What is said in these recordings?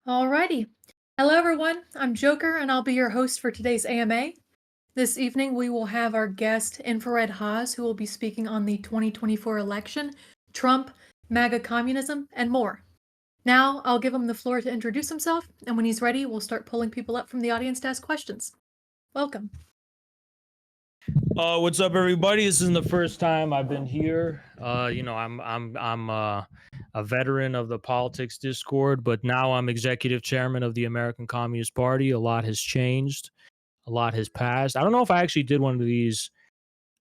Alrighty. Hello, everyone. I'm Joker, and I'll be your host for today's AMA. This evening, we will have our guest, Infrared Haz, who will be speaking on the 2024 election, Trump, MAGA communism, and more. Now, I'll give him the floor to introduce himself, and when he's ready, we'll start pulling people up from the audience to ask questions. Welcome. What's up, everybody? This isn't the first time I've been here. I'm a veteran of the politics Discord, but now I'm executive chairman of the American Communist Party. A lot has changed. A lot has passed. I don't know if I actually did one of these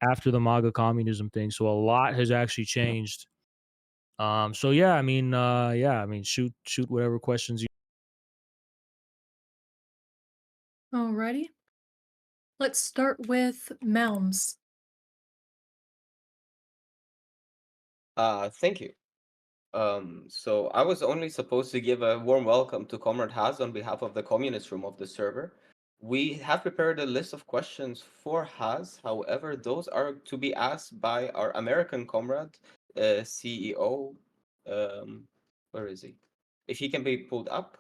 after the MAGA communism thing, so a lot has actually changed. Shoot whatever questions you. Alrighty. Let's start with Melms. Thank you. So I was only supposed to give a warm welcome to Comrade Haz on behalf of the communist room of the server. We have prepared a list of questions for Haz. However, those are to be asked by our American comrade, CEO. Where is he? If he can be pulled up.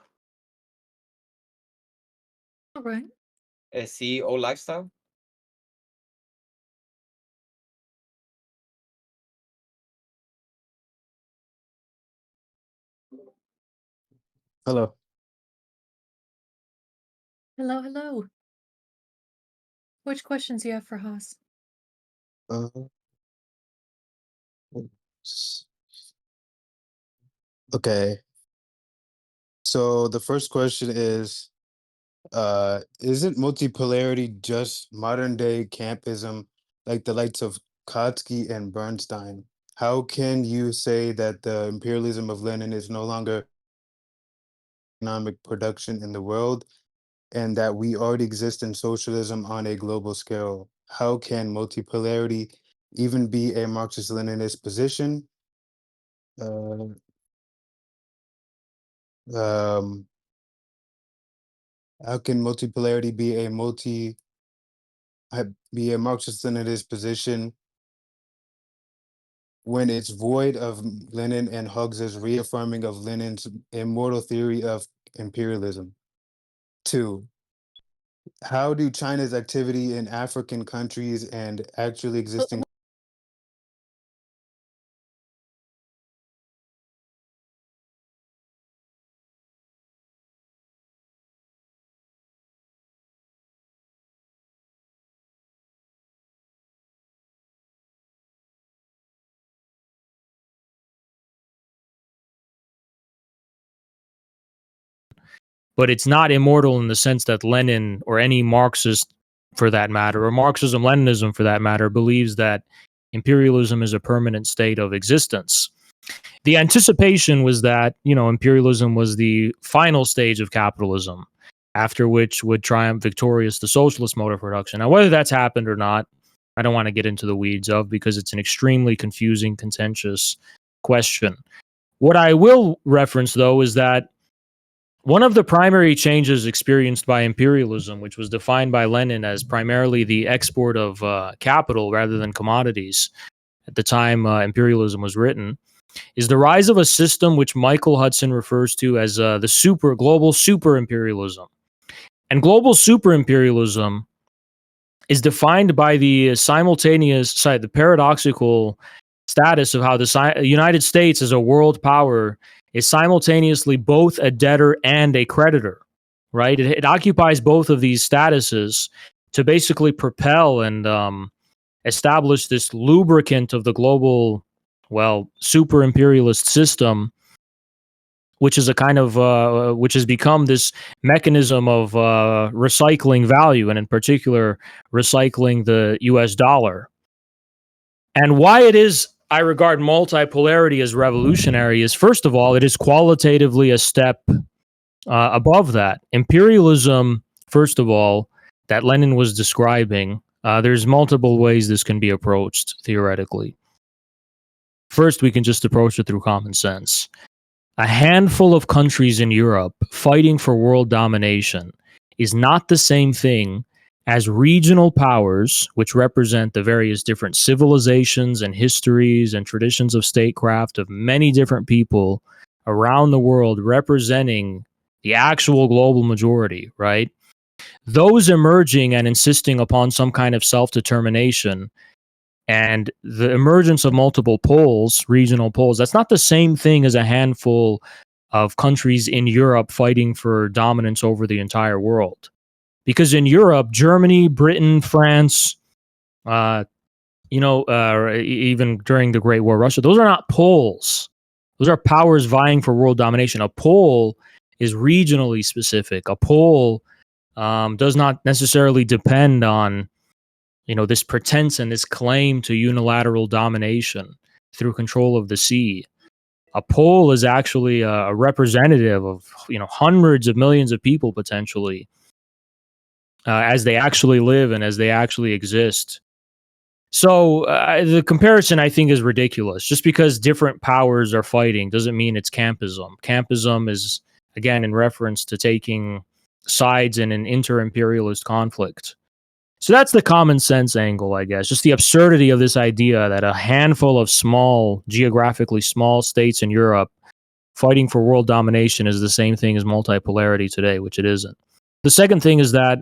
All right. CEO Lifestyle. Hello. Hello, hello. Which questions do you have for Haas? Uh, s- okay. So the first question is, isn't multipolarity just modern day campism like the likes of Kautsky and Bernstein? How can you say that the imperialism of Lenin is no longer economic production in the world and that we already exist in socialism on a global scale? How can multipolarity even be a Marxist-Leninist position? Uh, um, how can multipolarity be a Marxist-Leninist position when it's void of Lenin and Hux's reaffirming of Lenin's immortal theory of imperialism? 2, how do China's activity in African countries and actually existing But it's not immortal in the sense that Lenin or any Marxist, for that matter, or Marxism, Leninism, for that matter, believes that imperialism is a permanent state of existence. The anticipation was that, imperialism was the final stage of capitalism, after which would triumph victorious the socialist mode of production. Now, whether that's happened or not, I don't want to get into the weeds of, because it's an extremely confusing, contentious question. What I will reference, though, is that one of the primary changes experienced by imperialism, which was defined by Lenin as primarily the export of capital rather than commodities at the time imperialism was written, is the rise of a system which Michael Hudson refers to as the global super imperialism. And global super imperialism is defined by the paradoxical status of how the United States as a world power is simultaneously both a debtor and a creditor, right? It occupies both of these statuses to basically propel and establish this lubricant of the global, super imperialist system, which is a kind of which has become this mechanism of recycling value, and in particular, recycling the U.S. dollar. And why it is I regard multipolarity as revolutionary is, first of all, it is qualitatively a step above that. Imperialism, first of all, that Lenin was describing, there's multiple ways this can be approached theoretically. First, we can just approach it through common sense. A handful of countries in Europe fighting for world domination is not the same thing as regional powers, which represent the various different civilizations and histories and traditions of statecraft of many different people around the world, representing the actual global majority, right? Those emerging and insisting upon some kind of self-determination and the emergence of multiple poles, regional poles, that's not the same thing as a handful of countries in Europe fighting for dominance over the entire world. Because in Europe, Germany, Britain, France, uh, even during the Great War, Russia, those are not poles. Those are powers vying for world domination. A pole is regionally specific. A pole does not necessarily depend on this pretense and this claim to unilateral domination through control of the sea. A pole is actually a representative of hundreds of millions of people potentially as they actually live and as they actually exist. So the comparison I think is ridiculous. Just because different powers are fighting doesn't mean it's campism. Campism is again in reference to taking sides in an inter-imperialist conflict. So that's the common sense angle, I guess. Just the absurdity of this idea that a handful of small, geographically small states in Europe fighting for world domination is the same thing as multipolarity today, which it isn't. The second thing is that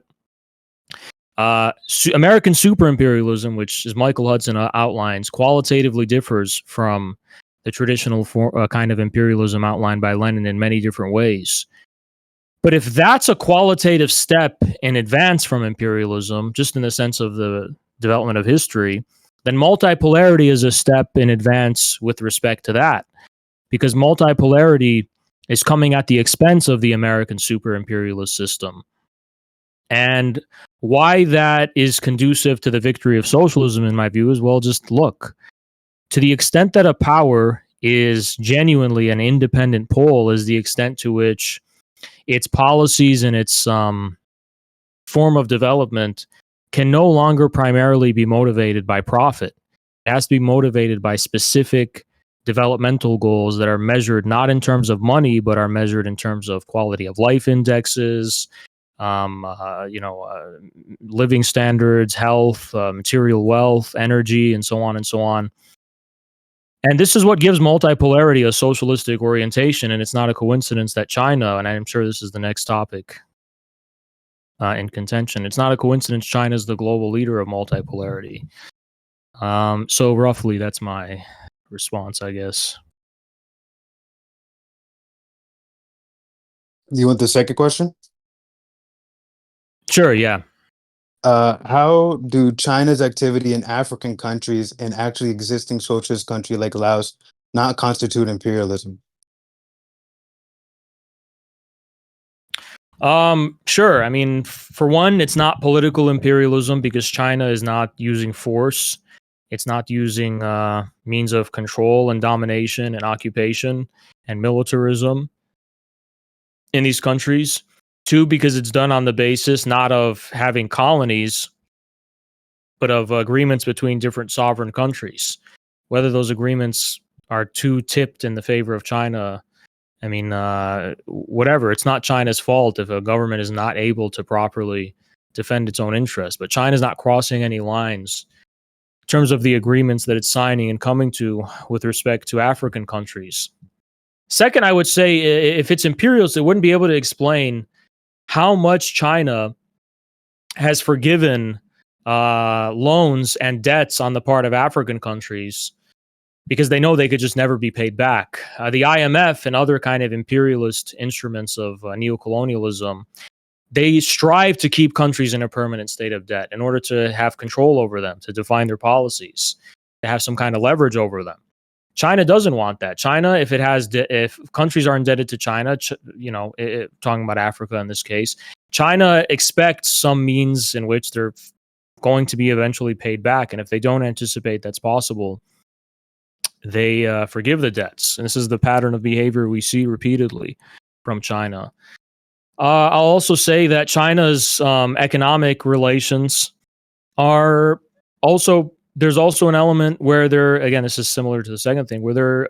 American superimperialism, which, as Michael Hudson outlines, qualitatively differs from the traditional kind of imperialism outlined by Lenin in many different ways. But if that's a qualitative step in advance from imperialism, just in the sense of the development of history, then multipolarity is a step in advance with respect to that. Because multipolarity is coming at the expense of the American super-imperialist system. And why that is conducive to the victory of socialism, in my view, is, well, just look. To the extent that a power is genuinely an independent pole is the extent to which its policies and its form of development can no longer primarily be motivated by profit. It has to be motivated by specific developmental goals that are measured not in terms of money, but are measured in terms of quality of life indexes, living standards, health, material wealth, energy, and so on and so on. And this is what gives multipolarity a socialistic orientation, and it's not a coincidence that China, and I'm sure this is the next topic in contention, it's not a coincidence China is the global leader of multipolarity. So roughly, that's my response, I guess. You want the second question? Sure, yeah. How do China's activity in African countries and actually existing socialist country like Laos not constitute imperialism? Sure. I mean, for one, it's not political imperialism because China is not using force. It's not using means of control and domination and occupation and militarism in these countries. Two, because it's done on the basis not of having colonies, but of agreements between different sovereign countries. Whether those agreements are too tipped in the favor of China, I mean, whatever. It's not China's fault if a government is not able to properly defend its own interests. But China's not crossing any lines in terms of the agreements that it's signing and coming to with respect to African countries. Second, I would say if it's imperialist, it wouldn't be able to explain how much China has forgiven loans and debts on the part of African countries because they know they could just never be paid back. The IMF and other kind of imperialist instruments of neocolonialism, they strive to keep countries in a permanent state of debt in order to have control over them, to define their policies, to have some kind of leverage over them. China doesn't want that. China, if countries are indebted to China, talking about Africa in this case, China expects some means in which they're going to be eventually paid back. And if they don't anticipate that's possible, they forgive the debts. And this is the pattern of behavior we see repeatedly from China. I'll also say that China's economic relations are also, there's also an element where this is similar to the second thing, where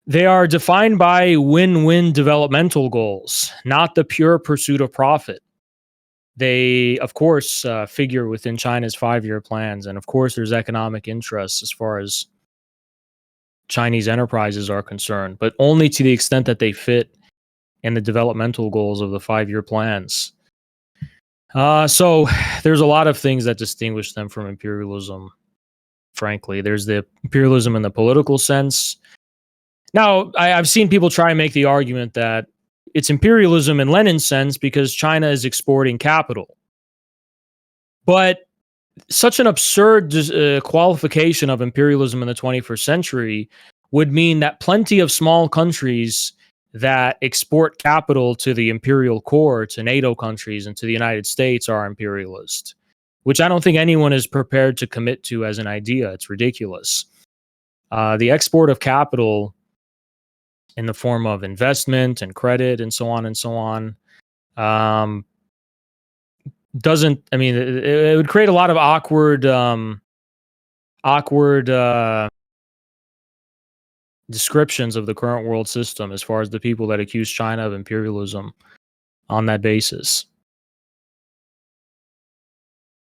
they are defined by win-win developmental goals, not the pure pursuit of profit. They, of course, figure within China's 5-year plans. And of course, there's economic interests as far as Chinese enterprises are concerned, but only to the extent that they fit and the developmental goals of the 5-year plans. So there's a lot of things that distinguish them from imperialism, frankly. There's the imperialism in the political sense. Now, I've seen people try and make the argument that it's imperialism in Lenin's sense because China is exporting capital. But such an absurd qualification of imperialism in the 21st century would mean that plenty of small countries that export capital to the imperial core, to NATO countries, and to the United States are imperialist, which I don't think anyone is prepared to commit to as an idea. It's ridiculous. The export of capital in the form of investment and credit and so on, doesn't, I mean, it would create a lot of awkward descriptions of the current world system as far as the people that accuse China of imperialism on that basis.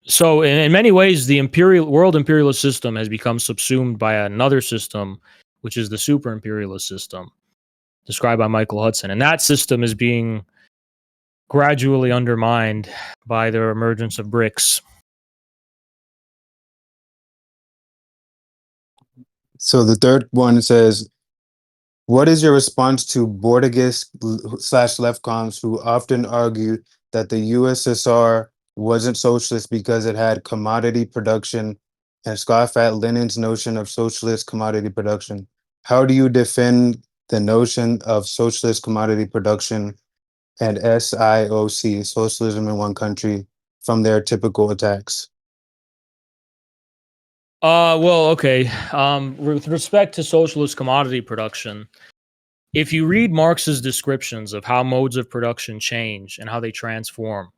So in many ways, the world imperialist system has become subsumed by another system, which is the super imperialist system, described by Michael Hudson. And that system is being gradually undermined by the emergence of BRICS. So the third one says, what is your response to Bordagists/Lefcons who often argue that the USSR wasn't socialist because it had commodity production and scoff at Lenin's notion of socialist commodity production? How do you defend the notion of socialist commodity production and SIOC, socialism in one country, from their typical attacks? Well, okay. With respect to socialist commodity production, if you read Marx's descriptions of how modes of production change and how they transform,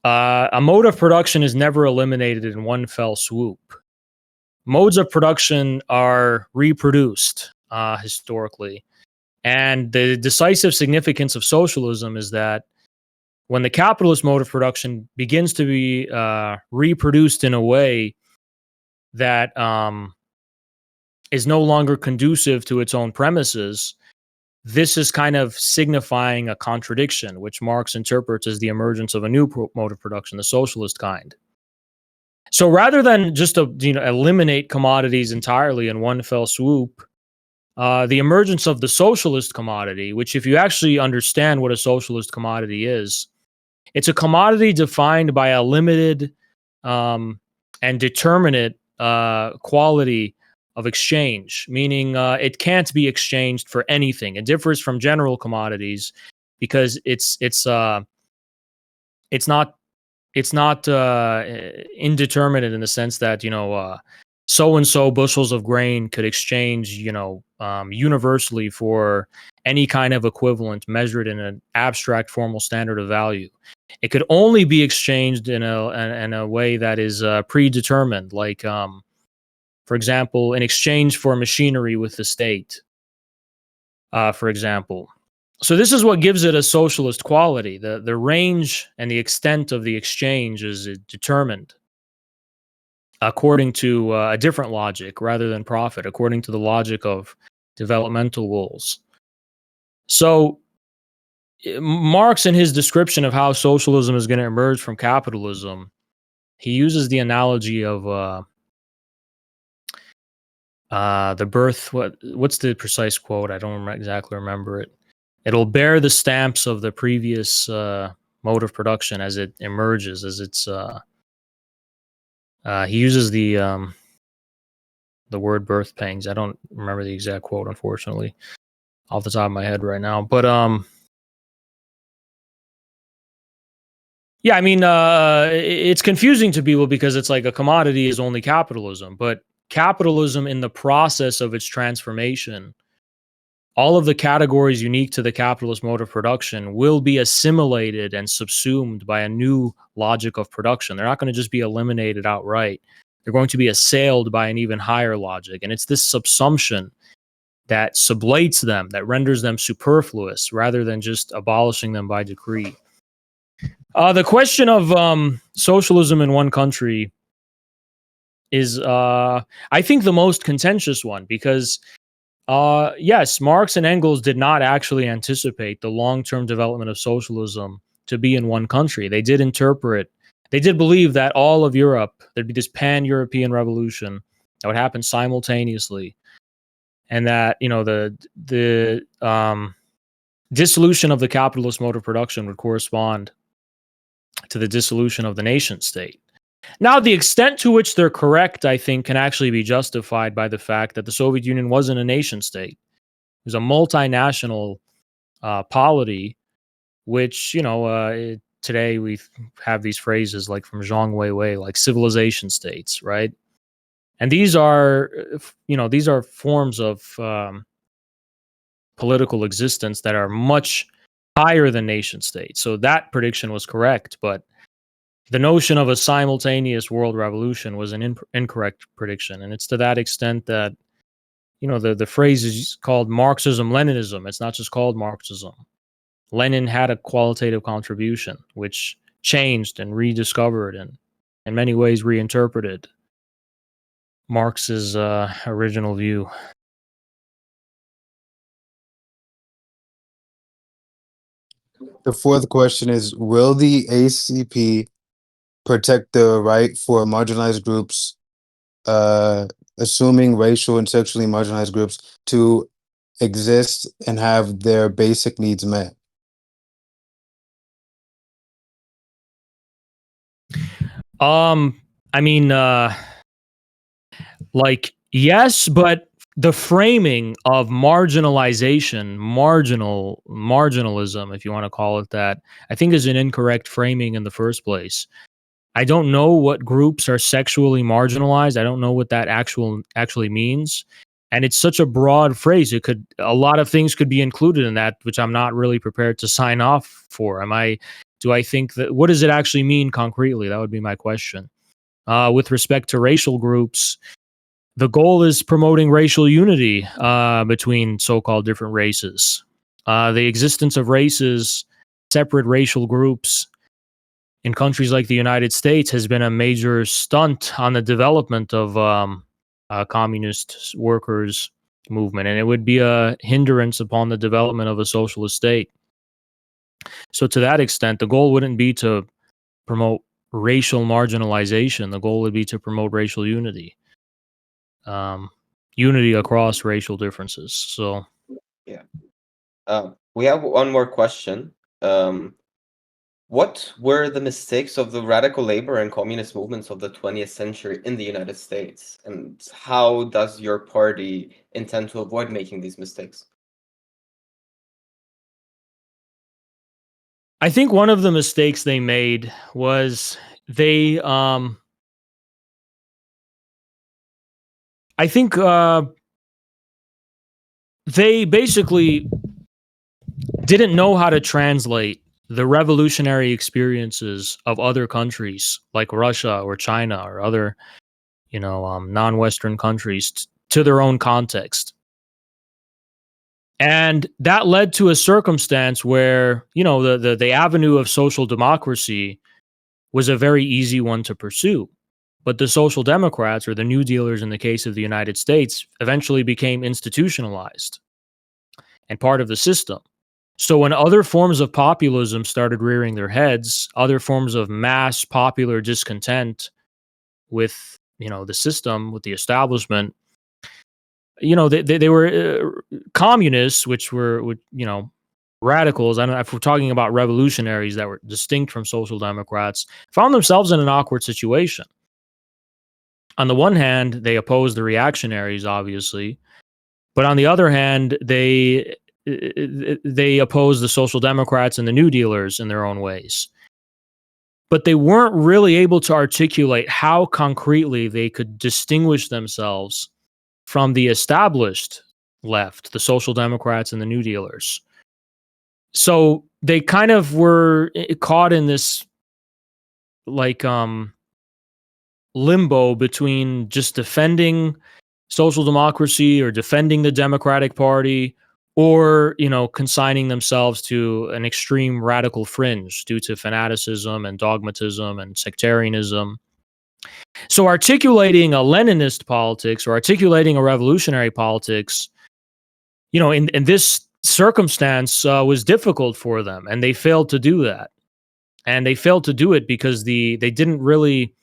a mode of production is never eliminated in one fell swoop. Modes of production are reproduced historically. And the decisive significance of socialism is that when the capitalist mode of production begins to be reproduced in a way that is no longer conducive to its own premises, this is kind of signifying a contradiction, which Marx interprets as the emergence of a new mode of production, the socialist kind. So rather than just eliminate commodities entirely in one fell swoop, the emergence of the socialist commodity, which if you actually understand what a socialist commodity is, it's a commodity defined by a limited and determinate quality of exchange, meaning it can't be exchanged for anything. It differs from general commodities because it's not indeterminate in the sense that so and so bushels of grain could exchange universally for any kind of equivalent measured in an abstract formal standard of value. It could only be exchanged in a way that is predetermined, like for example, in exchange for machinery with the state, for example. So this is what gives it a socialist quality. The range and the extent of the exchange is determined according to a different logic rather than profit, according to the logic of developmental goals. So Marx, in his description of how socialism is going to emerge from capitalism, he uses the analogy of the birth. What's the precise quote? I don't exactly remember it. It'll bear the stamps of the previous mode of production as it emerges, as it's. He uses the word birth pangs. I don't remember the exact quote, unfortunately, off the top of my head right now. But yeah, I mean, it's confusing to people because it's like a commodity is only capitalism, but capitalism in the process of its transformation, all of the categories unique to the capitalist mode of production will be assimilated and subsumed by a new logic of production. They're not going to just be eliminated outright. They're going to be assailed by an even higher logic. And it's this subsumption that sublates them, that renders them superfluous rather than just abolishing them by decree. The question of socialism in one country is, I think, the most contentious one because Yes, Marx and Engels did not actually anticipate the long-term development of socialism to be in one country. They did believe that all of Europe, there'd be this pan-European revolution that would happen simultaneously, and that the dissolution of the capitalist mode of production would correspond to the dissolution of the nation state. Now, the extent to which they're correct, I think, can actually be justified by the fact that the Soviet Union wasn't a nation state. It was a multinational polity, which, today we have these phrases like from Zhang Weiwei, like civilization states, right? And these are, these are forms of political existence that are much higher than nation states. So that prediction was correct, but the notion of a simultaneous world revolution was an incorrect prediction. And it's to that extent that, the phrase is called Marxism-Leninism. It's not just called Marxism. Lenin had a qualitative contribution, which changed and rediscovered and in many ways reinterpreted Marx's original view. The fourth question is, will the ACP protect the right for marginalized groups, assuming racial and sexually marginalized groups, to exist and have their basic needs met? I mean, yes, but the framing of marginalism, if you want to call it that, I think is an incorrect framing in the first place. I don't know what groups are sexually marginalized. I don't know what that actually means. And it's such a broad phrase. A lot of things could be included in that, which I'm not really prepared to sign off for. Do I think that, what does it actually mean concretely? That would be my question. With respect to racial groups, the goal is promoting racial unity between so-called different races. The existence of races, separate racial groups in countries like the United States has been a major stunt on the development of communist workers movement, and it would be a hindrance upon the development of a socialist state. So to that extent, the goal wouldn't be to promote racial marginalization. The goal would be to promote racial unity. Unity across racial differences. So Yeah. We have one more question. What were the mistakes of the radical labor and communist movements of the 20th century in the United States? And how does your party intend to avoid making these mistakes? I think one of the mistakes they made was they I think they basically didn't know how to translate the revolutionary experiences of other countries like Russia or China or other, non-Western countries to their own context. And that led to a circumstance where, the avenue of social democracy was a very easy one to pursue. But the social democrats, or the New Dealers in the case of the United States, eventually became institutionalized and part of the system. So when other forms of populism started rearing their heads, other forms of mass popular discontent with, the system, with the establishment, they were communists, which were, radicals. I don't know if we're talking about revolutionaries that were distinct from social democrats, found themselves in an awkward situation. On the one hand, they opposed the reactionaries, obviously, but on the other hand, they opposed the social democrats and the New Dealers in their own ways. But they weren't really able to articulate how concretely they could distinguish themselves from the established left, the social democrats and the New Dealers. So they kind of were caught in this limbo between just defending social democracy or defending the Democratic Party, or consigning themselves to an extreme radical fringe due to fanaticism and dogmatism and sectarianism. So articulating a Leninist politics or articulating a revolutionary politics in this circumstance was difficult for them, and they failed to do that. And they failed to do it because they didn't really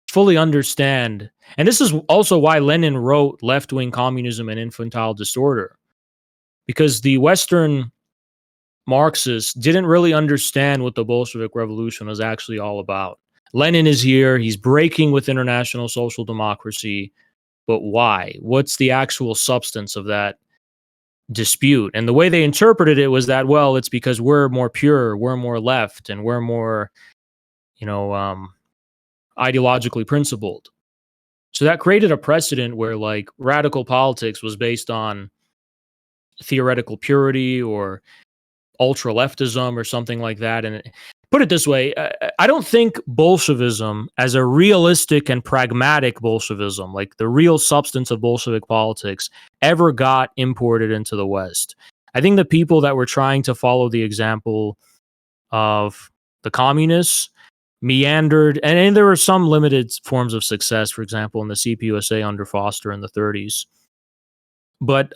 fully understand. And this is also why Lenin wrote Left Wing Communism and Infantile Disorder, because the Western Marxists didn't really understand what the Bolshevik Revolution was actually all about. Lenin is here, he's breaking with international social democracy, but why? What's the actual substance of that dispute? And the way they interpreted it was that, well, it's because we're more pure, we're more left, and we're more, ideologically principled. So that created a precedent where like radical politics was based on theoretical purity or ultra leftism or something like that. And put it this way, I don't think Bolshevism as a realistic and pragmatic Bolshevism, like the real substance of Bolshevik politics, ever got imported into the West. I think the people that were trying to follow the example of the communists meandered, and there were some limited forms of success, for example, in the CPUSA under Foster in the 30s. But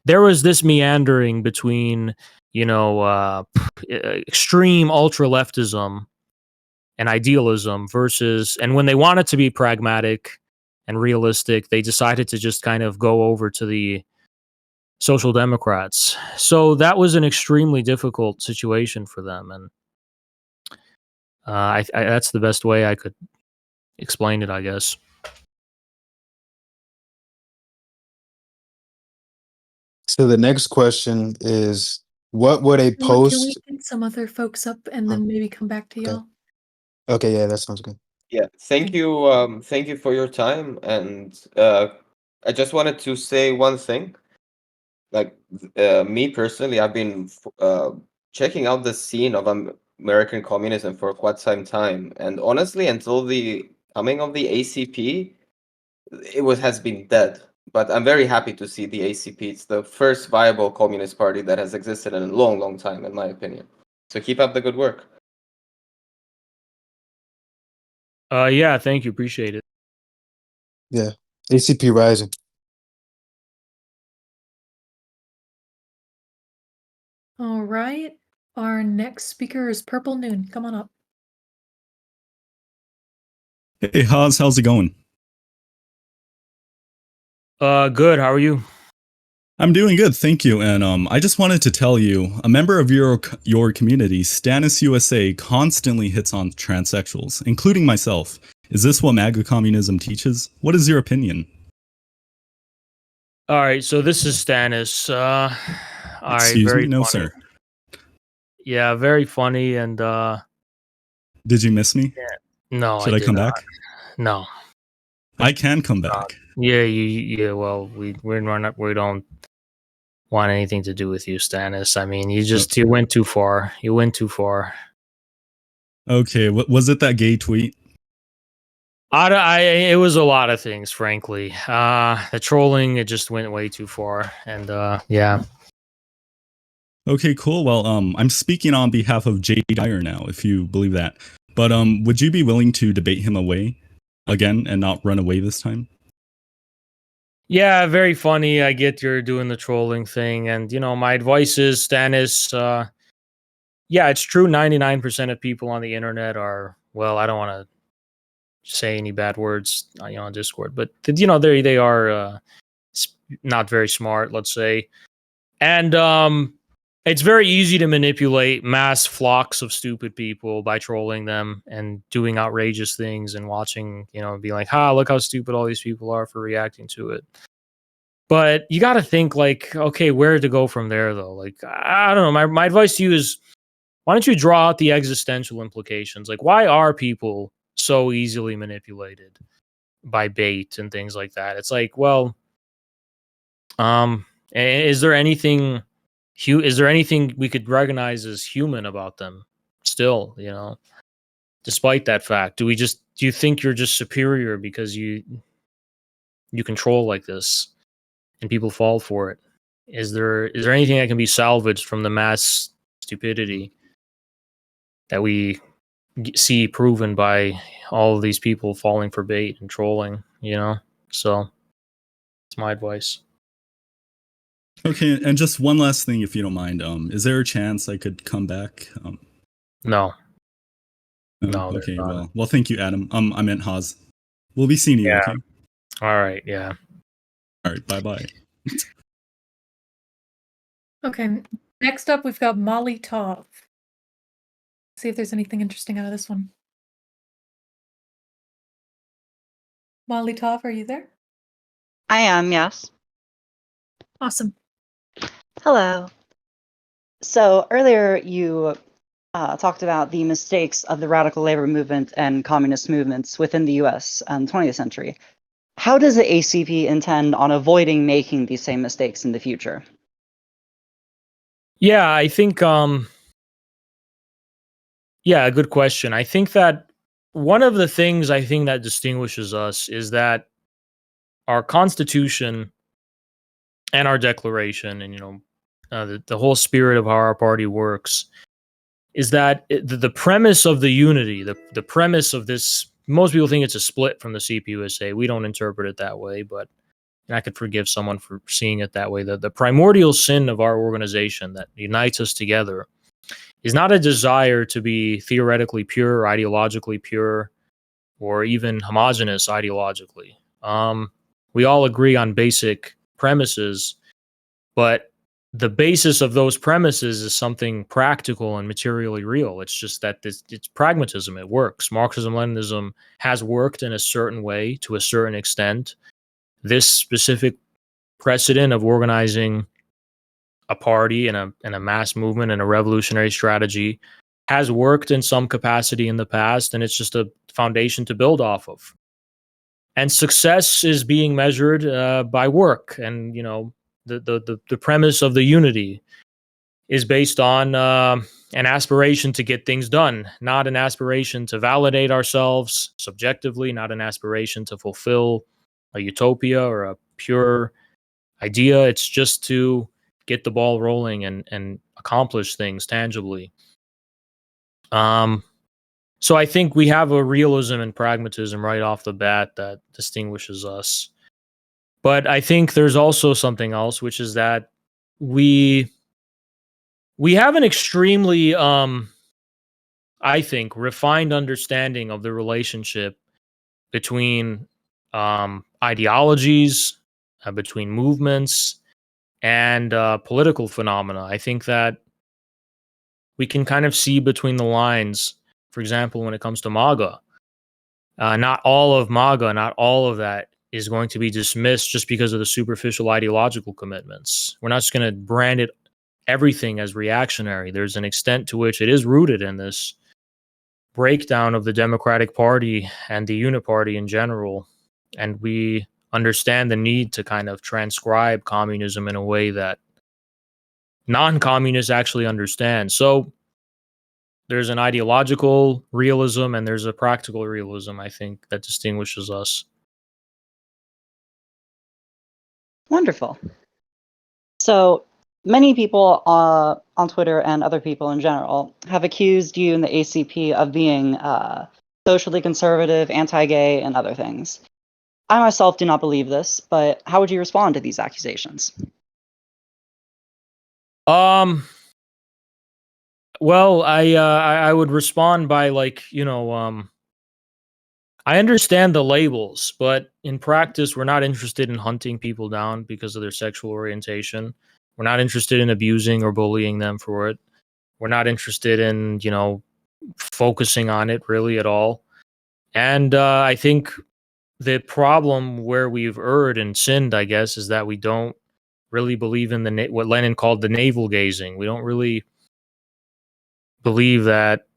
there was this meandering between, extreme ultra leftism and idealism versus, and when they wanted to be pragmatic and realistic, they decided to just kind of go over to the Social Democrats. So that was an extremely difficult situation for them. And that's the best way I could explain it, I guess. So the next question is, what would a Can we post? get some other folks up and uh, then maybe come back to Okay. y'all? Okay, yeah, that sounds good. Yeah, thank you for your time. And I just wanted to say one thing. Like me personally, I've been checking out the scene of American communism for quite some time, and honestly, until the coming of the ACP, has been dead. But I'm very happy to see the ACP. It's the first viable communist party that has existed in a long, long time, in my opinion. So keep up the good work. Yeah, thank you. Appreciate it. Yeah, ACP rising. All right. Our next speaker is Purple Noon. Come on up. Hey, Haz, how's it going? Good. How are you? I'm doing good, thank you. And I just wanted to tell you, a member of your community, Stannis USA, constantly hits on transsexuals, including myself. Is this what MAGA communism teaches? What is your opinion? All right. So this is Stannis. All right. Excuse Very me? No, funny. sir. Yeah, very funny. And Did you miss me? no, Should I I did come not. back? No. I can come back. Yeah. Yeah. Well, we're not. We don't want anything to do with you, Stannis. I mean, you went too far. You went too far. Okay, was it that gay tweet? It was a lot of things, frankly. The trolling, it just went way too far. And yeah. Okay, cool. Well, I'm speaking on behalf of Jay Dyer now, if you believe that. But would you be willing to debate him away again and not run away this time? Yeah, very funny. I get you're doing the trolling thing. And, my advice is, Stannis, yeah, it's true. 99% of people on the internet are, well, I don't want to say any bad words, on Discord, but, they are not very smart, let's say. And it's very easy to manipulate mass flocks of stupid people by trolling them and doing outrageous things and watching, be like, look how stupid all these people are for reacting to it. But you got to think like, okay, where to go from there though? Like, I don't know. My advice to you is, why don't you draw out the existential implications? Like, why are people so easily manipulated by bait and things like that? It's like, well, is there anything we could recognize as human about them still, despite that fact? Do you think you're just superior because you control like this and people fall for it? Is there anything that can be salvaged from the mass stupidity that we see proven by all of these people falling for bait and trolling, So it's my advice. Okay, and just one last thing, if you don't mind. Is there a chance I could come back? No, No. no, there's Okay. not. Well, thank you, Adam. I meant Haz. We'll be seeing you. Yeah. Okay. All right. Yeah. All right. Bye bye. Okay, next up we've got Molly Tov. See if there's anything interesting out of this one. Molly Tov, are you there? I am, yes. Awesome. Hello. So earlier you talked about the mistakes of the radical labor movement and communist movements within the US in the 20th century. How does the ACP intend on avoiding making these same mistakes in the future? Yeah, I think yeah, good question. I think that one of the things I think that distinguishes us is that our constitution and our declaration and the whole spirit of how our party works is that the premise of the unity, the premise of this, most people think it's a split from the CPUSA. We don't interpret it that way, but and I could forgive someone for seeing it that way. The primordial sin of our organization that unites us together is not a desire to be theoretically pure, ideologically pure, or even homogenous ideologically. We all agree on basic premises, but the basis of those premises is something practical and materially real. It's just that it's pragmatism. It works. Marxism, Leninism has worked in a certain way to a certain extent. This specific precedent of organizing a party and a mass movement and a revolutionary strategy has worked in some capacity in the past, and it's just a foundation to build off of. And success is being measured by work, and the premise of the unity is based on an aspiration to get things done, not an aspiration to validate ourselves subjectively, not an aspiration to fulfill a utopia or a pure idea. It's just to get the ball rolling and accomplish things tangibly. So I think we have a realism and pragmatism right off the bat that distinguishes us. But I think there's also something else, which is that we have an extremely I think refined understanding of the relationship between ideologies, between movements, and political phenomena. I think that we can kind of see between the lines. For example, when it comes to MAGA, not all of MAGA, not all of that is going to be dismissed just because of the superficial ideological commitments. We're not just going to brand it everything as reactionary. There's an extent to which it is rooted in this breakdown of the Democratic Party and the Uniparty in general. And we understand the need to kind of transcribe communism in a way that non-communists actually understand. So there's an ideological realism and there's a practical realism, I think, that distinguishes us. Wonderful. So many people on Twitter and other people in general have accused you and the ACP of being socially conservative, anti-gay, and other things. I myself do not believe this, but how would you respond to these accusations? Well, I would respond by I understand the labels, but in practice, we're not interested in hunting people down because of their sexual orientation. We're not interested in abusing or bullying them for it. We're not interested in, focusing on it really at all. And I think the problem where we've erred and sinned, I guess, is that we don't really believe in what Lenin called the navel gazing. We don't really believe that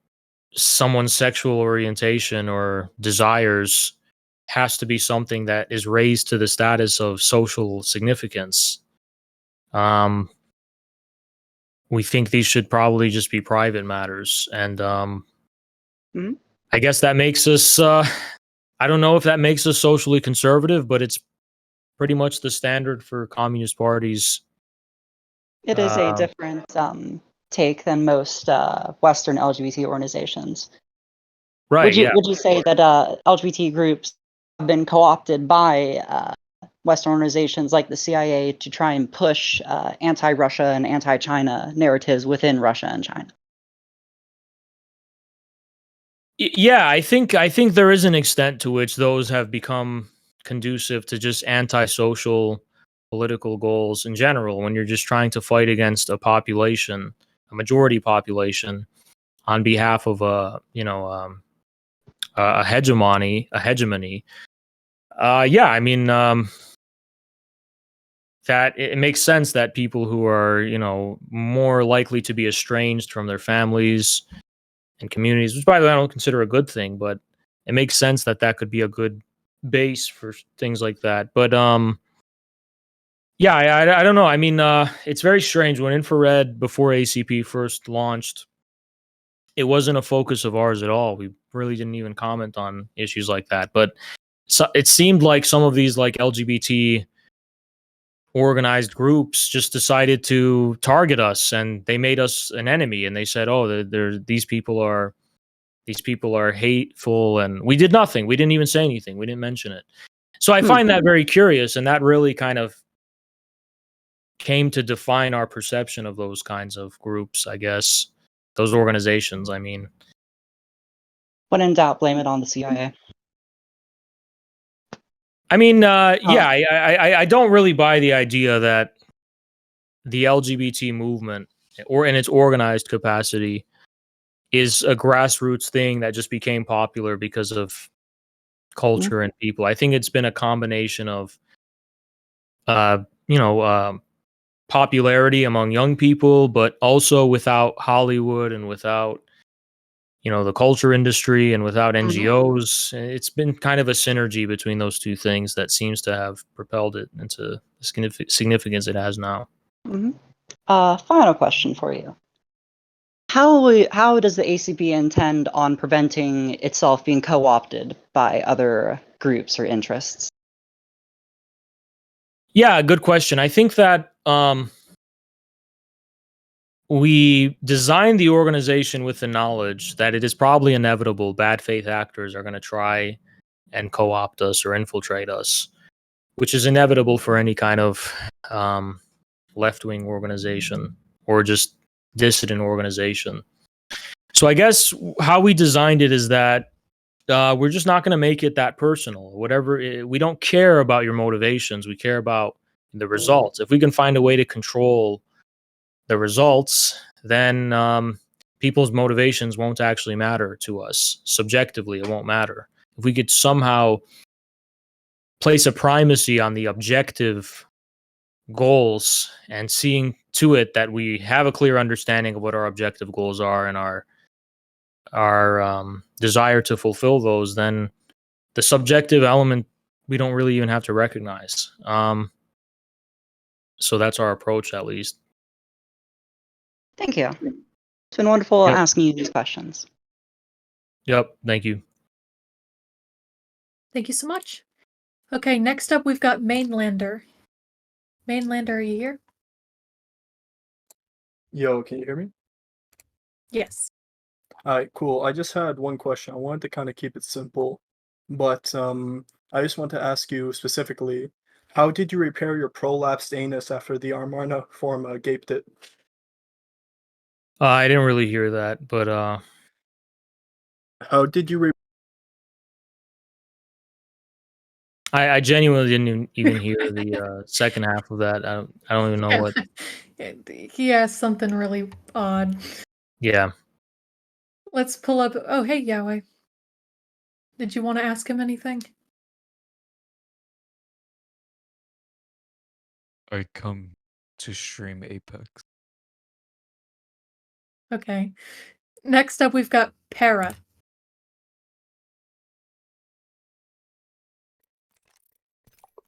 someone's sexual orientation or desires has to be something that is raised to the status of social significance. We think these should probably just be private matters. And I guess that makes us, I don't know if that makes us socially conservative, but it's pretty much the standard for communist parties. It is a different take than most Western LGBT organizations. Right. Would you say that LGBT groups have been co-opted by Western organizations like the CIA to try and push anti-Russia and anti-China narratives within Russia and China? Yeah, I think there is an extent to which those have become conducive to just antisocial political goals in general. When you're just trying to fight against a population, a majority population, on behalf of a hegemony. Yeah, I mean, that it makes sense that people who are more likely to be estranged from their families and communities, which by the way I don't consider a good thing, but it makes sense that that could be a good base for things like that. But yeah, I don't know. I mean, it's very strange when infrared before ACP first launched. It wasn't a focus of ours at all. We really didn't even comment on issues like that. But so it seemed like some of these like LGBT organized groups just decided to target us, and they made us an enemy. And they said, "Oh, these people are hateful," and we did nothing. We didn't even say anything. We didn't mention it. So I find that very curious, and that really kind of came to define our perception of those kinds of groups, I guess. Those organizations, I mean. When in doubt, blame it on the CIA. I mean, yeah, I don't really buy the idea that the LGBT movement, or in its organized capacity, is a grassroots thing that just became popular because of culture and people. I think it's been a combination of, you know, popularity among young people, but also without Hollywood and without, the culture industry and without NGOs. It's been kind of a synergy between those two things that seems to have propelled it into the significance it has now. Final question for you. How does the ACP intend on preventing itself being co-opted by other groups or interests? Yeah, good question. I think that we designed the organization with the knowledge that it is probably inevitable bad faith actors are going to try and co-opt us or infiltrate us, which is inevitable for any kind of left-wing organization or just dissident organization. So I guess how we designed it is that we're just not going to make it that personal. We don't care about your motivations. We care about the results. If we can find a way to control the results, then people's motivations won't actually matter to us. Subjectively, it won't matter. If we could somehow place a primacy on the objective goals and seeing to it that we have a clear understanding of what our objective goals are and our desire to fulfill those, then the subjective element we don't really even have to recognize. So that's our approach, at least. Thank you. It's been wonderful Yep. asking you these questions. Yep. Thank you. Thank you so much. Okay, next up we've got Mainlander. Mainlander, are you here? Yo, can you hear me? Yes. All right, cool. I just had one question. I wanted to kind of keep it simple, but I just want to ask you specifically, how did you repair your prolapsed anus after the Armarna form gaped it? I didn't really hear that, but How did you I genuinely didn't even hear the second half of that. I don't even know what. He asked something really odd. Yeah. Let's pull up. Oh, hey, Yahweh. Did you want to ask him anything? I come to stream Apex. Okay. Next up, we've got Para.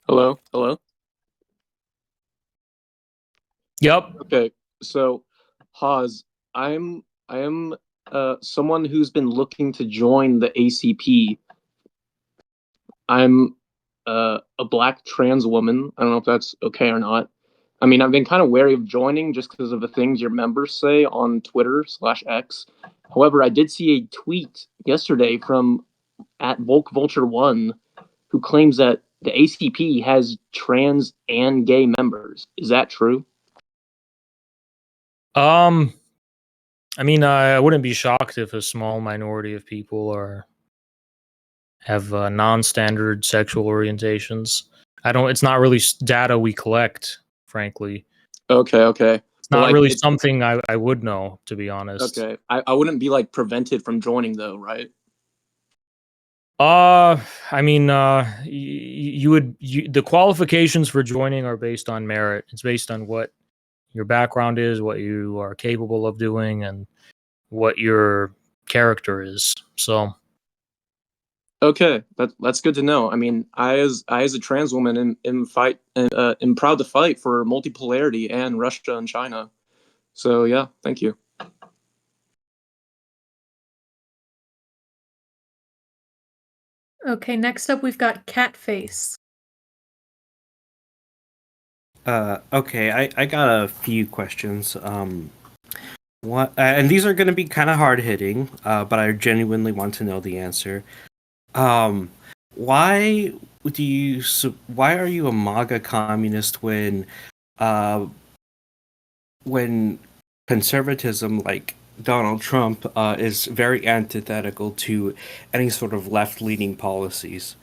Hello, hello. Yep. Okay, so Haz, I am someone who's been looking to join the ACP. I'm a black trans woman. I don't know if that's okay or not. I mean, I've been kind of wary of joining just because of the things your members say on Twitter/X. However, I did see a tweet yesterday from @VolkVulture1 who claims that the ACP has trans and gay members. Is that true? I mean, I wouldn't be shocked if a small minority of people have non-standard sexual orientations. It's not really data we collect, frankly. Okay. It's But not like, really it's something I would know, to be honest. okay. I wouldn't be like prevented from joining though, right? I mean, the qualifications for joining are based on merit. It's based on what your background is, what you are capable of doing, and what your character is. So, Okay, that's good to know. I mean, I as a trans woman am proud to fight for multipolarity and Russia and China. So yeah, thank you. Okay, next up we've got Catface. Okay, I got a few questions. What, and these are going to be kind of hard hitting, but I genuinely want to know the answer. Um, why why are you a MAGA communist when conservatism like Donald Trump is very antithetical to any sort of left-leaning policies?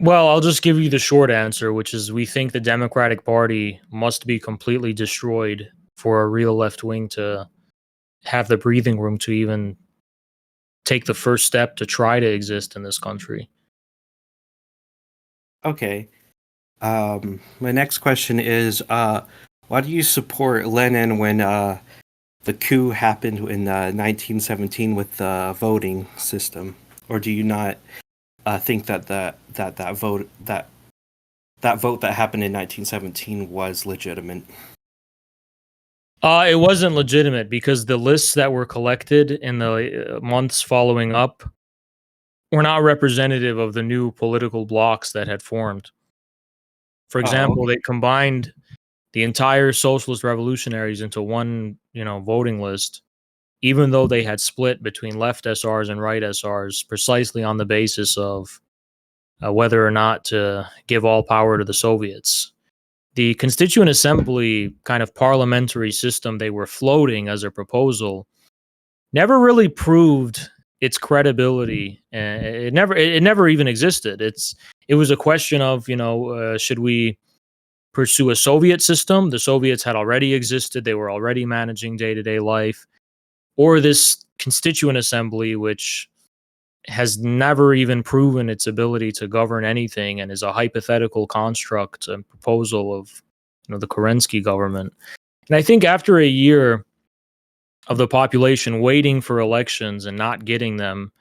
well, I'll just give you the short answer, which is we think the Democratic Party must be completely destroyed for a real left wing to have the breathing room to even take the first step to try to exist in this country. Okay. My next question is, why do you support Lenin when the coup happened in 1917 with the voting system, or do you not think that that vote that happened in 1917 was legitimate? It wasn't legitimate because the lists that were collected in the months following up were not representative of the new political blocs that had formed. For example, they combined the entire socialist revolutionaries into one, voting list, even though they had split between left SRs and right SRs precisely on the basis of whether or not to give all power to the Soviets. The Constituent Assembly kind of parliamentary system they were floating as a proposal never really proved its credibility. It never even existed. It was a question of, should we pursue a Soviet system? The Soviets had already existed. They were already managing day-to-day life, or this Constituent Assembly, which has never even proven its ability to govern anything and is a hypothetical construct and proposal of the Kerensky government. And I think after a year of the population waiting for elections and not getting them,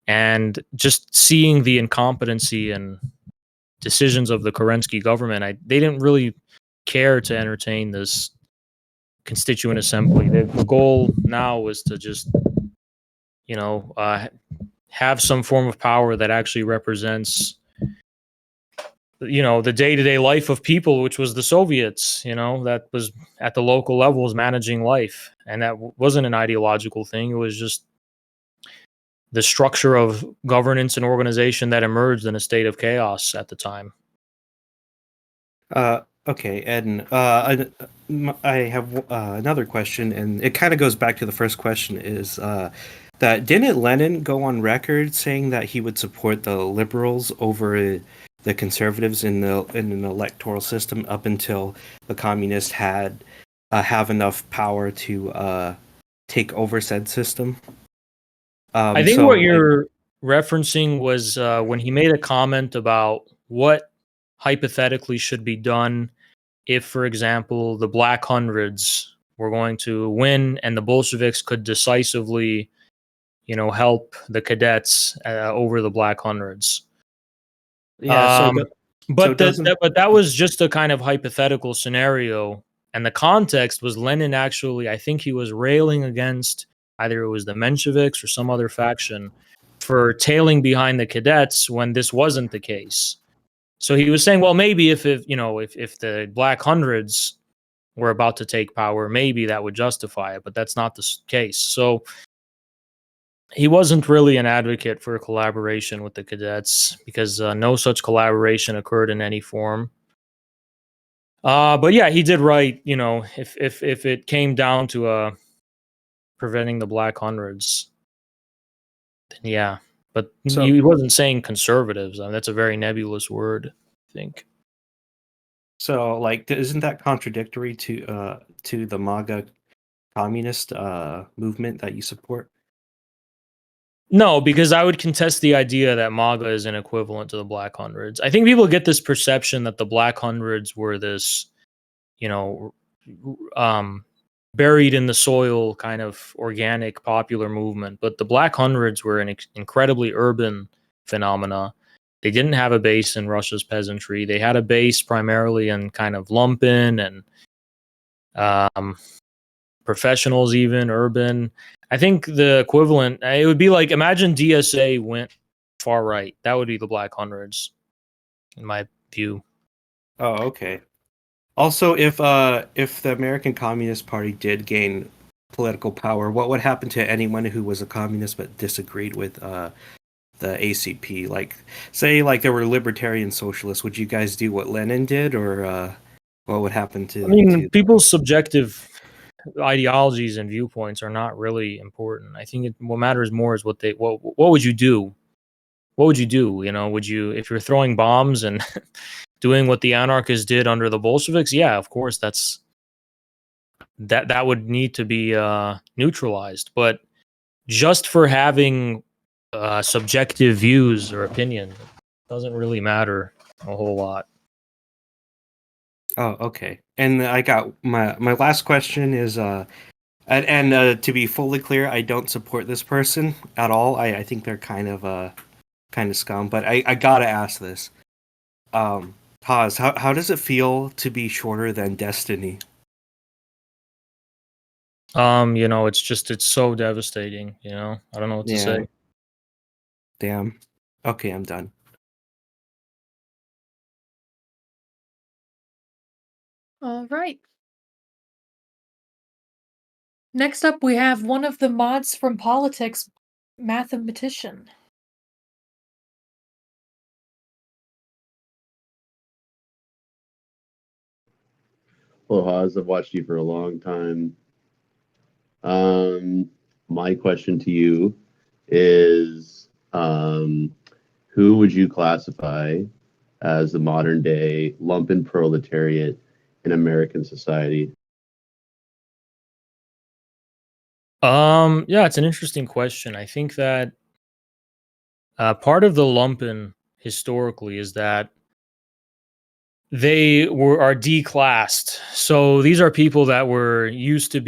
and just seeing the incompetency and decisions of the Kerensky government, they didn't really care to entertain this Constituent Assembly. The goal now was to just, have some form of power that actually represents the day-to-day life of people, which was the Soviets, that was at the local levels managing life. And that wasn't an ideological thing. It was just the structure of governance and organization that emerged in a state of chaos at the time. Okay, and I have another question, and it kind of goes back to the first question, is that didn't Lenin go on record saying that he would support the liberals over the conservatives in an electoral system up until the communists had have enough power to take over said system? I think what you're referencing was when he made a comment about what hypothetically should be done if, for example, the Black Hundreds were going to win and the Bolsheviks could decisively, help the cadets over the Black Hundreds. Yeah, But that was just a kind of hypothetical scenario, and the context was Lenin actually. I think he was railing against either it was the Mensheviks or some other faction for tailing behind the cadets when this wasn't the case. So he was saying, well, maybe if the Black Hundreds were about to take power, maybe that would justify it, but that's not the case. So he wasn't really an advocate for collaboration with the cadets because no such collaboration occurred in any form. But yeah, he did write, you know, if it came down to preventing the Black Hundreds, then yeah. But So he wasn't saying conservatives. I mean, that's a very nebulous word, I think. So, like, isn't that contradictory to the MAGA communist movement that you support? No, because I would contest the idea that MAGA is an equivalent to the Black Hundreds. I think people get this perception that the Black Hundreds were this, you know, buried in the soil kind of organic popular movement, but the Black Hundreds were an incredibly urban phenomena. They didn't have a base in Russia's peasantry. They had a base primarily in kind of lumpen and professionals, even urban. I think the equivalent, it would be like, imagine DSA went far right. That would be the Black Hundreds, in my view. Oh, okay. Also, if the American Communist Party did gain political power, what would happen to anyone who was a communist but disagreed with the ACP? Like, say, like there were libertarian socialists. Would you guys do what Lenin did, or what would happen to? I mean, people's subjective ideologies and viewpoints are not really important. I think what matters more is what would you do? What would you do? You know, would you, if you're throwing bombs and doing what the anarchists did under the Bolsheviks? Yeah, of course, that would need to be neutralized. But just for having subjective views or opinion doesn't really matter a whole lot. Oh, okay. And I got my last question is to be fully clear, I don't support this person at all. I think they're kind of scum, but I gotta ask this. Haz, how does it feel to be shorter than Destiny? You know, it's so devastating, you know. I don't know what to say. Damn. Okay, I'm done. All right. Next up, we have one of the mods from politics, mathematician. Well, Haz, I've watched you for a long time. My question to you is, who would you classify as the modern day lumpen proletariat in American society? Yeah, it's an interesting question. I think that part of the lumpen historically is that are declassed. So these are people that were used to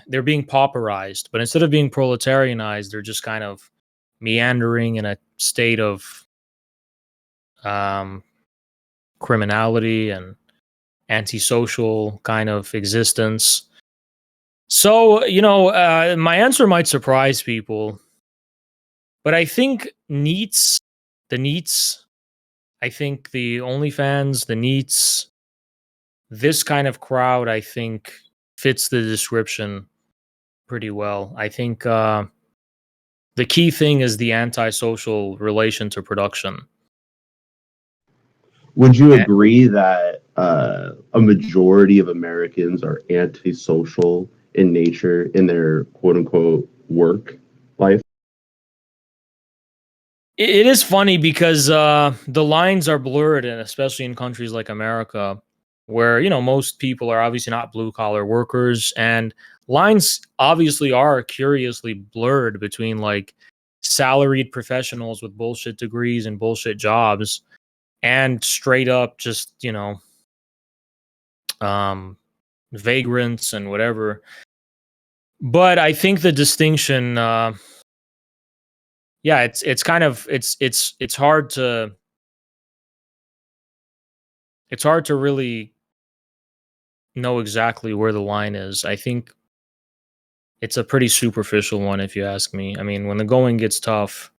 they're being pauperized, but instead of being proletarianized, they're just kind of meandering in a state of criminality and antisocial kind of existence. So, you know, my answer might surprise people, but I think the NEETs, I think the OnlyFans, the NEETs, this kind of crowd, I think fits the description pretty well. I think the key thing is the antisocial relation to production. Would you agree that a majority of Americans are antisocial in nature in their quote unquote work life? It is funny because the lines are blurred, and especially in countries like America, where, you know, most people are obviously not blue collar workers, and lines obviously are curiously blurred between like salaried professionals with bullshit degrees and bullshit jobs and straight up just, you know, vagrants and whatever. But I think the distinction, yeah, it's kind of it's hard to really know exactly where the line is. I think it's a pretty superficial one, if you ask me. I mean, when the going gets tough,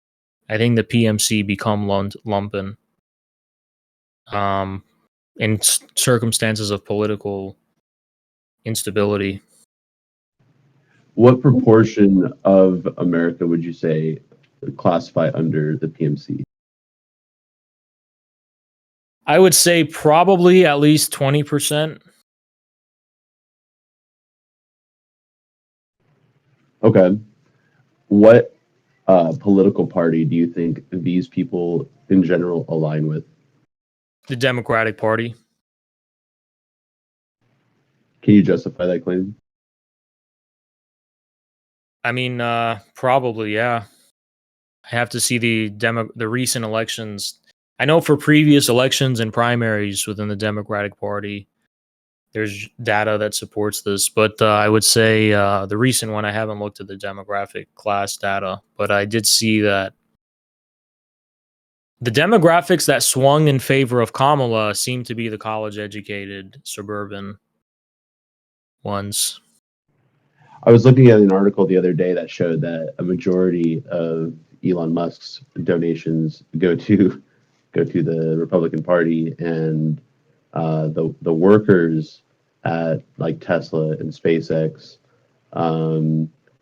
I think the PMC become lumpen. In circumstances of political instability. what proportion of America would you say classify under the PMC? I would say probably at least 20%. Okay. What political party do you think these people in general align with? The Democratic Party. Can you justify that claim? I mean, probably, yeah. I have to see the recent elections. I know for previous elections and primaries within the Democratic Party, there's data that supports this, but I would say the recent one, I haven't looked at the demographic class data, but I did see that the demographics that swung in favor of Kamala seem to be the college-educated suburban ones. I was looking at an article the other day that showed that a majority of Elon Musk's donations go to the Republican Party, and the workers at like Tesla and SpaceX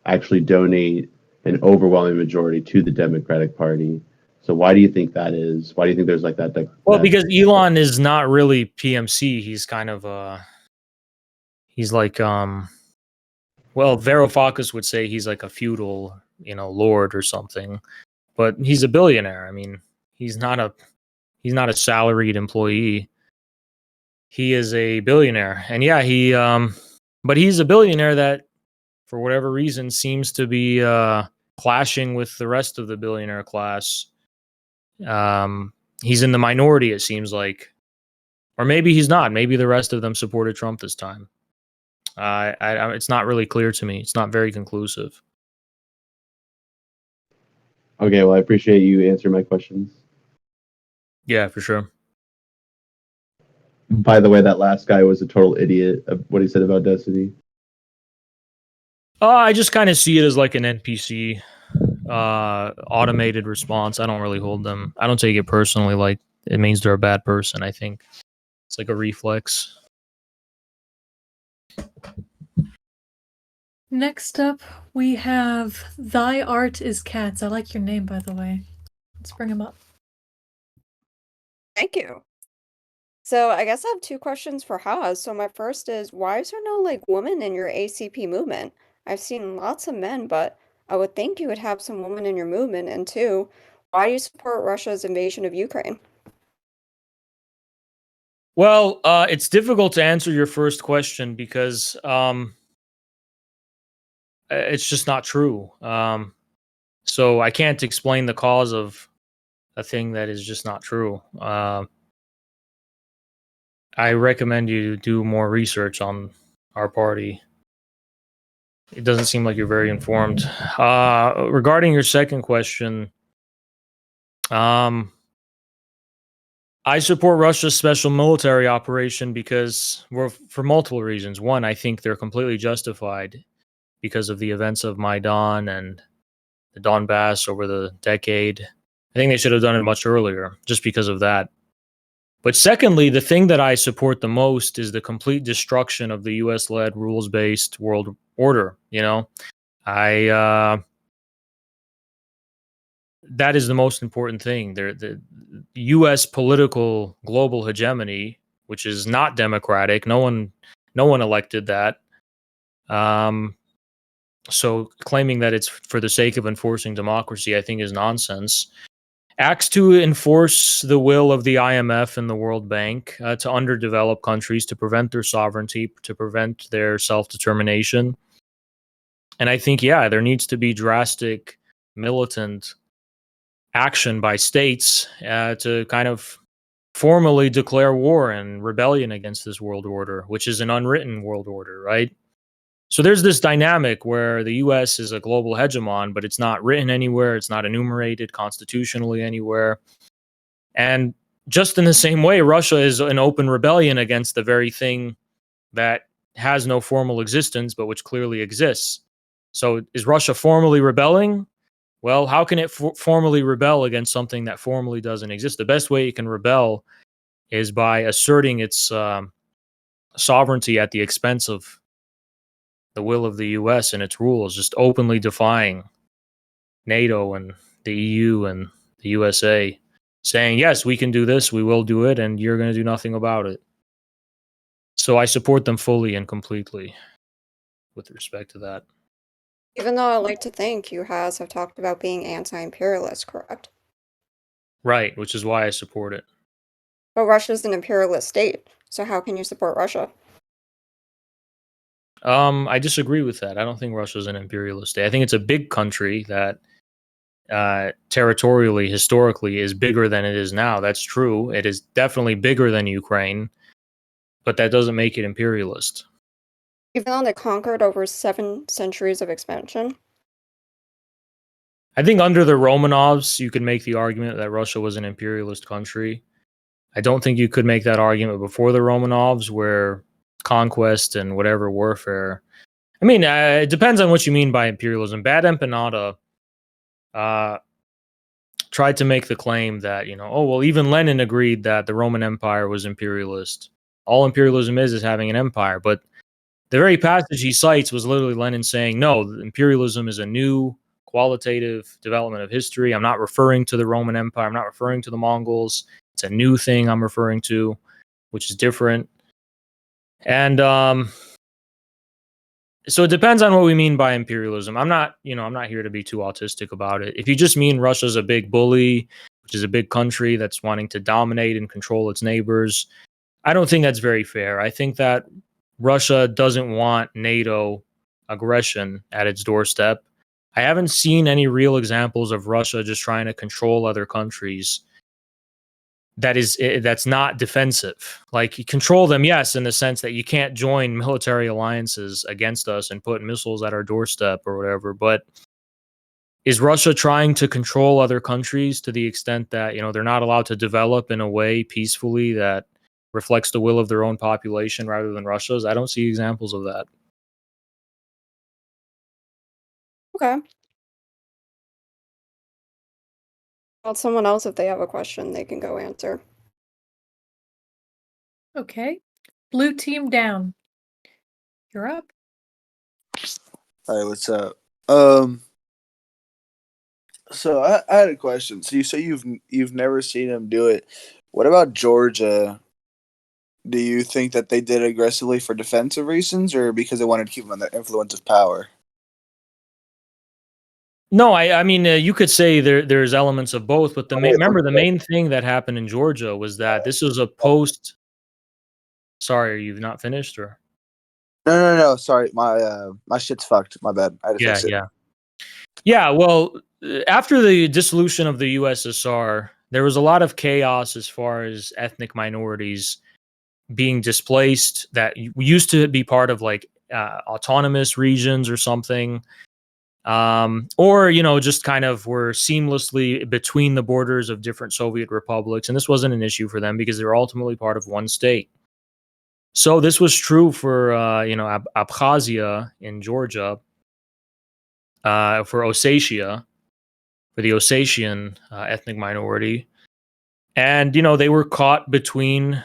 actually donate an overwhelming majority to the Democratic Party. So why do you think that is? Why do you think there's like that? Well, because Elon is not really PMC. He's kind of he's like well, Varoufakis would say he's like a feudal, lord or something. But he's a billionaire. I mean, he's not a salaried employee. He is a billionaire. And yeah, but he's a billionaire that for whatever reason seems to be clashing with the rest of the billionaire class. He's in the minority, it seems like. Or maybe he's not. Maybe the rest of them supported Trump this time. It's not really clear to me. It's not very conclusive. Okay, well, I appreciate you answering my questions. Yeah, for sure. By the way, that last guy was a total idiot of what he said about Destiny. I just kind of see it as like an NPC automated response. I don't really hold them. I don't take it personally like it means they're a bad person. I think it's like a reflex. Next up, we have Thy Art is Cats. I like your name, by the way. Let's bring him up. Thank you. So I guess I have two questions for Haz. So my first is, why is there no woman in your ACP movement? I've seen lots of men, but I would think you would have some women in your movement. And two, why do you support Russia's invasion of Ukraine? Well, it's difficult to answer your first question because it's just not true. So I can't explain the cause of a thing that is just not true. I recommend you do more research on our party. It doesn't seem like you're very informed. Regarding your second question, I support Russia's special military operation because for multiple reasons. One, I think they're completely justified because of the events of Maidan and the Donbass over the decade. I think they should have done it much earlier just because of that. But secondly, the thing that I support the most is the complete destruction of the US-led rules-based world order. That is the most important thing. The US political global hegemony, which is not democratic, no one elected that. So claiming that it's for the sake of enforcing democracy, I think is nonsense. Acts to enforce the will of the IMF and the World Bank to underdeveloped countries, to prevent their sovereignty, to prevent their self-determination. And I think, yeah, there needs to be drastic militant action by states to kind of formally declare war and rebellion against this world order, which is an unwritten world order, right? So there's this dynamic where the US is a global hegemon, but it's not written anywhere. It's not enumerated constitutionally anywhere. And just in the same way, Russia is an open rebellion against the very thing that has no formal existence, but which clearly exists. So is Russia formally rebelling? Well, how can it formally rebel against something that formally doesn't exist? The best way it can rebel is by asserting its sovereignty at the expense of the will of the US and its rules, just openly defying NATO and the EU and the USA, saying, yes, we can do this, we will do it, and you're going to do nothing about it. So I support them fully and completely with respect to that. Even though I like to think you have talked about being anti-imperialist, correct? Right, which is why I support it. But Russia's an imperialist state, so how can you support Russia? I disagree with that. I don't think Russia's an imperialist state. I think it's a big country that territorially, historically, is bigger than it is now. That's true. It is definitely bigger than Ukraine, but that doesn't make it imperialist. Even though they conquered over 7 centuries of expansion? I think under the Romanovs, you could make the argument that Russia was an imperialist country. I don't think you could make that argument before the Romanovs, where conquest and whatever warfare. I mean, it depends on what you mean by imperialism. Bad Empanada tried to make the claim that, oh, well, even Lenin agreed that the Roman Empire was imperialist. All imperialism is having an empire. But the very passage he cites was literally Lenin saying, no, imperialism is a new qualitative development of history. I'm not referring to the Roman Empire. I'm not referring to the Mongols. It's a new thing I'm referring to, which is different. And so it depends on what we mean by imperialism. I'm not here to be too autistic about it. If you just mean Russia's a big bully, which is a big country that's wanting to dominate and control its neighbors, I don't think that's very fair. I think that Russia doesn't want NATO aggression at its doorstep. I haven't seen any real examples of Russia just trying to control other countries that's not defensive. Like, you control them, yes, in the sense that you can't join military alliances against us and put missiles at our doorstep or whatever. But is Russia trying to control other countries to the extent that, they're not allowed to develop in a way peacefully that reflects the will of their own population rather than Russia's? I don't see examples of that. Okay. Well, someone else, if they have a question, they can go answer. Okay. Blue team down. You're up. Hi, what's up? So I had a question. So you say you've never seen him do it. What about Georgia? Do you think that they did aggressively for defensive reasons, or because they wanted to keep him under influence of power? No, I mean, you could say there's elements of both, but remember, the main thing that happened in Georgia was that this was a post. Sorry, are you not finished, or? No. Sorry, my shit's fucked. My bad. I had to fix it. Yeah. Well, after the dissolution of the USSR, there was a lot of chaos as far as ethnic minorities being displaced that used to be part of like autonomous regions or something. Or just kind of were seamlessly between the borders of different Soviet republics, and this wasn't an issue for them because they were ultimately part of one state. So this was true for Abkhazia in Georgia, for Ossetia, for the Ossetian ethnic minority, and they were caught between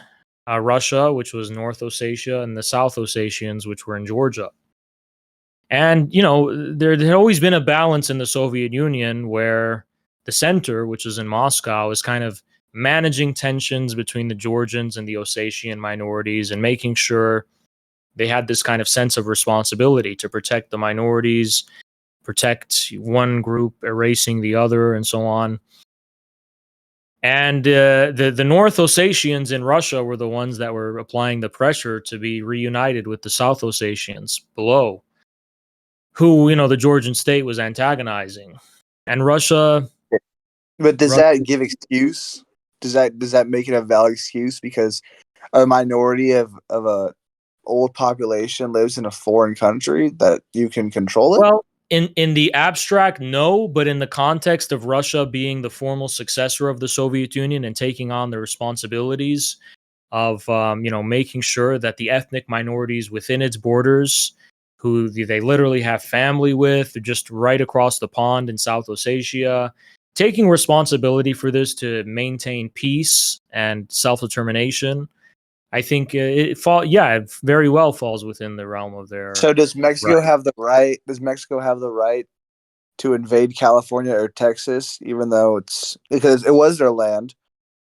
Russia, which was North Ossetia, and the South Ossetians, which were in Georgia. And, there had always been a balance in the Soviet Union where the center, which is in Moscow, is kind of managing tensions between the Georgians and the Ossetian minorities and making sure they had this kind of sense of responsibility to protect the minorities, protect one group, erasing the other, and so on. And the North Ossetians in Russia were the ones that were applying the pressure to be reunited with the South Ossetians below, who, the Georgian state was antagonizing. And Russia. But does that give excuse? Does that make it a valid excuse? Because a minority of a old population lives in a foreign country that you can control it? Well, in the abstract, no, but in the context of Russia being the formal successor of the Soviet Union and taking on the responsibilities of making sure that the ethnic minorities within its borders, who they literally have family with, just right across the pond in South Ossetia, taking responsibility for this to maintain peace and self-determination. I think it very well falls within the realm of their. So does Mexico right. have the right? Does Mexico have the right to invade California or Texas, even though it's because it was their land,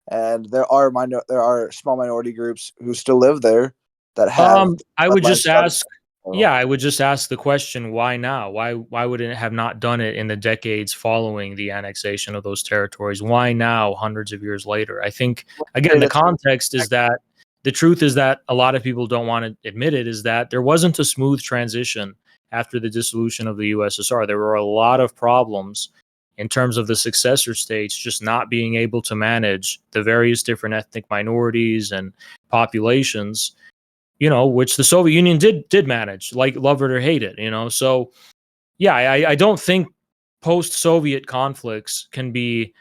and there are small minority groups who still live there that have I would just lifestyle. ask. Yeah, I would just ask the question: why now? Why would it have not done it in the decades following the annexation of those territories? Why now, hundreds of years later? I think again the context is that the truth is that a lot of people don't want to admit it. Is that there wasn't a smooth transition after the dissolution of the USSR. There were a lot of problems in terms of the successor states just not being able to manage the various different ethnic minorities and populations, which the Soviet Union did manage, like love it or hate it, So yeah, I don't think post-Soviet conflicts can be,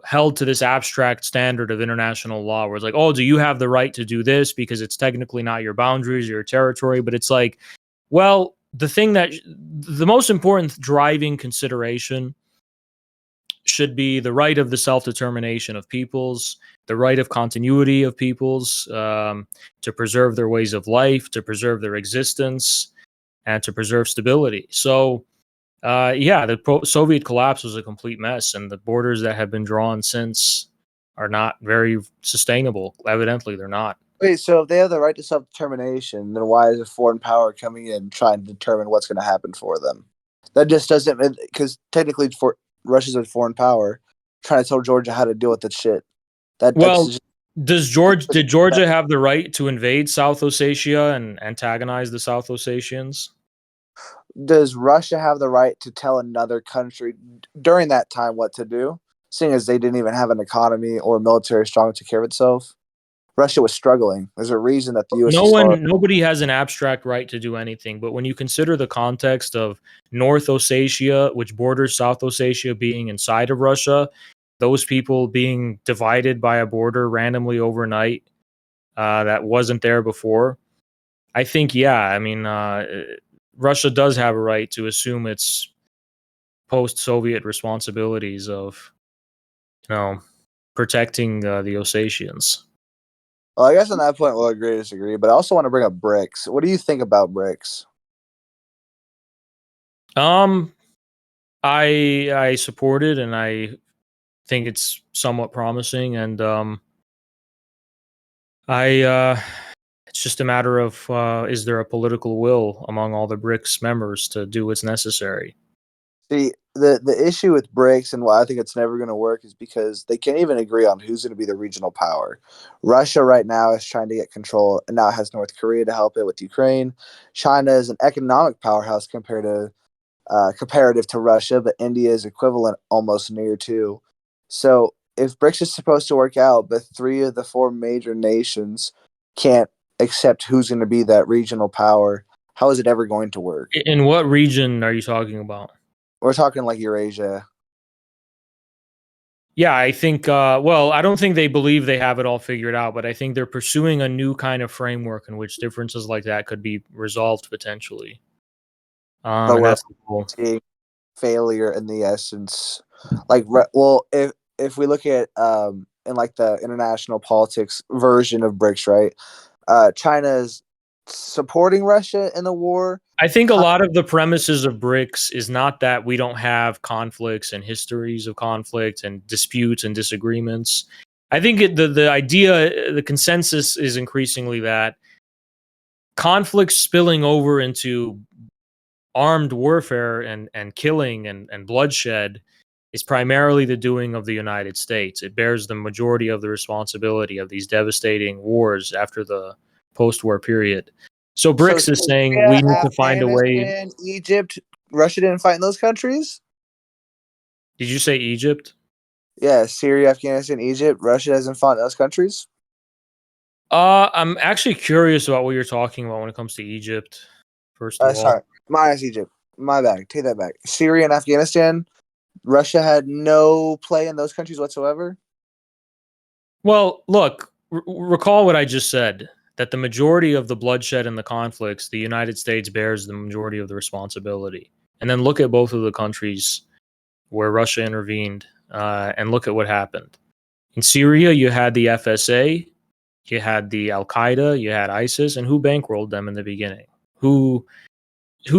held to this abstract standard of international law where it's like, oh, do you have the right to do this because it's technically not your boundaries, your territory? But it's like, well, the most important driving consideration should be the right of the self-determination of peoples, the right of continuity of peoples, to preserve their ways of life, to preserve their existence, and to preserve stability. So, the Soviet collapse was a complete mess, and the borders that have been drawn since are not very sustainable. Evidently, they're not. Wait, so if they have the right to self-determination, then why is a foreign power coming in trying to determine what's going to happen for them? That just doesn't, because technically, for Russia's a foreign power trying to tell Georgia how to deal with the shit. That's Well, just, did Georgia have the right to invade South Ossetia and antagonize the South Ossetians? does Russia have the right to tell another country during that time what to do, seeing as they didn't even have an economy or military strong to care of itself? Russia was struggling. There's a reason that the USSR. Nobody has an abstract right to do anything. But when you consider the context of North Ossetia, which borders South Ossetia being inside of Russia, those people being divided by a border randomly overnight that wasn't there before, I think, Russia does have a right to assume its post-Soviet responsibilities of, protecting the Ossetians. Well, I guess on that point we'll agree to disagree, but I also want to bring up BRICS. What do you think about BRICS? I support it, and I think it's somewhat promising, and it's just a matter of is there a political will among all the BRICS members to do what's necessary? See, the issue with BRICS and why I think it's never going to work is because they can't even agree on who's going to be the regional power. Russia right now is trying to get control, and now it has North Korea to help it with Ukraine. China is an economic powerhouse comparative to Russia, but India is equivalent almost near to. So if BRICS is supposed to work out, but three of the four major nations can't accept who's going to be that regional power, how is it ever going to work? In what region are you talking about? We're talking like Eurasia. Yeah, I think, I don't think they believe they have it all figured out, but I think they're pursuing a new kind of framework in which differences like that could be resolved potentially. But And we're that's the goal. seeing failure in the essence. Like, if we look at in like the international politics version of BRICS, right? China is supporting Russia in the war. I think a lot of the premises of BRICS is not that we don't have conflicts and histories of conflict and disputes and disagreements. I think the idea, the consensus is increasingly that conflicts spilling over into armed warfare and killing and bloodshed is primarily the doing of the United States. It bears the majority of the responsibility of these devastating wars after the post-war period. So So BRICS is saying Syria, we need to find a way. Afghanistan, Egypt, Russia didn't fight in those countries. Did you say Egypt? Yeah, Syria, Afghanistan, Egypt. Russia doesn't fight in those countries. I'm actually curious about what you're talking about when it comes to Egypt. First of all, Sorry, minus Egypt. My bad. Take that back. Syria and Afghanistan. Russia had no play in those countries whatsoever. well, look, recall what I just said. That the majority of the bloodshed and the conflicts, the United States bears the majority of the responsibility. And then look at both of the countries where Russia intervened, and look at what happened. In Syria, you had the FSA, You had the Al Qaeda, you had ISIS, and who bankrolled them in the beginning? Who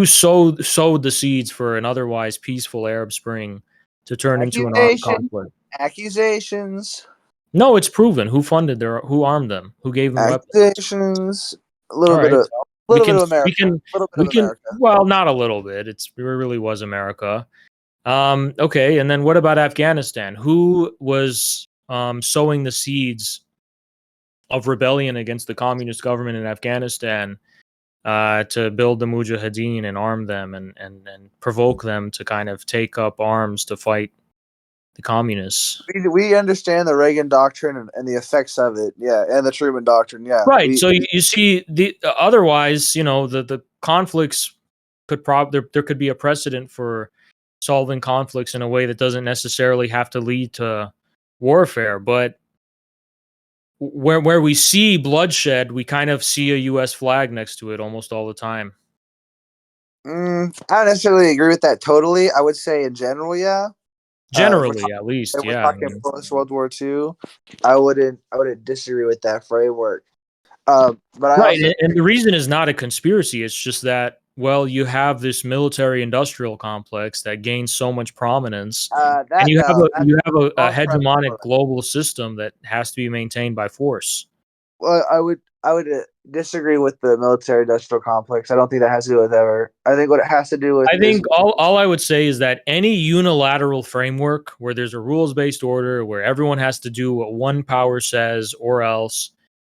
sowed the seeds for an otherwise peaceful Arab Spring to turn into an armed conflict? Accusations. No, it's proven. Who funded who armed them? Who gave them weapons? Accusations. A little All bit right. of We can America. we can A little bit we of can America. well, not a little bit. It really was America. Okay, and then what about Afghanistan? Who was sowing the seeds of rebellion against the communist government in Afghanistan to build the Mujahideen and arm them and provoke them to kind of take up arms to fight the communists? We understand the Reagan doctrine and the effects of it, yeah, and the Truman doctrine, yeah. Right. So you see, the otherwise, the conflicts could there could be a precedent for solving conflicts in a way that doesn't necessarily have to lead to warfare. But where we see bloodshed, we kind of see a U.S. flag next to it almost all the time. I don't necessarily agree with that totally. I would say in general, yeah. Generally, at least, If we're yeah. I talking mean, post World War II, I wouldn't disagree with that framework. But I right, also and the reason is not a conspiracy. It's just that, well, you have this military-industrial complex that gains so much prominence, and that you have no, a you have a false premise. hegemonic global system that has to be maintained by force. Well, I would disagree with the military industrial complex. I don't think that has to do with ever. I think what it has to do with I is think all I would say is that any unilateral framework where there's a rules-based order where everyone has to do what one power says or else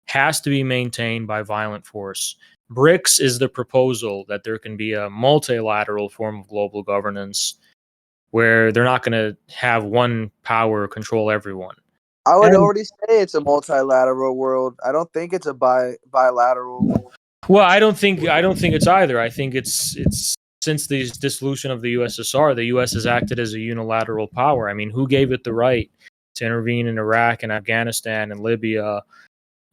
has to be maintained by violent force. BRICS is the proposal that there can be a multilateral form of global governance where they're not going to have one power control everyone. I would And, already say it's a multilateral world. I don't think it's a bilateral. well, I don't think it's either. I think it's since the dissolution of the USSR, the US has acted as a unilateral power. I mean, who gave it the right to intervene in Iraq and Afghanistan and Libya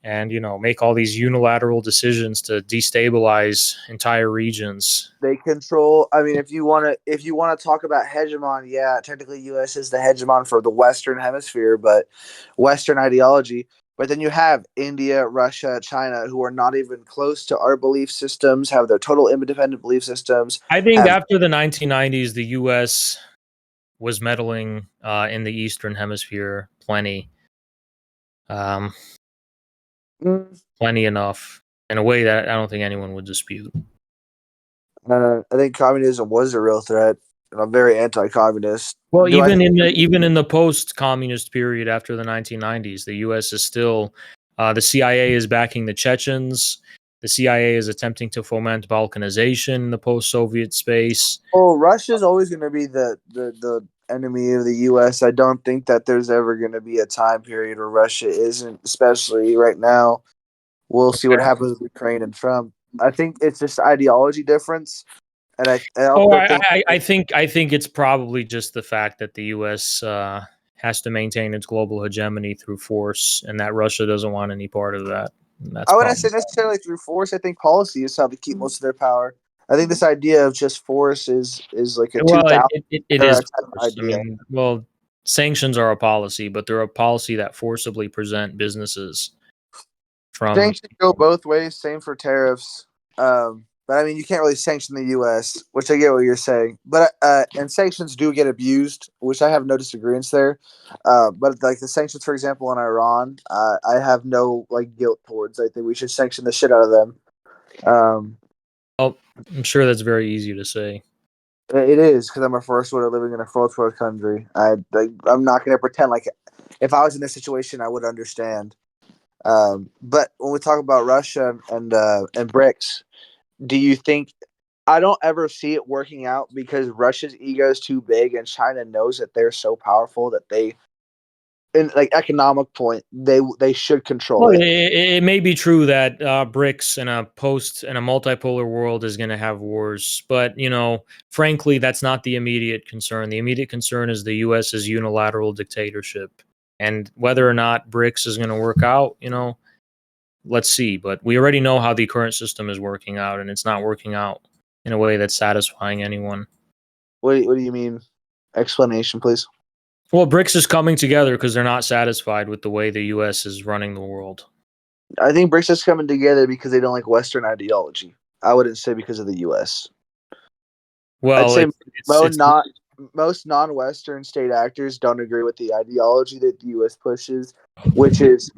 and make all these unilateral decisions to destabilize entire regions? They control. I mean, if you want to talk about hegemon, yeah, technically U.S. is the hegemon for the Western Hemisphere, but Western ideology. But then you have India, Russia, China, who are not even close to our belief systems, have their total independent belief systems. I think Have after the 1990s, the US was meddling in the Eastern Hemisphere plenty. Plenty enough in a way that I don't think anyone would dispute. I think communism was a real threat, and I'm very anti-communist. Well, Do I even think in the post-communist period after the 1990s, the U.S. is still the CIA is backing the Chechens. The CIA is attempting to foment balkanization in the post-Soviet space. Well, Russia's always going to be the enemy of the U.S. I don't think that there's ever going to be a time period where Russia isn't, especially right now. We'll see what happens with Ukraine and Trump. I think it's just ideology difference, and I Oh, also think I think it's probably just the fact that the U.S. Has to maintain its global hegemony through force, and that Russia doesn't want any part of that. And that's I wouldn't probably say necessarily through force. I think policy is how they keep most of their power. I think this idea of just force is like a well, 2000 it era is type of force. I idea. mean, well, sanctions are a policy, but they're a policy that forcibly prevent businesses from. Sanctions go both ways. Same for tariffs. But I mean, you can't really sanction the U.S., which I get what you're saying. But and sanctions do get abused, which I have no disagreements there. But like the sanctions, for example, on Iran, I have no like guilt towards. I think we should sanction the shit out of them. Well, I'm sure that's very easy to say. It is because I'm a first world living in a first world country. I'm not going to pretend like if I was in this situation, I would understand. But when we talk about Russia and BRICS, do you think I don't ever see it working out because Russia's ego is too big and China knows that they're so powerful that they, in like economic point, they should control Well, it. it may be true that BRICS in a multipolar world is going to have wars, but frankly, that's not the immediate concern. The immediate concern is the U.S.'s unilateral dictatorship, and whether or not BRICS is going to work out, let's see. But we already know how the current system is working out, and it's not working out in a way that's satisfying anyone. What do you mean? Explanation, please. Well, BRICS is coming together because they're not satisfied with the way the U.S. is running the world. I think BRICS is coming together because they don't like Western ideology. I wouldn't say because of the U.S. I'd Well, say it's most non-Western state actors don't agree with the ideology that the U.S. pushes, which is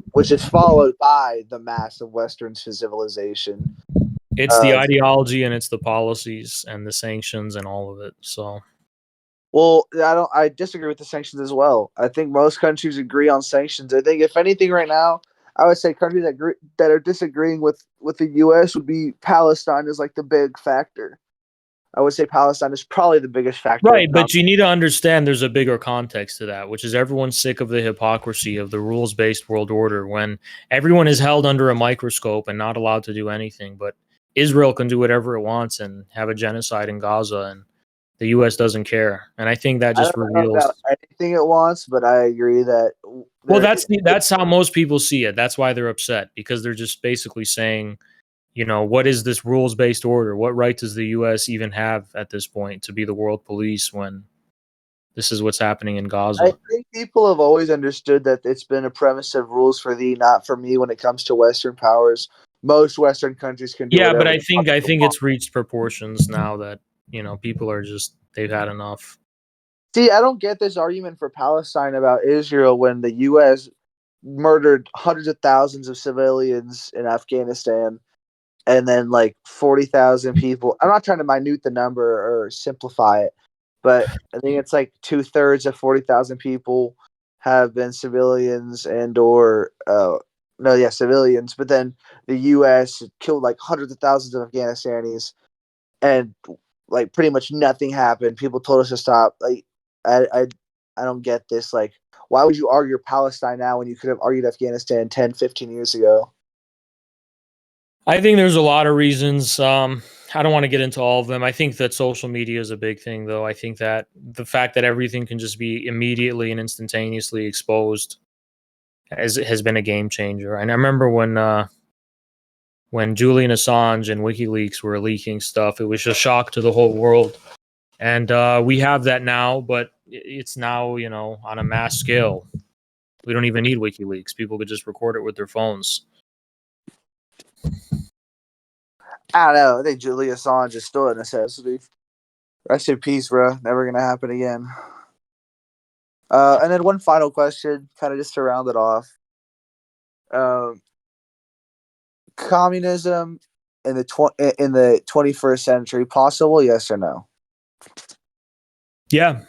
followed by the mass of Western civilization. the ideology and it's the policies and the sanctions and all of it. So Well, I disagree with the sanctions as well. I think most countries agree on sanctions. I think if anything, right now, I would say countries that are disagreeing with the U.S. would be Palestine is like the big factor. I would say Palestine is probably the biggest factor. right, but you need to understand there's a bigger context to that, which is everyone's sick of the hypocrisy of the rules-based world order when everyone is held under a microscope and not allowed to do anything. But Israel can do whatever it wants and have a genocide in Gaza, and the U.S. doesn't care. And I think that I just don't know reveals. about anything it wants, but I agree that Well, that's how most people see it. That's why they're upset because they're just basically saying, what is this rules based order? What right does the U.S. even have at this point to be the world police when this is what's happening in I Gaza? think people have always understood that it's been a premise of rules for thee, not for me. When it comes to Western powers, most Western countries can do Yeah, but whatever. I think it's reached proportions now that people are just they've had enough. See, I don't get this argument for Palestine about Israel when the U.S. murdered hundreds of thousands of civilians in Afghanistan and then like 40,000 people. I'm not trying to minute the number or simplify it, but I think it's like 2/3 of 40,000 people have been civilians civilians. But then the U.S. killed like hundreds of thousands of Afghanistanis, and like pretty much nothing happened. People told us to stop. Like, I, I, I don't get this. Like, why would you argue Palestine now when you could have argued Afghanistan 10, 15 years ago? I think there's a lot of reasons. I don't want to get into all of them. I think that social media is a big thing, though. I think that the fact that everything can just be immediately and instantaneously exposed has been a game changer. And I remember when Julian Assange and WikiLeaks were leaking stuff, it was a shock to the whole world. And we have that now, but it's now on a mass scale. We don't even need WikiLeaks. People could just record it with their phones. I don't know. I think Julian Assange is still a necessity. Rest in peace, bro. Never gonna happen again. And then one final question, kind of just to round it off. Communism in the 21st century possible? Yes or no? Yeah.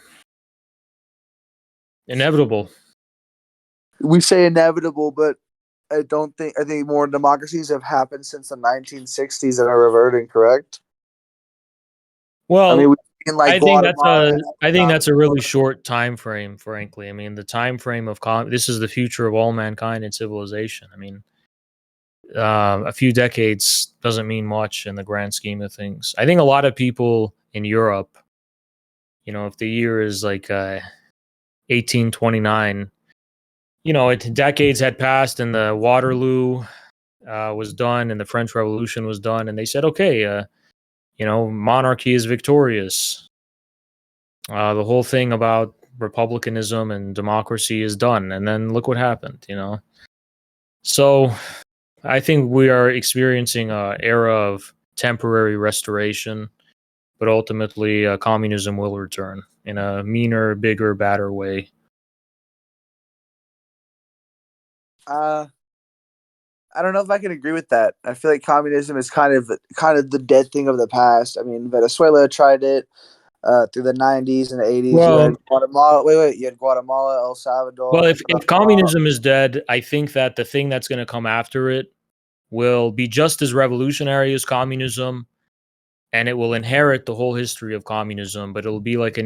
Inevitable. We say inevitable, but I don't think. I think more democracies have happened since the 1960s that are reverting. Correct? Well, I mean, we've seen like Guatemala. I think that's a really short time frame, frankly. I mean, the time frame of this is the future of all mankind and civilization. I mean, a few decades doesn't mean much in the grand scheme of things. I think a lot of people in Europe, if the year is like 1829, decades had passed and the Waterloo was done and the French Revolution was done, and they said, okay, monarchy is victorious. The whole thing about republicanism and democracy is done, and then look what happened. So I think we are experiencing an era of temporary restoration, but ultimately communism will return in a meaner, bigger, badder way. I don't know if I can agree with that. I feel like communism is kind of the dead thing of the past. I mean, Venezuela tried it through the 90s and the 80s. You had Well, Guatemala. You had Guatemala, El Salvador, if communism is dead, I think that the thing that's going to come after it will be just as revolutionary as communism, and it will inherit the whole history of communism, but it'll be like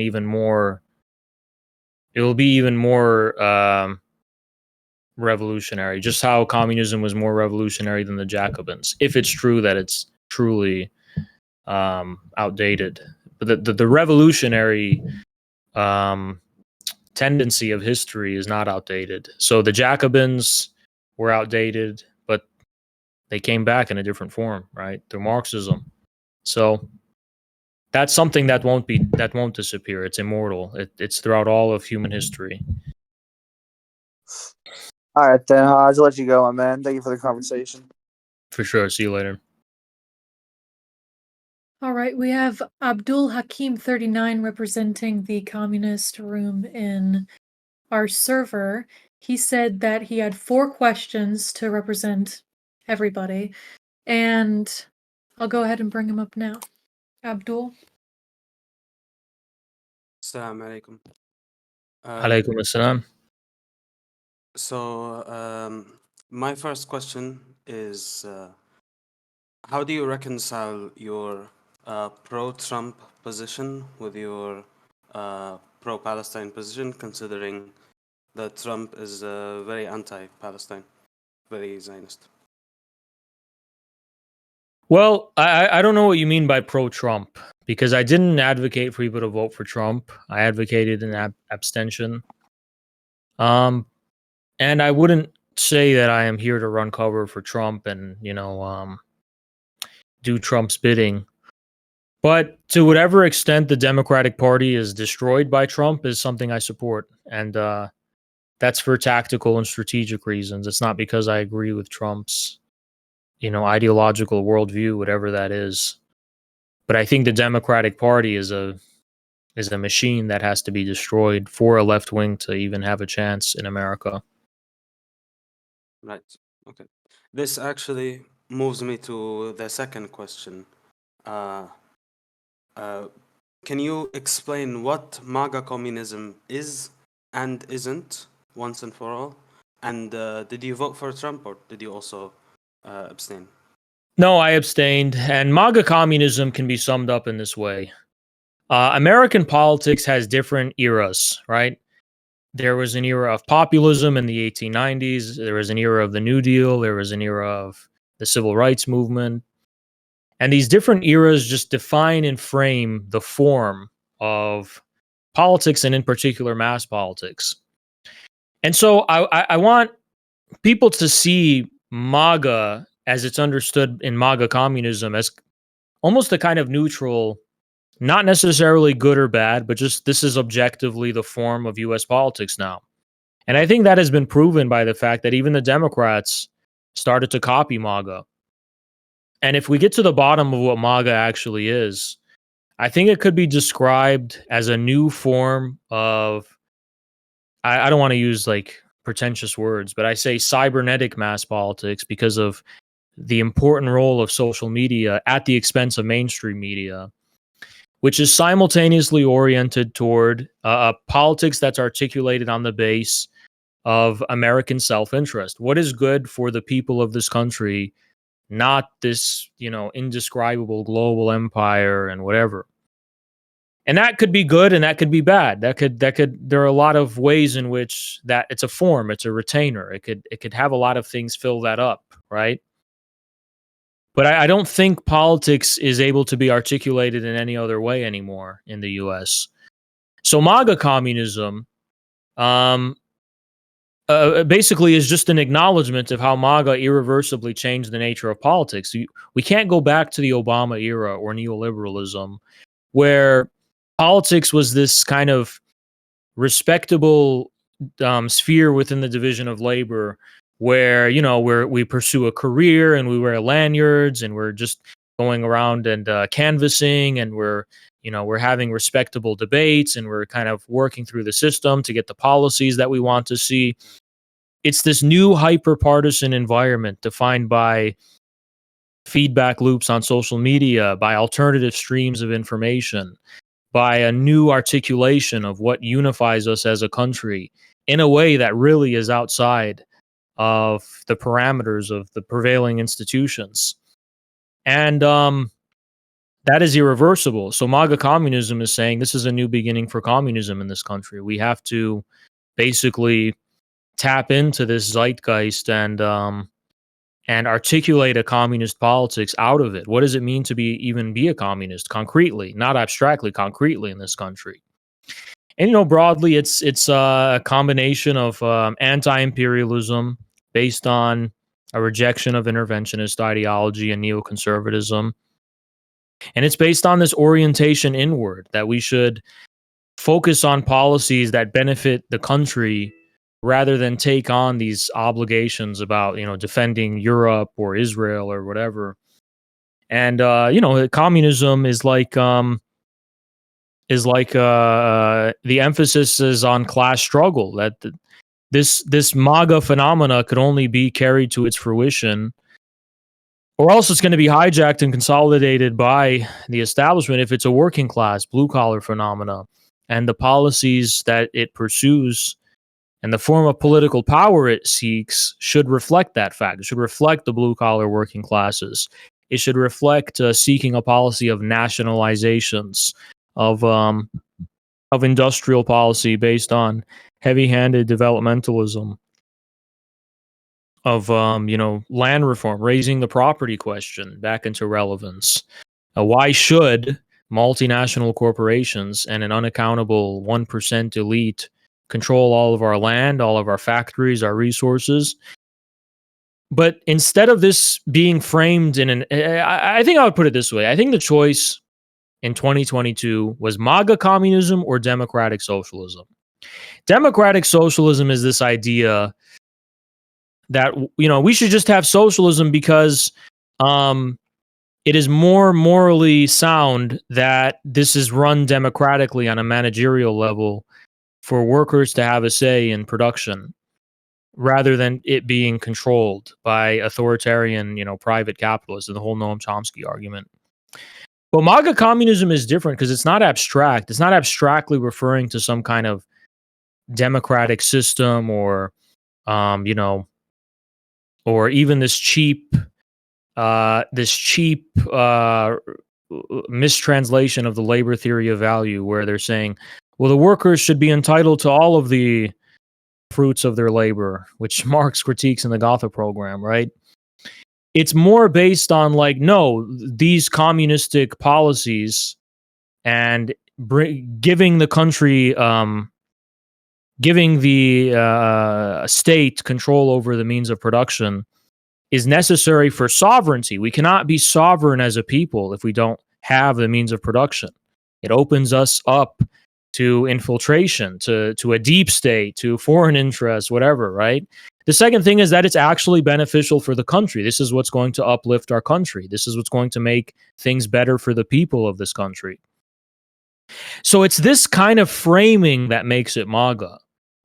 revolutionary, just how communism was more revolutionary than the Jacobins, if it's true that it's truly outdated. But the revolutionary tendency of history is not outdated. So the Jacobins were outdated, but they came back in a different form, right? Through Marxism. So that's something that won't disappear. It's immortal. It's throughout all of human history. All right, then. I'll just let you go, my man. Thank you for the conversation. For sure. See you later. All right, we have Abdul Hakim 39 representing the communist room in our server. He said that he had 4 questions to represent everybody, and I'll go ahead and bring him up now. Abdul. Assalamu alaikum. Alaikum assalam. So, my first question is how do you reconcile your pro-Trump position with your pro-Palestine position, considering that Trump is very anti-Palestine, very Zionist? Well, I don't know what you mean by pro-Trump, because I didn't advocate for people to vote for Trump. I advocated an abstention. And I wouldn't say that I am here to run cover for Trump and, do Trump's bidding. But to whatever extent the Democratic Party is destroyed by Trump is something I support. And that's for tactical and strategic reasons. It's not because I agree with Trump's, ideological worldview, whatever that is. But I think the Democratic Party is a machine that has to be destroyed for a left wing to even have a chance in America. Right. Okay. This actually moves me to the second question. Can you explain what MAGA communism is and isn't once and for all? And did you vote for Trump or did you also abstain? No, I abstained. And MAGA communism can be summed up in this way. American politics has different eras, right? There was an era of populism in the 1890s. There was an era of the New Deal. There was an era of the Civil Rights Movement. And these different eras just define and frame the form of politics, and in particular, mass politics. And so I want people to see MAGA as it's understood in MAGA communism as almost a kind of neutral, not necessarily good or bad, but just this is objectively the form of US politics now. And I think that has been proven by the fact that even the Democrats started to copy MAGA. And if we get to the bottom of what MAGA actually is, I think it could be described as a new form of, I don't want to use like pretentious words, but I say cybernetic mass politics because of the important role of social media at the expense of mainstream media, which is simultaneously oriented toward politics that's articulated on the base of American self-interest. What is good for the people of this country, not this, indescribable global empire and whatever. And that could be good and that could be bad. There are a lot of ways in which that it's a form, it's a retainer. It could have a lot of things fill that up, right? But I don't think politics is able to be articulated in any other way anymore in the US. So MAGA communism basically is just an acknowledgement of how MAGA irreversibly changed the nature of politics. We can't go back to the Obama era or neoliberalism, where politics was this kind of respectable sphere within the division of labor, where we pursue a career and we wear lanyards and we're just going around and canvassing, and we're having respectable debates and we're kind of working through the system to get the policies that we want to see. It's this new hyper-partisan environment defined by feedback loops on social media, by alternative streams of information, by a new articulation of what unifies us as a country in a way that really is outside of the parameters of the prevailing institutions. And that is irreversible. So MAGA communism is saying this is a new beginning for communism in this country. We have to basically tap into this zeitgeist and articulate a communist politics out of it. What does it mean to be a communist concretely, not abstractly, concretely in this country? And broadly, it's a combination of anti-imperialism based on a rejection of interventionist ideology and neoconservatism, and it's based on this orientation inward that we should focus on policies that benefit the country rather than take on these obligations about, defending Europe or Israel or whatever. And communism is like the emphasis is on class struggle. That this MAGA phenomena could only be carried to its fruition, or else it's going to be hijacked and consolidated by the establishment if it's a working class, blue collar phenomena, and the policies that it pursues and the form of political power it seeks should reflect that fact. It should reflect the blue collar working classes. It should reflect seeking a policy of nationalizations, of industrial policy based on heavy-handed developmentalism, of land reform, raising the property question back into relevance. Why should multinational corporations and an unaccountable 1% elite control all of our land, all of our factories, our resources? But instead of this being framed I think I would put it this way. I think the choice in 2022 was MAGA communism or democratic socialism. Democratic socialism is this idea that, we should just have socialism because it is more morally sound that this is run democratically on a managerial level for workers to have a say in production, rather than it being controlled by authoritarian, private capitalists, and the whole Noam Chomsky argument. But MAGA communism is different because it's not abstract. It's not abstractly referring to some kind of democratic system or, or even this cheap mistranslation of the labor theory of value, where they're saying, well, the workers should be entitled to all of the fruits of their labor, which Marx critiques in the Gotha program, right? It's more based on no, these communistic policies and giving the country, giving the state control over the means of production is necessary for sovereignty. We cannot be sovereign as a people if we don't have the means of production. It opens us up to infiltration, to a deep state, to foreign interests, whatever, right? The second thing is that it's actually beneficial for the country. This is what's going to uplift our country. This is what's going to make things better for the people of this country. So it's this kind of framing that makes it MAGA.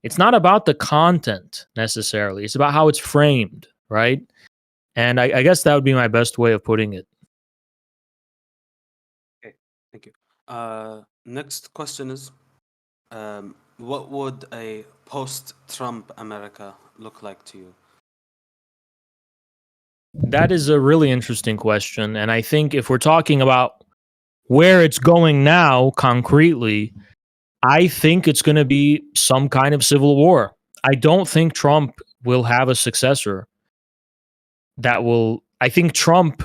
It's not about the content necessarily. It's about how it's framed, right? And I guess that would be my best way of putting it. Okay, thank you. Next question is, what would a post-Trump America look like to you? That is a really interesting question. And I think if we're talking about where it's going now, concretely, I think it's going to be some kind of civil war. I don't think Trump will have a successor I think Trump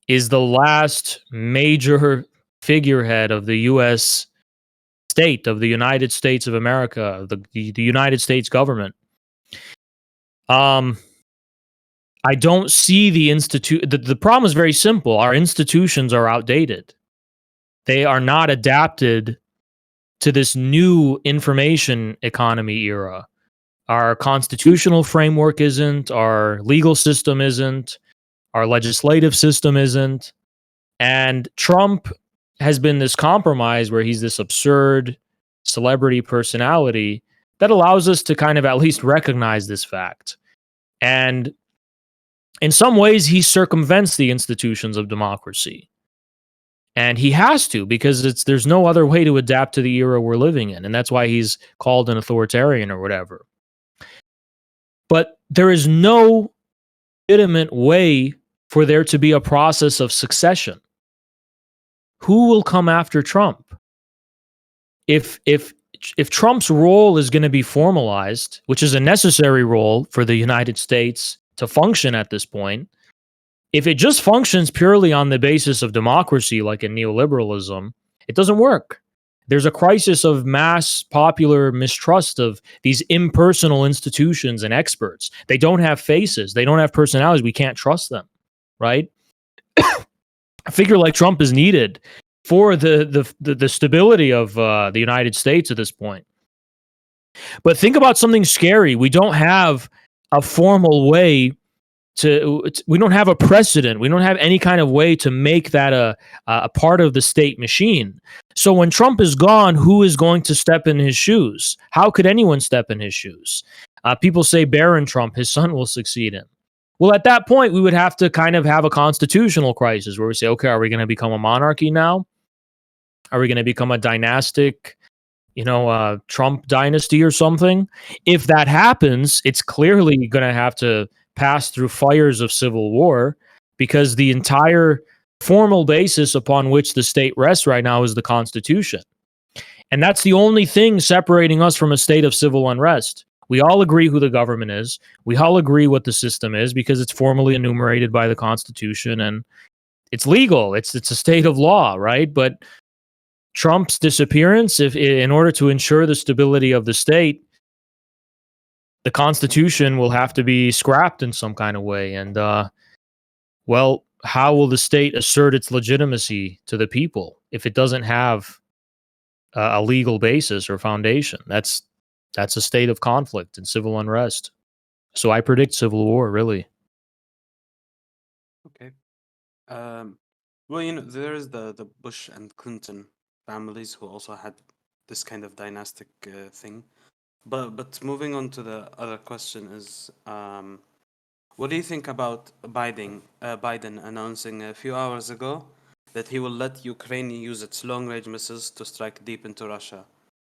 is the last major figurehead of the U.S. state, of the United States of America, the United States government. I don't see the problem is very simple. Our institutions are outdated. They are not adapted to this new information economy era. Our constitutional framework isn't, our legal system isn't, our legislative system isn't. And Trump has been this compromise where he's this absurd celebrity personality that allows us to kind of at least recognize this fact. And in some ways, he circumvents the institutions of democracy. And he has to, because there's no other way to adapt to the era we're living in. And that's why he's called an authoritarian or whatever. But there is no legitimate way for there to be a process of succession. Who will come after Trump? If Trump's role is going to be formalized, which is a necessary role for the United States to function at this point, if it just functions purely on the basis of democracy, like in neoliberalism, it doesn't work. There's a crisis of mass popular mistrust of these impersonal institutions and experts. They don't have faces. They don't have personalities. We can't trust them, right? A figure like Trump is needed for the stability of the United States at this point. But think about something scary. We don't have a formal way we don't have a precedent. We don't have any kind of way to make that a part of the state machine. So when Trump is gone, who is going to step in his shoes? How could anyone step in his shoes? People say Barron Trump, his son, will succeed him. Well, at that point, we would have to kind of have a constitutional crisis where we say, okay, are we going to become a monarchy now? Are we going to become a dynastic, Trump dynasty or something? If that happens, it's clearly going to have to pass through fires of civil war, because the entire formal basis upon which the state rests right now is the Constitution. And that's the only thing separating us from a state of civil unrest. We all agree who the government is. We all agree what the system is because it's formally enumerated by the Constitution and it's legal. It's a state of law, right? But Trump's disappearance, if in order to ensure the stability of the state, the Constitution will have to be scrapped in some kind of way. And, well, how will the state assert its legitimacy to the people if it doesn't have a legal basis or foundation? That's a state of conflict and civil unrest. So I predict civil war, really. Okay. Well, there is the Bush and Clinton families who also had this kind of dynastic thing. But moving on to the other question is, what do you think about Biden announcing a few hours ago that he will let Ukraine use its long-range missiles to strike deep into Russia?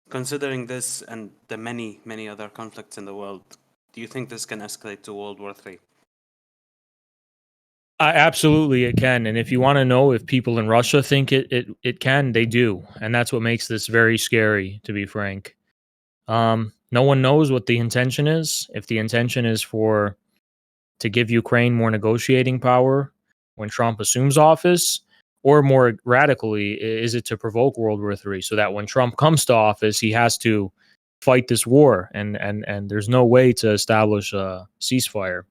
Considering this and the many, many other conflicts in the world, do you think this can escalate to World War III? Absolutely, it can. And if you want to know if people in Russia think it can, they do. And that's what makes this very scary, to be frank. No one knows what the intention is. If the intention is to give Ukraine more negotiating power when Trump assumes office, or more radically, is it to provoke World War III so that when Trump comes to office, he has to fight this war and there's no way to establish a ceasefire.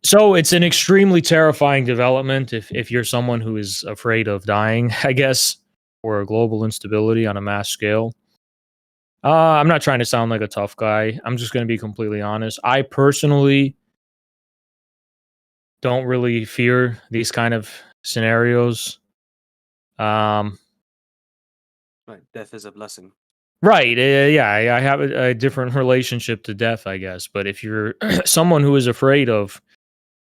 So it's an extremely terrifying development if you're someone who is afraid of dying, I guess, or global instability on a mass scale. I'm not trying to sound like a tough guy. I'm just going to be completely honest. I personally don't really fear these kind of scenarios. Right, death is a blessing. Right. Yeah, I have a different relationship to death, I guess. But if you're someone who is afraid of,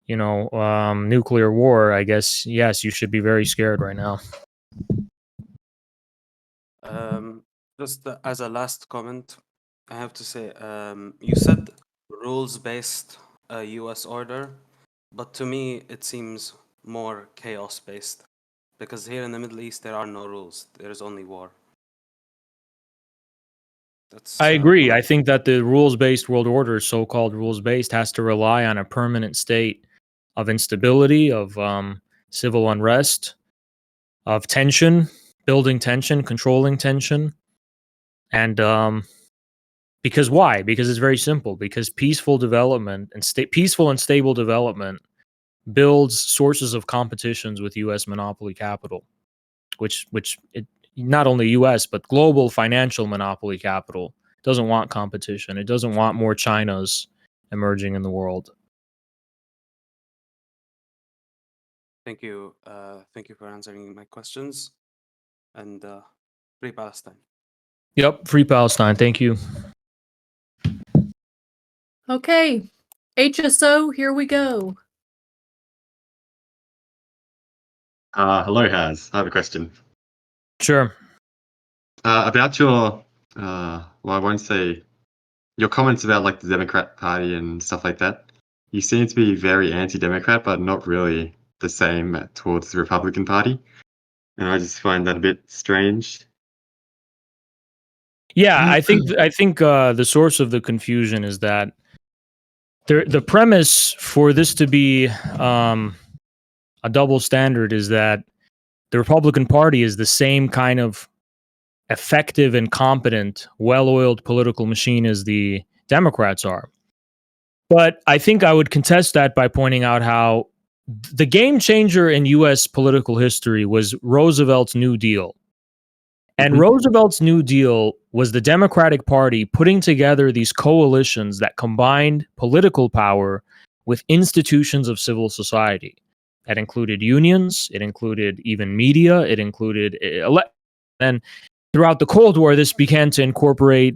nuclear war, I guess, yes, you should be very scared right now. Just as a last comment, I have to say, you said rules-based U.S. order, but to me it seems more chaos-based, because here in the Middle East there are no rules. There is only war. I agree. I think that the rules-based world order, so-called rules-based, has to rely on a permanent state of instability, of civil unrest, of tension, building tension, controlling tension. And because why? Because it's very simple. Because peaceful development and peaceful and stable development builds sources of competitions with U.S. monopoly capital, which not only U.S. but global financial monopoly capital doesn't want competition. It doesn't want more Chinas emerging in the world. Thank you. Thank you for answering my questions. And free Palestine. Yep, free Palestine. Thank you. Okay, HSO, here we go. Hello, Haz. I have a question. Sure. About your, well, I won't say your comments about like the Democrat Party and stuff like that. You seem to be very anti-Democrat, but not really the same towards the Republican Party, and I just find that a bit strange. Yeah, I think the source of the confusion is that the premise for this to be a double standard is that the Republican Party is the same kind of effective and competent, well-oiled political machine as the Democrats are. But I think I would contest that by pointing out how the game changer in U.S. political history was Roosevelt's New Deal. And Mhm. Roosevelt's New Deal was the Democratic Party putting together these coalitions that combined political power with institutions of civil society. That included unions, it included even media, it included and throughout the Cold War, this began to incorporate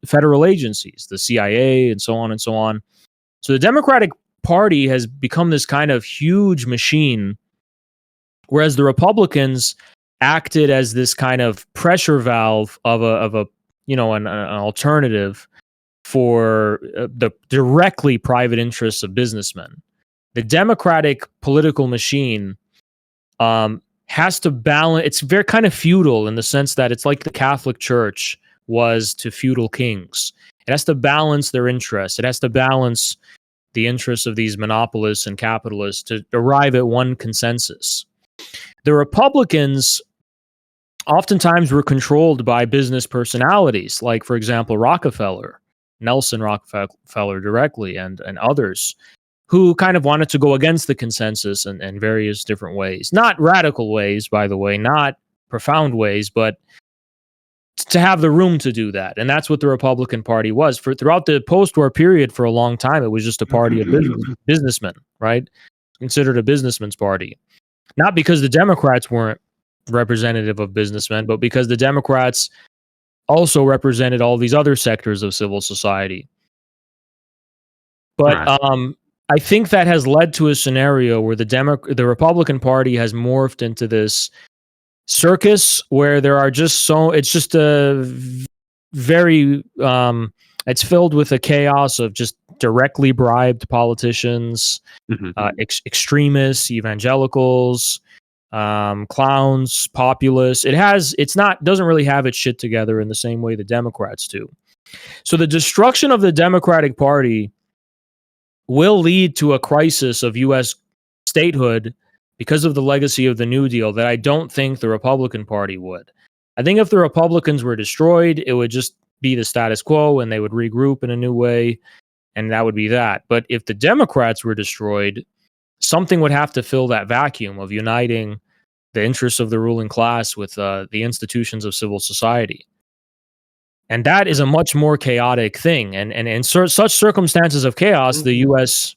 federal agencies, the CIA, and so on and so on. So the Democratic Party has become this kind of huge machine, whereas the Republicans acted as this kind of pressure valve of a an alternative for the directly private interests of businessmen. The Democratic political machine has to balance. It's very kind of feudal in the sense that it's like the Catholic Church was to feudal kings. It has to balance their interests. It has to balance the interests of these monopolists and capitalists to arrive at one consensus. The Republicans oftentimes were controlled by business personalities, like, for example, Rockefeller, Nelson Rockefeller directly, and others who kind of wanted to go against the consensus in various different ways. Not radical ways, by the way, not profound ways, but to have the room to do that. And that's what the Republican Party was. For throughout the post-war period, for a long time, it was just a party of businessmen, right? Considered a businessman's party. Not because the Democrats weren't representative of businessmen, but because the Democrats also represented all these other sectors of civil society. But Right. I think that has led to a scenario where the Republican Party has morphed into this circus where there are just it's just very it's filled with a chaos of just directly bribed politicians, Mhm. extremists, evangelicals, clowns, populists. Doesn't really have its shit together in the same way the Democrats do. So the destruction of the Democratic Party will lead to a crisis of U.S. statehood because of the legacy of the New Deal that I don't think the Republican Party would. I think if the Republicans were destroyed, it would just be the status quo and they would regroup in a new way, and that would be that. But if the Democrats were destroyed, something would have to fill that vacuum of uniting the interests of the ruling class with the institutions of civil society. And that is a much more chaotic thing. And in such circumstances of chaos, the U.S.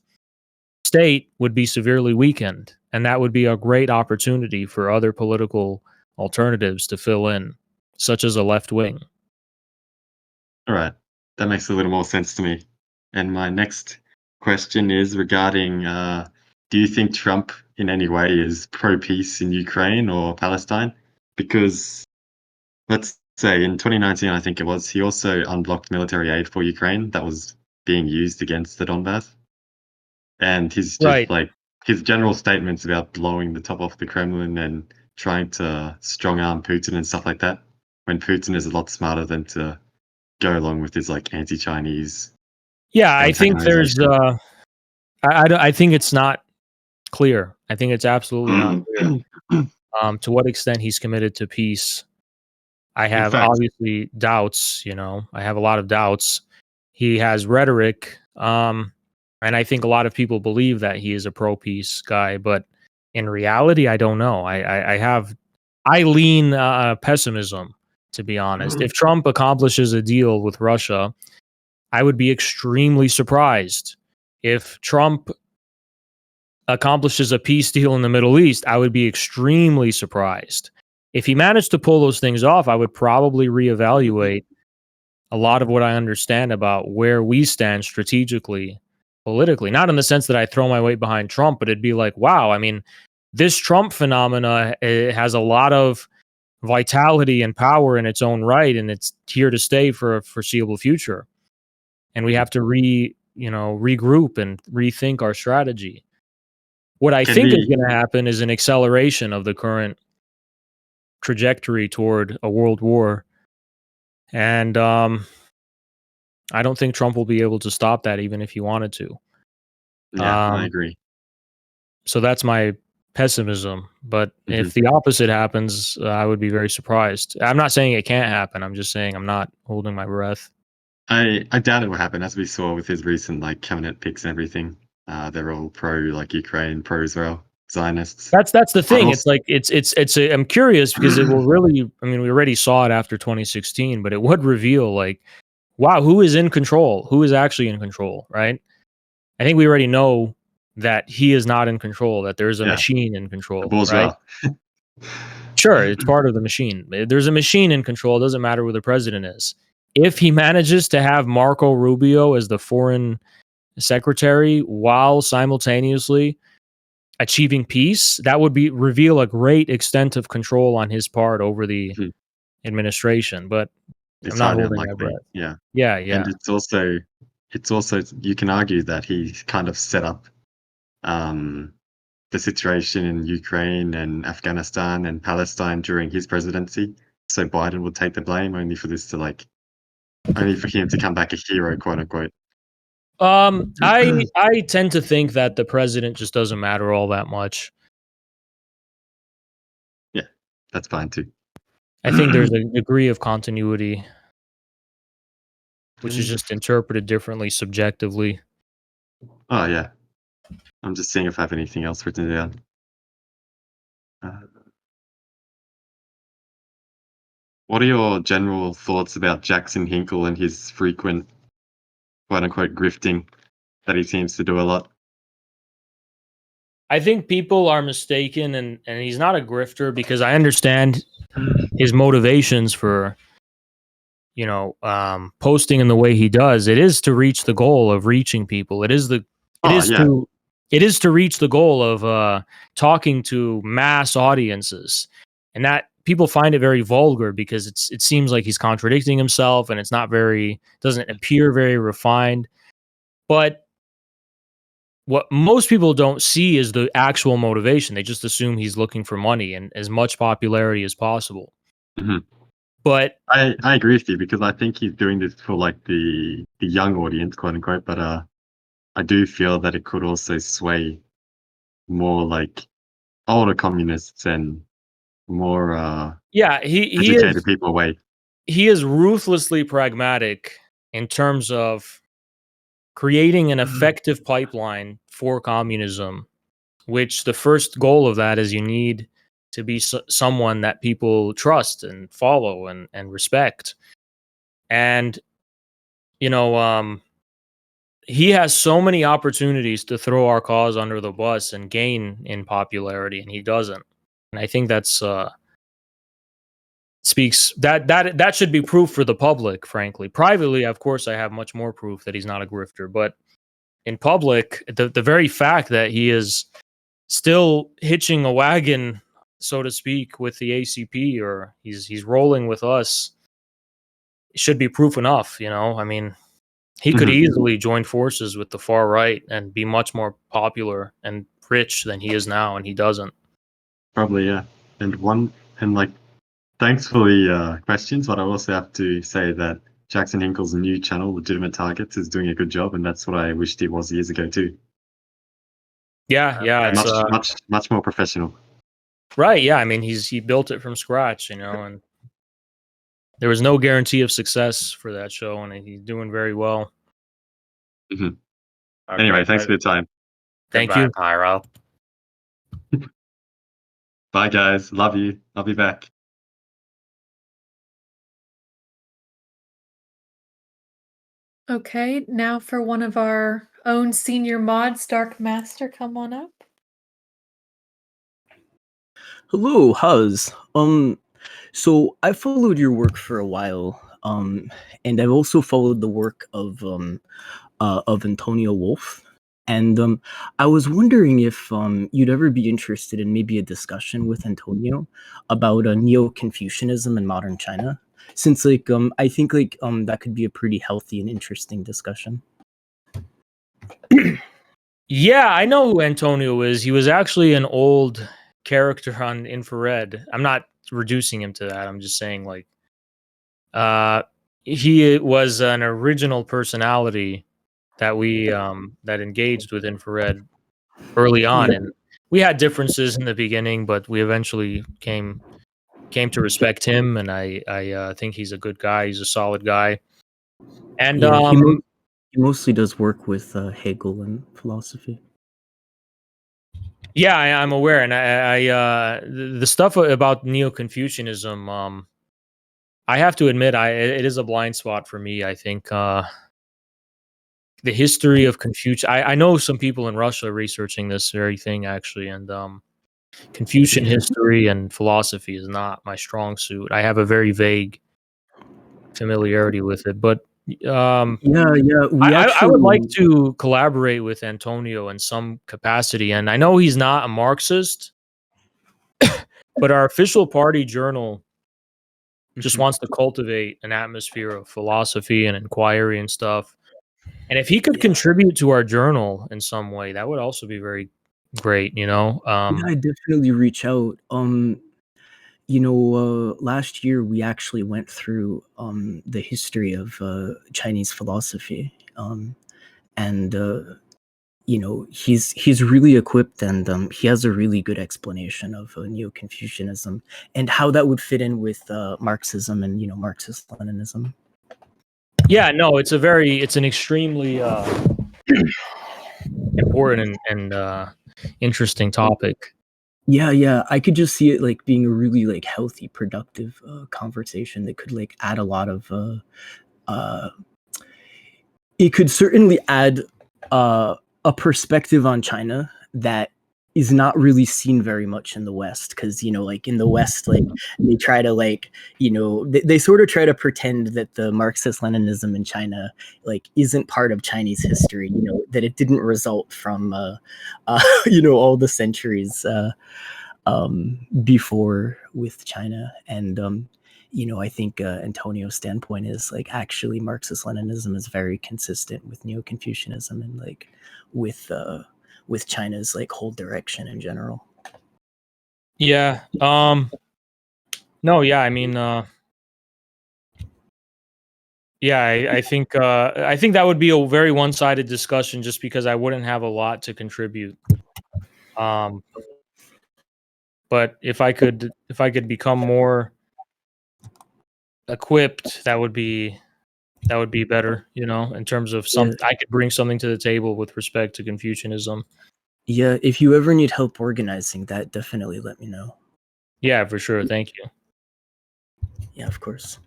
state would be severely weakened. And that would be a great opportunity for other political alternatives to fill in, such as a left wing. All right. That makes a little more sense to me. And my next question is regarding do you think Trump in any way is pro peace in Ukraine or Palestine? Because let's say in 2019, I think it was, he also unblocked military aid for Ukraine that was being used against the Donbass. And he's just Right. like his general statements about blowing the top off the Kremlin and trying to strong arm Putin and stuff like that, when Putin is a lot smarter than to go along with his like anti-Chinese Yeah, I think there's. antagonization. I think it's not clear. I think it's absolutely not clear to what extent he's committed to peace. I In have fact, obviously doubts. I have a lot of doubts. He has rhetoric, and I think a lot of people believe that he is a pro peace guy, but in reality, I don't know. I lean pessimism, to be honest. If Trump accomplishes a deal with Russia, I would be extremely surprised. If Trump accomplishes a peace deal in the Middle East, I would be extremely surprised. If he managed to pull those things off, I would probably reevaluate a lot of what I understand about where we stand strategically, politically. Not in the sense that I throw my weight behind Trump, but it'd be like, wow, I mean, this Trump phenomena has a lot of vitality and power in its own right, and it's here to stay for a foreseeable future. And we have to regroup and rethink our strategy. What I can think is we going to happen is an acceleration of the current trajectory toward a world war. And I don't think Trump will be able to stop that, even if he wanted to. Yeah, I agree. So that's my pessimism. But Mhm. if the opposite happens, I would be very surprised. I'm not saying it can't happen. I'm just saying I'm not holding my breath. I doubt it will happen, as we saw with his recent like cabinet picks and everything. They're all pro like Ukraine, pro Israel. Zionists. That's the But thing. also, I'm curious because it will really. I mean, we already saw it after 2016, but it would reveal like, wow, who is in control? Who is actually in control? Right? I think we already know that he is not in control. That there's a yeah, machine in the control. bourgeois. Right? Sure, it's part of the machine. There's a machine in control. It doesn't matter who the president is. If he manages to have Marco Rubio as the foreign secretary while simultaneously achieving peace, that would be reveal a great extent of control on his part over the Mhm. administration. But I'm It's not highly holding my unlikely. breath. Yeah. Yeah, And yeah. it's also you can argue that he kind of set up um, the situation in Ukraine and Afghanistan and Palestine during his presidency. So Biden would take the blame only for this to only for him to come back a hero, quote unquote. I tend to think that the president just doesn't matter all that much. Yeah, that's fine too. I think there's a degree of continuity, which is just interpreted differently subjectively. Oh yeah, I'm just seeing if I have anything else written down. What are your general thoughts about Jackson Hinkle and his frequent, quote unquote, grifting that he seems to do a lot? I think people are mistaken, and he's not a grifter because I understand his motivations for posting in the way he does. It is to reach the goal of reaching people. Oh yeah, It is to reach the goal of talking to mass audiences, and that people find it very vulgar because it seems like he's contradicting himself, and it's not very doesn't appear very refined. But what most people don't see is the actual motivation. They just assume he's looking for money and as much popularity as possible. hmm But I agree with you because I think he's doing this for like the young audience, quote unquote. But I do feel that it could also sway more like older communists and more yeah, he is educated people away. he is ruthlessly pragmatic in terms of creating an effective pipeline for communism, which the first goal of that is you need to be someone that people trust and follow and respect. And you know, he has so many opportunities to throw our cause under the bus and gain in popularity, and he doesn't. And I think that's speaks that should be proof for the public. Frankly, privately, of course, I have much more proof that he's not a grifter. But in public, the very fact that he is still hitching a wagon, so to speak, with the ACP, or he's rolling with us, should be proof enough. I mean, he could Mhm. easily join forces with the far right and be much more popular and rich than he is now, and he doesn't. Probably, yeah. And like, thanks for the questions, but I also have to say that Jackson Hinkle's new channel, Legitimate Targets, is doing a good job, and that's what I wished he was years ago too. Yeah, yeah, it's Much more professional. right. Yeah, I mean, he built it from scratch, and there was no guarantee of success for that show, and he's doing very well. hmm Okay, Anyway, thanks for your time. Thank goodbye, you. Pyro. Bye, guys. Love you. I'll be back. Okay, now for one of our own senior mods, Dark Master, come on up. Hello, Huz. So I followed your work for a while, and I've also followed the work of Antonio Wolf. And I was wondering if you'd ever be interested in maybe a discussion with Antonio about Neo-Confucianism in modern China, since I think that could be a pretty healthy and interesting discussion. Yeah, I know who Antonio is. He was actually an old character on Infrared. I'm not reducing him to that. I'm just saying, like, he was an original personality that we that engaged with Infrared early on, and we had differences in the beginning, but we eventually came to respect him, and I think he's a good guy. He's a solid guy, and Yeah, he mostly does work with Hegel and philosophy. Yeah, I'm aware, and the stuff about Neo-Confucianism, I have to admit, it is a blind spot for me. I think the history of Confucius. I know some people in Russia researching this very thing actually, and Confucian history and philosophy is not my strong suit. I have a very vague familiarity with it, but Yeah, we I would like actually. to collaborate with Antonio in some capacity, and I know he's not a Marxist, but our official party journal just wants to cultivate an atmosphere of philosophy and inquiry and stuff. And if he could contribute to our journal in some way, that would also be very great, you know? Yeah, I definitely reach out. Last year we actually went through the history of Chinese philosophy, and he's really equipped, and he has a really good explanation of Neo-Confucianism and how that would fit in with Marxism and Marxist Leninism. Yeah, no, it's an extremely important and interesting topic. Yeah, I could just see it like being a really like healthy, productive conversation that could like add a lot of. Uh, it could certainly add a perspective on China that is not really seen very much in the West, because like in the West, like they try to like they sort of try to pretend that the Marxist Leninism in China like isn't part of Chinese history, that it didn't result from all the centuries before with China. And I think Antonio's standpoint is like actually Marxist Leninism is very consistent with Neo-Confucianism and like with China's like whole direction in general. Yeah. No, yeah, I mean yeah, I think that would be a very one-sided discussion just because I wouldn't have a lot to contribute. Um but if I could become more equipped, that would be better, in terms of Yeah. I could bring something to the table with respect to Confucianism. Yeah, if you ever need help organizing that, definitely let me know. Yeah, for sure. Thank you. Yeah, of course.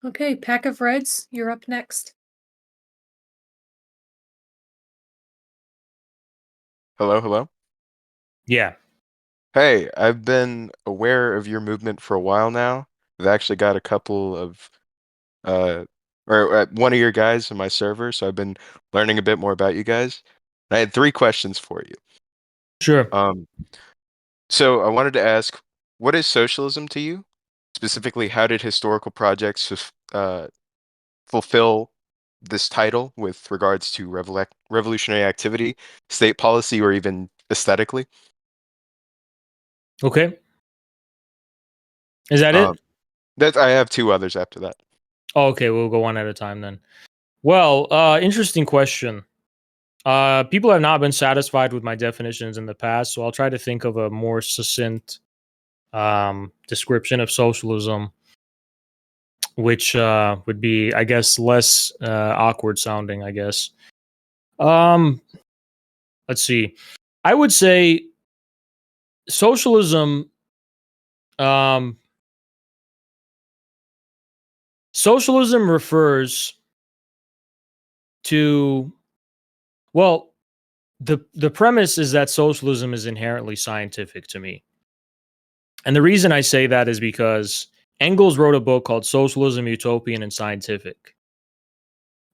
Okay, Pack of Reds, you're up next. Hello, hello. Yeah. Hey, I've been aware of your movement for a while now. I've actually got a couple of one of your guys in my server, so I've been learning a bit more about you guys. I had 3 questions for you. Sure. So I wanted to ask, what is socialism to you? Specifically, how did historical projects fulfill this title with regards to revolutionary activity, state policy, or even aesthetically? Okay. Is that it? That I have 2 others after that. Oh, okay, we'll go one at a time then. Well, interesting question. People have not been satisfied with my definitions in the past, so I'll try to think of a more succinct description of socialism, which would be, I guess, less awkward sounding, I guess. Let's see. I would say socialism socialism refers to, well, the premise is that socialism is inherently scientific to me. And the reason I say that is because Engels wrote a book called Socialism, Utopian and Scientific.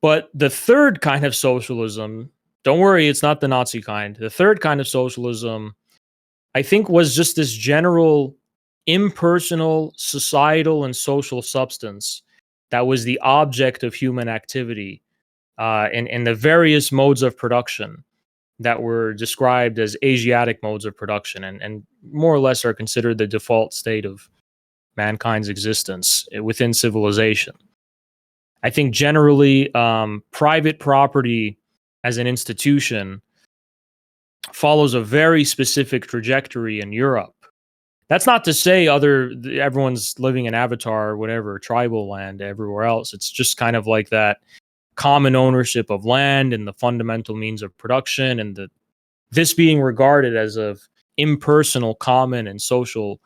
But the third kind of socialism, don't worry, it's not the Nazi kind. The third kind of socialism, I think, was just this general impersonal societal and social substance that was the object of human activity in the various modes of production that were described as Asiatic modes of production and more or less are considered the default state of mankind's existence within civilization. I think generally private property as an institution follows a very specific trajectory in Europe. That's not to say everyone's living in Avatar or whatever, tribal land everywhere else. It's just kind of like that common ownership of land and the fundamental means of production, and this being regarded as of impersonal, common, and social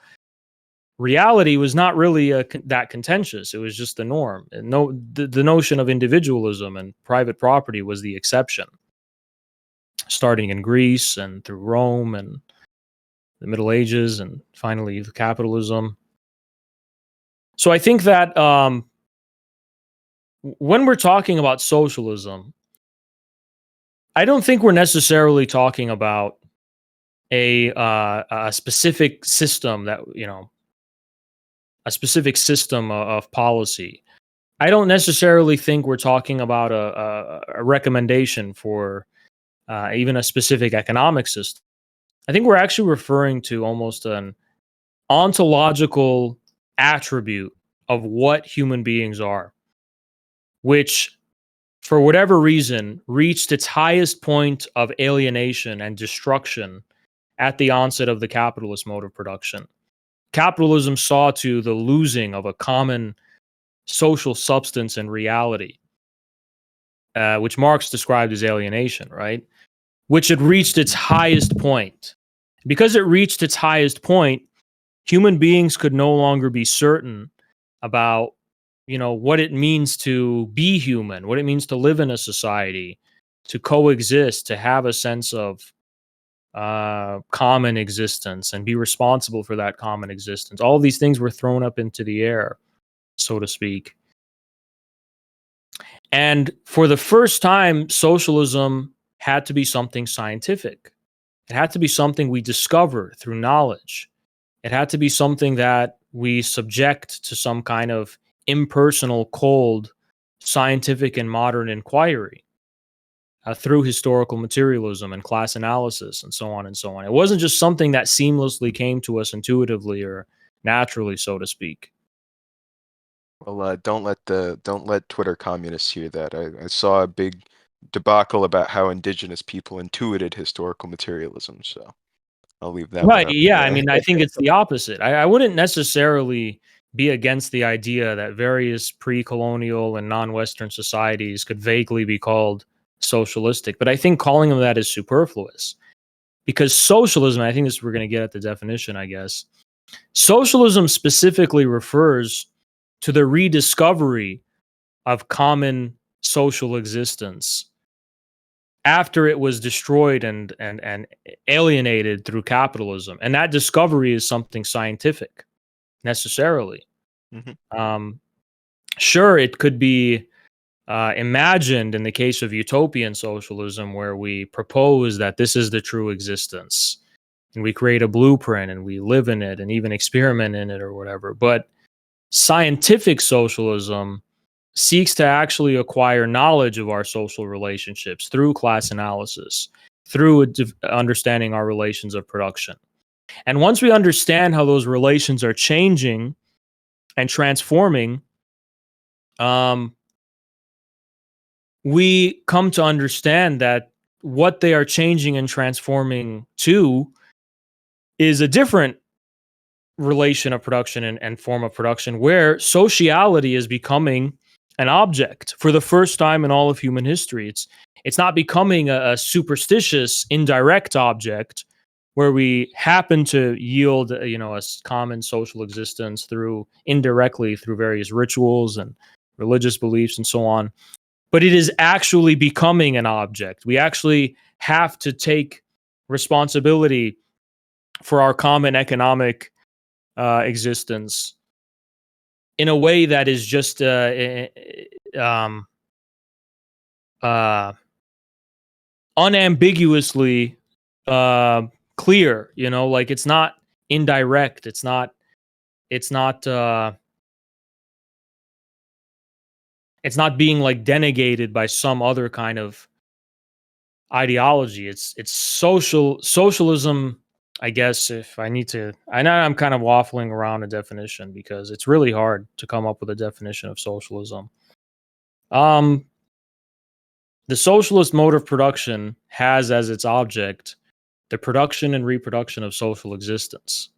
reality was not really that contentious. It was just the norm. And the notion of individualism and private property was the exception, starting in Greece and through Rome and the Middle Ages and finally the capitalism. So I think that when we're talking about socialism, I don't think we're necessarily talking about a specific system that, a specific system of policy. I don't necessarily think we're talking about a recommendation for even a specific economic system. I think we're actually referring to almost an ontological attribute of what human beings are, which, for whatever reason, reached its highest point of alienation and destruction at the onset of the capitalist mode of production. Capitalism saw to the losing of a common social substance and reality, which Marx described as alienation, right? Which had reached its highest point. Because it reached its highest point, human beings could no longer be certain about, what it means to be human, what it means to live in a society, to coexist, to have a sense of common existence and be responsible for that common existence. All of these things were thrown up into the air, so to speak. And for the first time, socialism had to be something scientific. It had to be something we discover through knowledge. It had to be something that we subject to some kind of impersonal, cold, scientific and modern inquiry through historical materialism and class analysis and so on and so on. It wasn't just something that seamlessly came to us intuitively or naturally, so to speak. Well, don't let Twitter communists hear that. I saw a big debacle about how indigenous people intuited historical materialism, so I'll leave that one Right. up. Yeah. I mean, I think it's the opposite. I wouldn't necessarily be against the idea that various pre-colonial and non-Western societies could vaguely be called socialistic, but I think calling them that is superfluous, because socialism, I think this we're going to get at the definition, I guess. Socialism specifically refers to the rediscovery of common social existence after it was destroyed and alienated through capitalism. And that discovery is something scientific, necessarily. Sure, it could be imagined in the case of utopian socialism, where we propose that this is the true existence and we create a blueprint and we live in it and even experiment in it or whatever. But scientific socialism seeks to actually acquire knowledge of our social relationships through class analysis, through understanding our relations of production. And once we understand how those relations are changing and transforming, we come to understand that what they are changing and transforming to is a different relation of production and form of production, where sociality is becoming an object for the first time in all of human history. It's not becoming a superstitious indirect object where we happen to yield a common social existence through indirectly through various rituals and religious beliefs and so on, but it is actually becoming an object. We actually have to take responsibility for our common economic existence in a way that is just unambiguously clear. Like, it's not indirect. It's not being like denegated by some other kind of ideology. It's socialism. I guess if I need to, I know I'm kind of waffling around a definition because it's really hard to come up with a definition of socialism. The socialist mode of production has as its object the production and reproduction of social existence,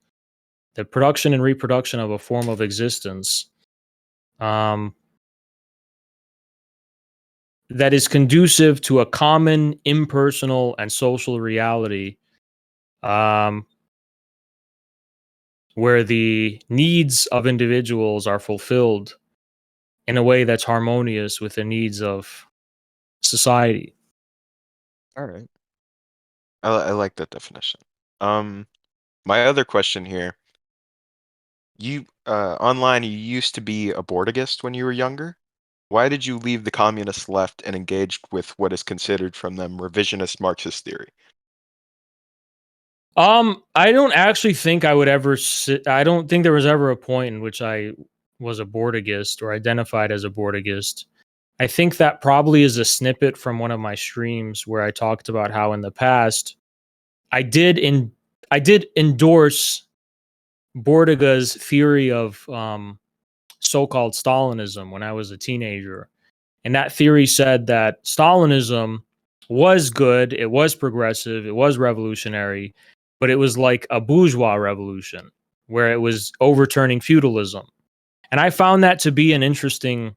the production and reproduction of a form of existence that is conducive to a common impersonal and social reality, um, where the needs of individuals are fulfilled in a way that's harmonious with the needs of society. All right. I like that definition. My other question here. You online you used to be a Bortegist when you were younger. Why did you leave the communist left and engaged with what is considered from them revisionist Marxist theory? I don't actually think I would ever I don't think there was ever a point in which I was a Bortegist or identified as a Bortegist. I think that probably is a snippet from one of my streams where I talked about how in the past I did endorse Bordega's theory of so-called Stalinism when I was a teenager. And that theory said that Stalinism was good, it was progressive, it was revolutionary, but it was like a bourgeois revolution where it was overturning feudalism. And I found that to be an interesting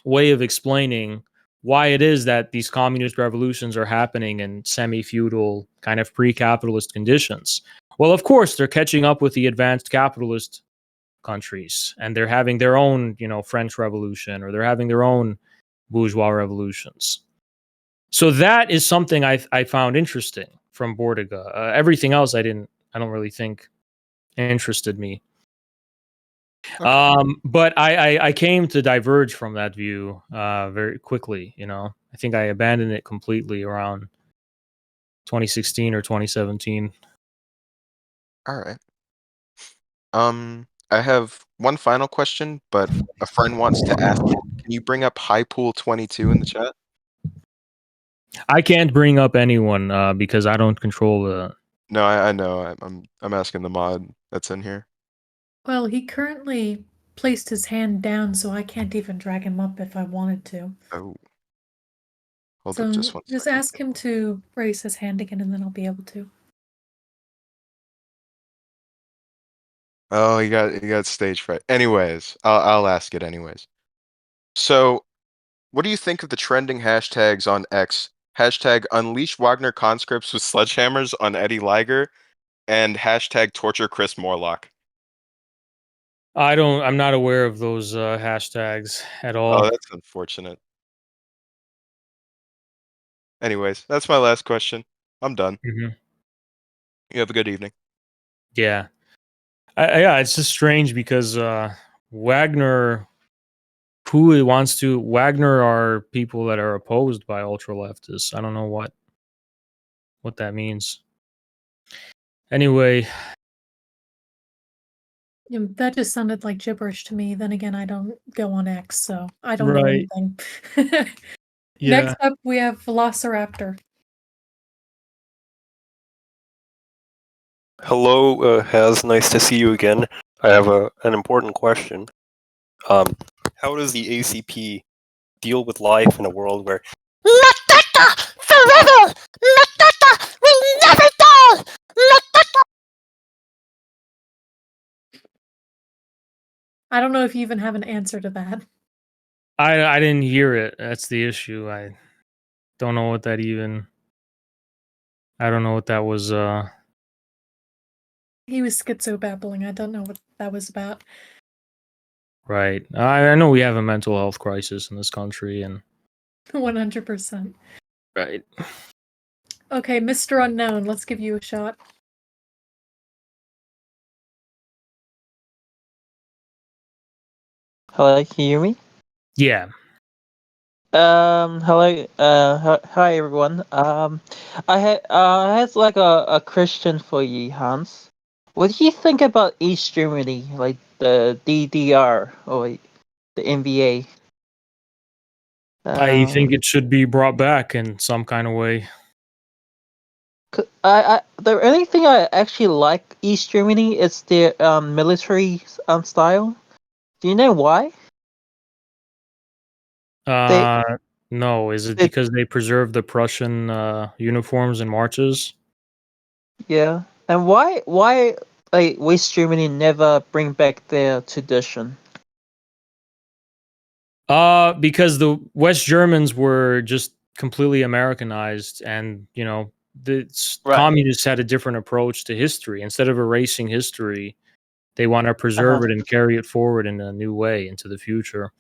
way of explaining why it is that these communist revolutions are happening in semi-feudal kind of pre-capitalist conditions. Well, of course, they're catching up with the advanced capitalist countries and they're having their own, French Revolution, or they're having their own bourgeois revolutions. So that is something I found interesting from Bordiga. Everything else I don't really think interested me. But I came to diverge from that view very quickly. I think I abandoned it completely around 2016 or 2017. All right. I have one final question, but a friend wants to ask it. Can you bring up Highpool 22 in the chat? I can't bring up anyone because I don't control the. No, I know. I'm asking the mod that's in here. Well, he currently placed his hand down, so I can't even drag him up if I wanted to. Oh. Hold So up just one just second. ask him to raise his hand again, and then I'll be able to. Oh, you got stage fright. Anyways, I'll ask it anyways. So, what do you think of the trending hashtags on X? Hashtag unleash Wagner conscripts with sledgehammers on Eddie Liger and hashtag torture Chris Morlock. I'm not aware of those hashtags at all. Oh, that's unfortunate. Anyways, that's my last question. I'm done. Mhm. You have a good evening. Yeah. Yeah, it's just strange because Wagner, Wagner are people that are opposed by ultra leftists. I don't know what that means. Anyway, That just sounded like gibberish to me. Then again, I don't go on X, so I don't know right. anything. Yeah. Next up, we have Velociraptor. Hello, Haz. Nice to see you again. I have an important question. How does the ACP deal with life in a world where Matata forever! Matata will never die! Matata! I don't know if you even have an answer to that. I didn't hear it. That's the issue. I don't know what that even. I don't know what that was. He was schizo babbling. I don't know what that was about. Right. I know we have a mental health crisis in this country, and 100%. right. Okay, Mr. Unknown, let's give you a shot. Hello, can you hear me? Yeah. Hello, hi everyone. I had like a question for you, Hans. What do you think about East Germany, like the DDR or like, the NBA? I think it should be brought back in some kind of way. The only thing I actually like East Germany is their military style. Do you know why? They No. Is it it because they preserve the Prussian uniforms and marches? yeah, and why like West Germany never bring back their tradition? Because the West Germans were just completely Americanized, and the communists had a different approach to history. Instead of erasing history, they want to preserve it and carry it forward in a new way into the future.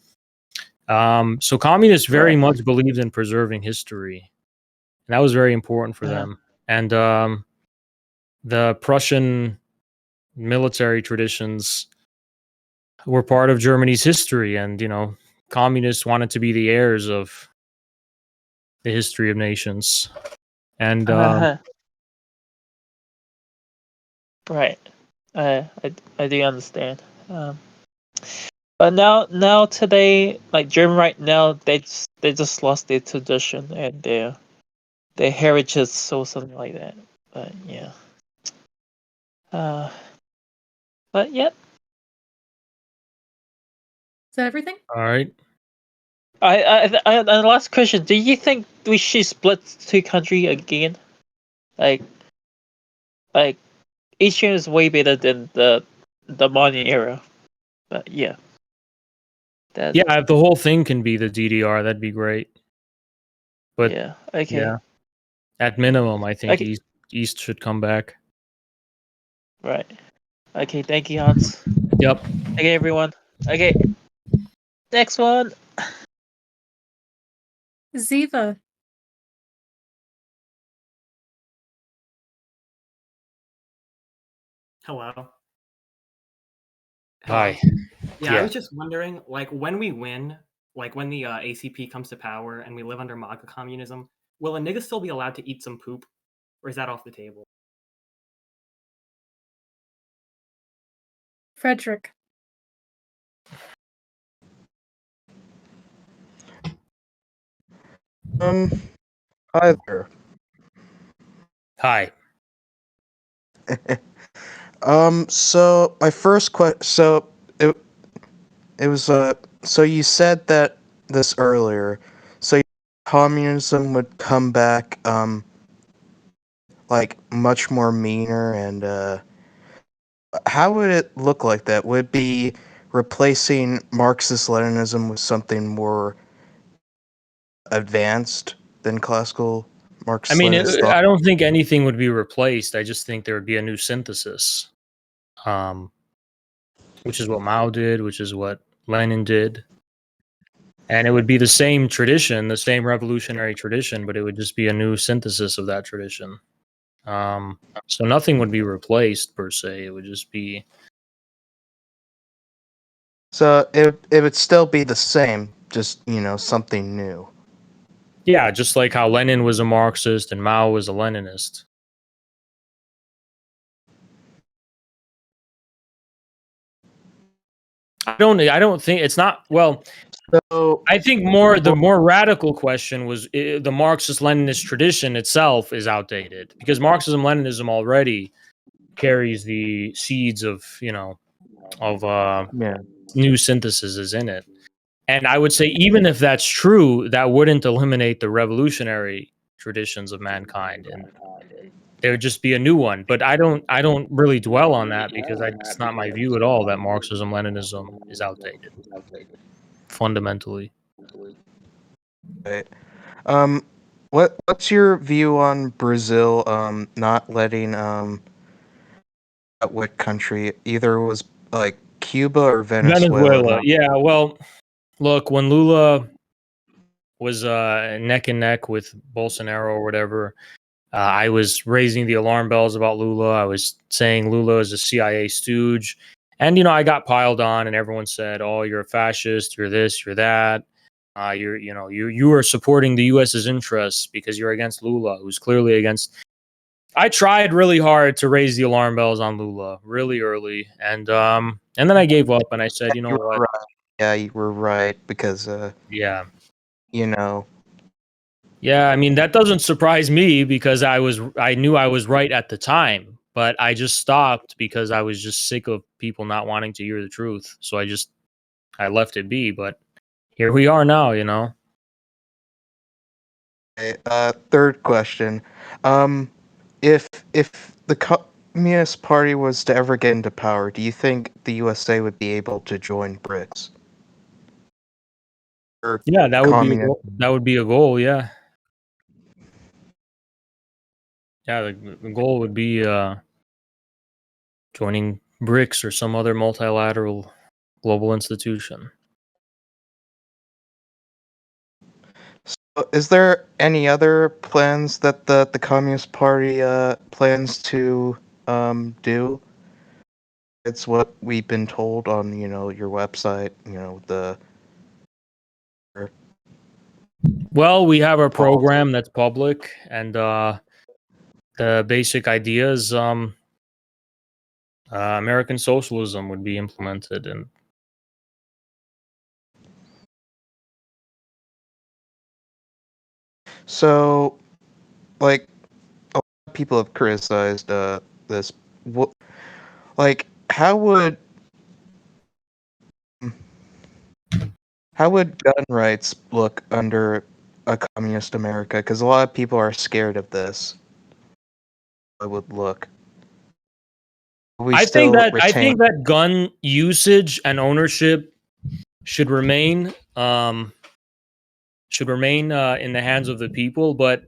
So communists very much believed in preserving history, and that was very important for them. And the Prussian military traditions were part of Germany's history, and communists wanted to be the heirs of the history of nations. And Right. I do understand. But now today, like German right now, they just lost their tradition and their heritage or something like that. But yeah. But yep. Is that everything? All right. And the last question: do you think we should split two country again? Like Eastern is way better than the modern era. But yeah. Yeah, if the whole thing can be the DDR, that'd be great. But yeah, okay. Yeah, at minimum, I think Okay. East should come back. Right. Okay, thank you, Hans. Yep. Okay, everyone. Okay. Next one. Ziva. Hello. Hi. Yeah, I Yeah. was just wondering, like, when we win, like when the ACP comes to power and we live under MAGA communism, will a nigga still be allowed to eat some poop, or is that off the table? Frederick. Hi there. Hi. So my first question, so it was so you said that this earlier, so communism would come back, like much more meaner, and how would it look like that? Would it be replacing Marxist-Leninism with something more advanced than classical I mean, Marxist-Leninist thought? I don't think anything would be replaced. I just think there would be a new synthesis, which is what Mao did, which is what Lenin did. And it would be the same tradition, the same revolutionary tradition, but it would just be a new synthesis of that tradition. So nothing would be replaced per se. It would just be So it would still be the same, just something new. yeah, just like how Lenin was a Marxist and Mao was a Leninist. I don't think it's not well. So I think the more radical question was the Marxist-Leninist tradition itself is outdated because Marxism-Leninism already carries the seeds of new syntheses in it. And I would say even if that's true, that wouldn't eliminate the revolutionary traditions of mankind, and there would just be a new one. But I don't really dwell on that because it's not my view at all that Marxism-Leninism is outdated fundamentally. Right. What's your view on Brazil not letting what country, either it was like Cuba or Venezuela Venezuela, not? yeah. Well, look, when Lula was neck and neck with Bolsonaro or whatever, I was raising the alarm bells about Lula. I was saying Lula is a CIA stooge. And, I got piled on and everyone said, oh, you're a fascist, you're this, you're that. You are supporting the U.S.'s interests because you're against Lula, who's clearly against. I tried really hard to raise the alarm bells on Lula really early. And then I gave up and I said, you know what? Right. Yeah, you were right because Yeah. Yeah, I mean, that doesn't surprise me because I knew I was right at the time, but I just stopped because I was just sick of people not wanting to hear the truth. So I left it be, but here we are now. Okay, third question. If the Communist Party was to ever get into power, do you think the USA would be able to join BRICS? or Yeah, that would be a communist. goal. That would be a goal. Yeah, yeah. The goal would be joining BRICS or some other multilateral global institution. Is there any other plans that the Communist Party plans to do? It's what we've been told on your website. The Well, we have our program that's public, and the basic idea is American socialism would be implemented, and so like a lot of people have criticized this. What like how would gun rights look under a communist America? Because a lot of people are scared of this. It would look. We I think still that retain. gun usage and ownership should remain in the hands of the people. But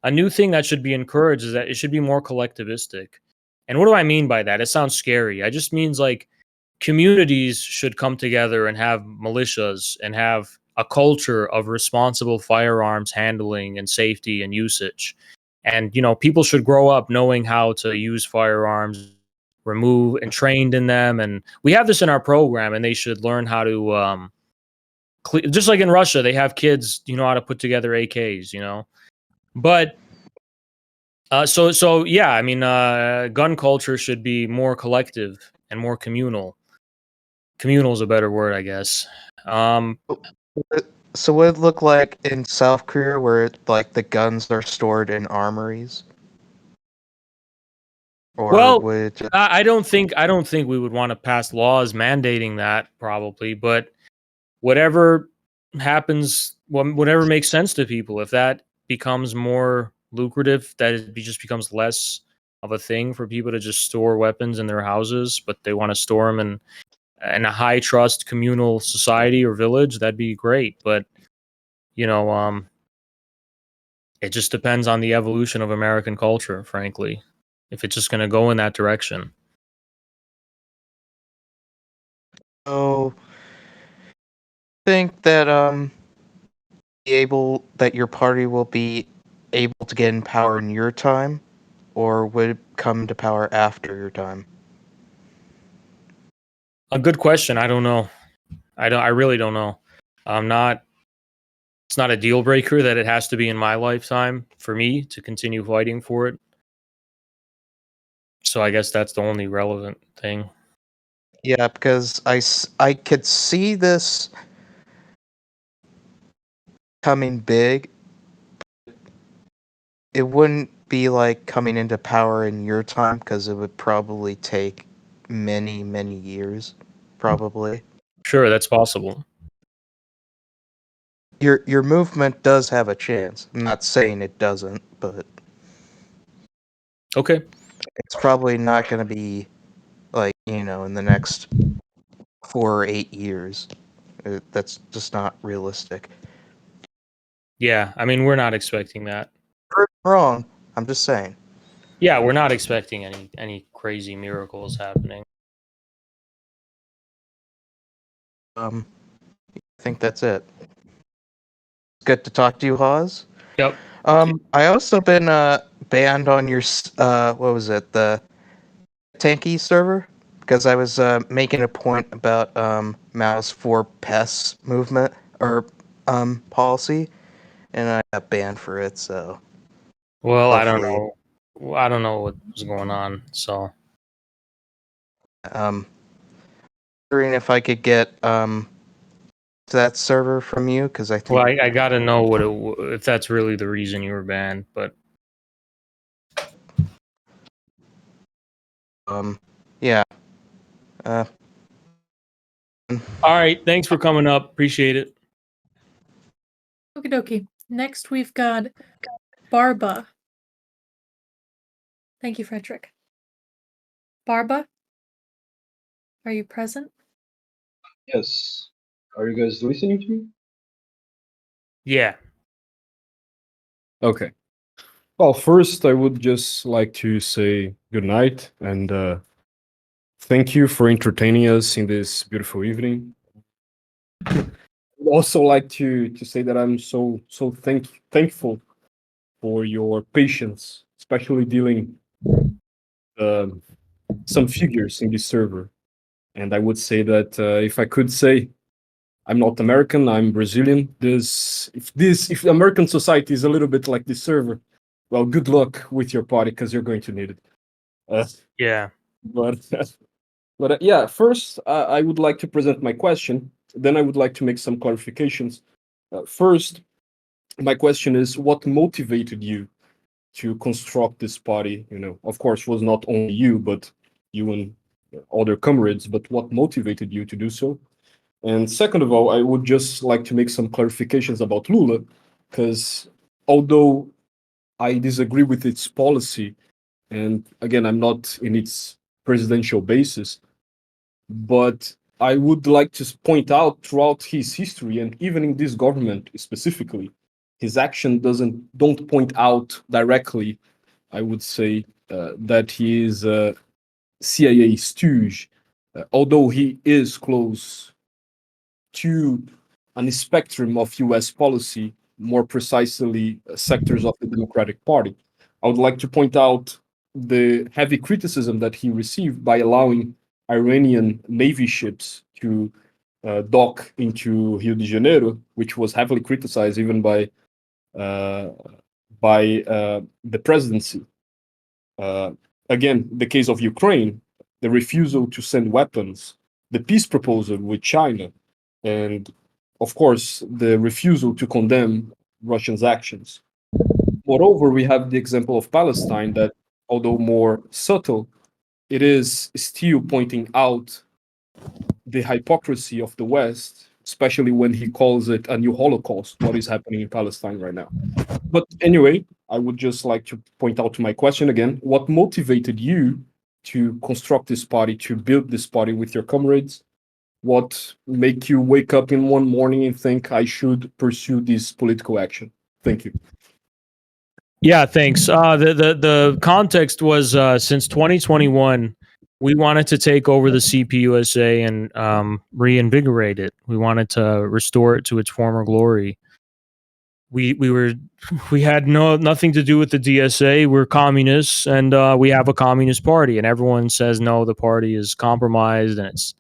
a new thing that should be encouraged is that it should be more collectivistic. And what do I mean by that? It sounds scary. I just means like communities should come together and have militias and have a culture of responsible firearms handling and safety and usage. And people should grow up knowing how to use firearms, remove and trained in them. And we have this in our program, and they should learn how to just like in Russia, they have kids, how to put together AKs. But so yeah, I mean, gun culture should be more collective and more communal. Communal is a better word, I guess. So what it look like in South Korea, where like the guns are stored in armories, or Well, would it just, I don't think we would want to pass laws mandating that, probably, but whatever happens, whatever makes sense to people. If that becomes more lucrative, that just becomes less of a thing for people to just store weapons in their houses, but they want to store them in a high trust communal society or village, that'd be great. But you know, it just depends on the evolution of American culture, frankly. If it's just going to go in that direction. so think that your party will be able to get in power in your time, or would it come to power after your time? A good question. I don't know. I really don't know. I'm not. It's not a deal breaker that it has to be in my lifetime for me to continue fighting for it. So I guess that's the only relevant thing. Yeah, because I could see this coming big. It wouldn't be like coming into power in your time, because it would probably take many, many years, probably. Sure, that's possible. Your movement does have a chance. I'm not saying it doesn't, but Okay. it's probably not going to be like, in the next 4 or 8 years. That's just not realistic. Yeah, I mean, we're not expecting that. Wrong. I'm just saying. Yeah, we're not expecting any crazy miracles happening. I think that's it. It's good to talk to you, Haz. Yep. I also been banned on your what was it, the Tanky server, because I was making a point about Mao's for pests movement or policy, and I got banned for it. So Well, I don't hopefully, know. I don't know what's going on. So wondering if I could get to that server from you, because I think. well, I got to know if that's really the reason you were banned. But Yeah. all right, thanks for coming up. Appreciate it. Okie dokie. Next, we've got Barba. Thank you, Frederick. Barba, are you present? Yes. Are you guys listening to me? Yeah. Okay. Well, first, I would just like to say good night and thank you for entertaining us in this beautiful evening. I'd also like to say that I'm so thankful for your patience, especially dealing some figures in this server. And I would say that if I could say I'm not American, I'm Brazilian. If American society is a little bit like this server, well, good luck with your party because you're going to need it. Yeah. But yeah, first I would like to present my question. Then I would like to make some clarifications. First, my question is, what motivated you to construct this party? You know, of course, was not only you, but you and other comrades. But what motivated you to do so? And second of all, I would just like to make some clarifications about Lula, because although I disagree with its policy, and again, I'm not in its presidential basis, but I would like to point out throughout his history, and even in this government specifically, his action don't point out directly, I would say, that he is a CIA stooge, although he is close to a spectrum of US policy, more precisely sectors of the Democratic Party. I would like to point out the heavy criticism that he received by allowing Iranian Navy ships to dock into Rio de Janeiro, which was heavily criticized even uh, by the presidency. Uh, Again, the case of Ukraine, the refusal to send weapons, the peace proposal with China, and of course, the refusal to condemn Russia's actions. Moreover, we have the example of Palestine that, although more subtle, it is still pointing out the hypocrisy of the West, especially when he calls it a new Holocaust, what is happening in Palestine right now. But anyway, I would just like to point out to my question again, what motivated you to construct this party, to build this party with your comrades? What make you wake up in one morning and think I should pursue this political action? Thank you. Yeah, thanks. The context was since 2021, we wanted to take over the CPUSA and reinvigorate it. We wanted to restore it to its former glory. We had nothing to do with the DSA. We're communists, and we have a communist party, and everyone says no, the party is compromised and it's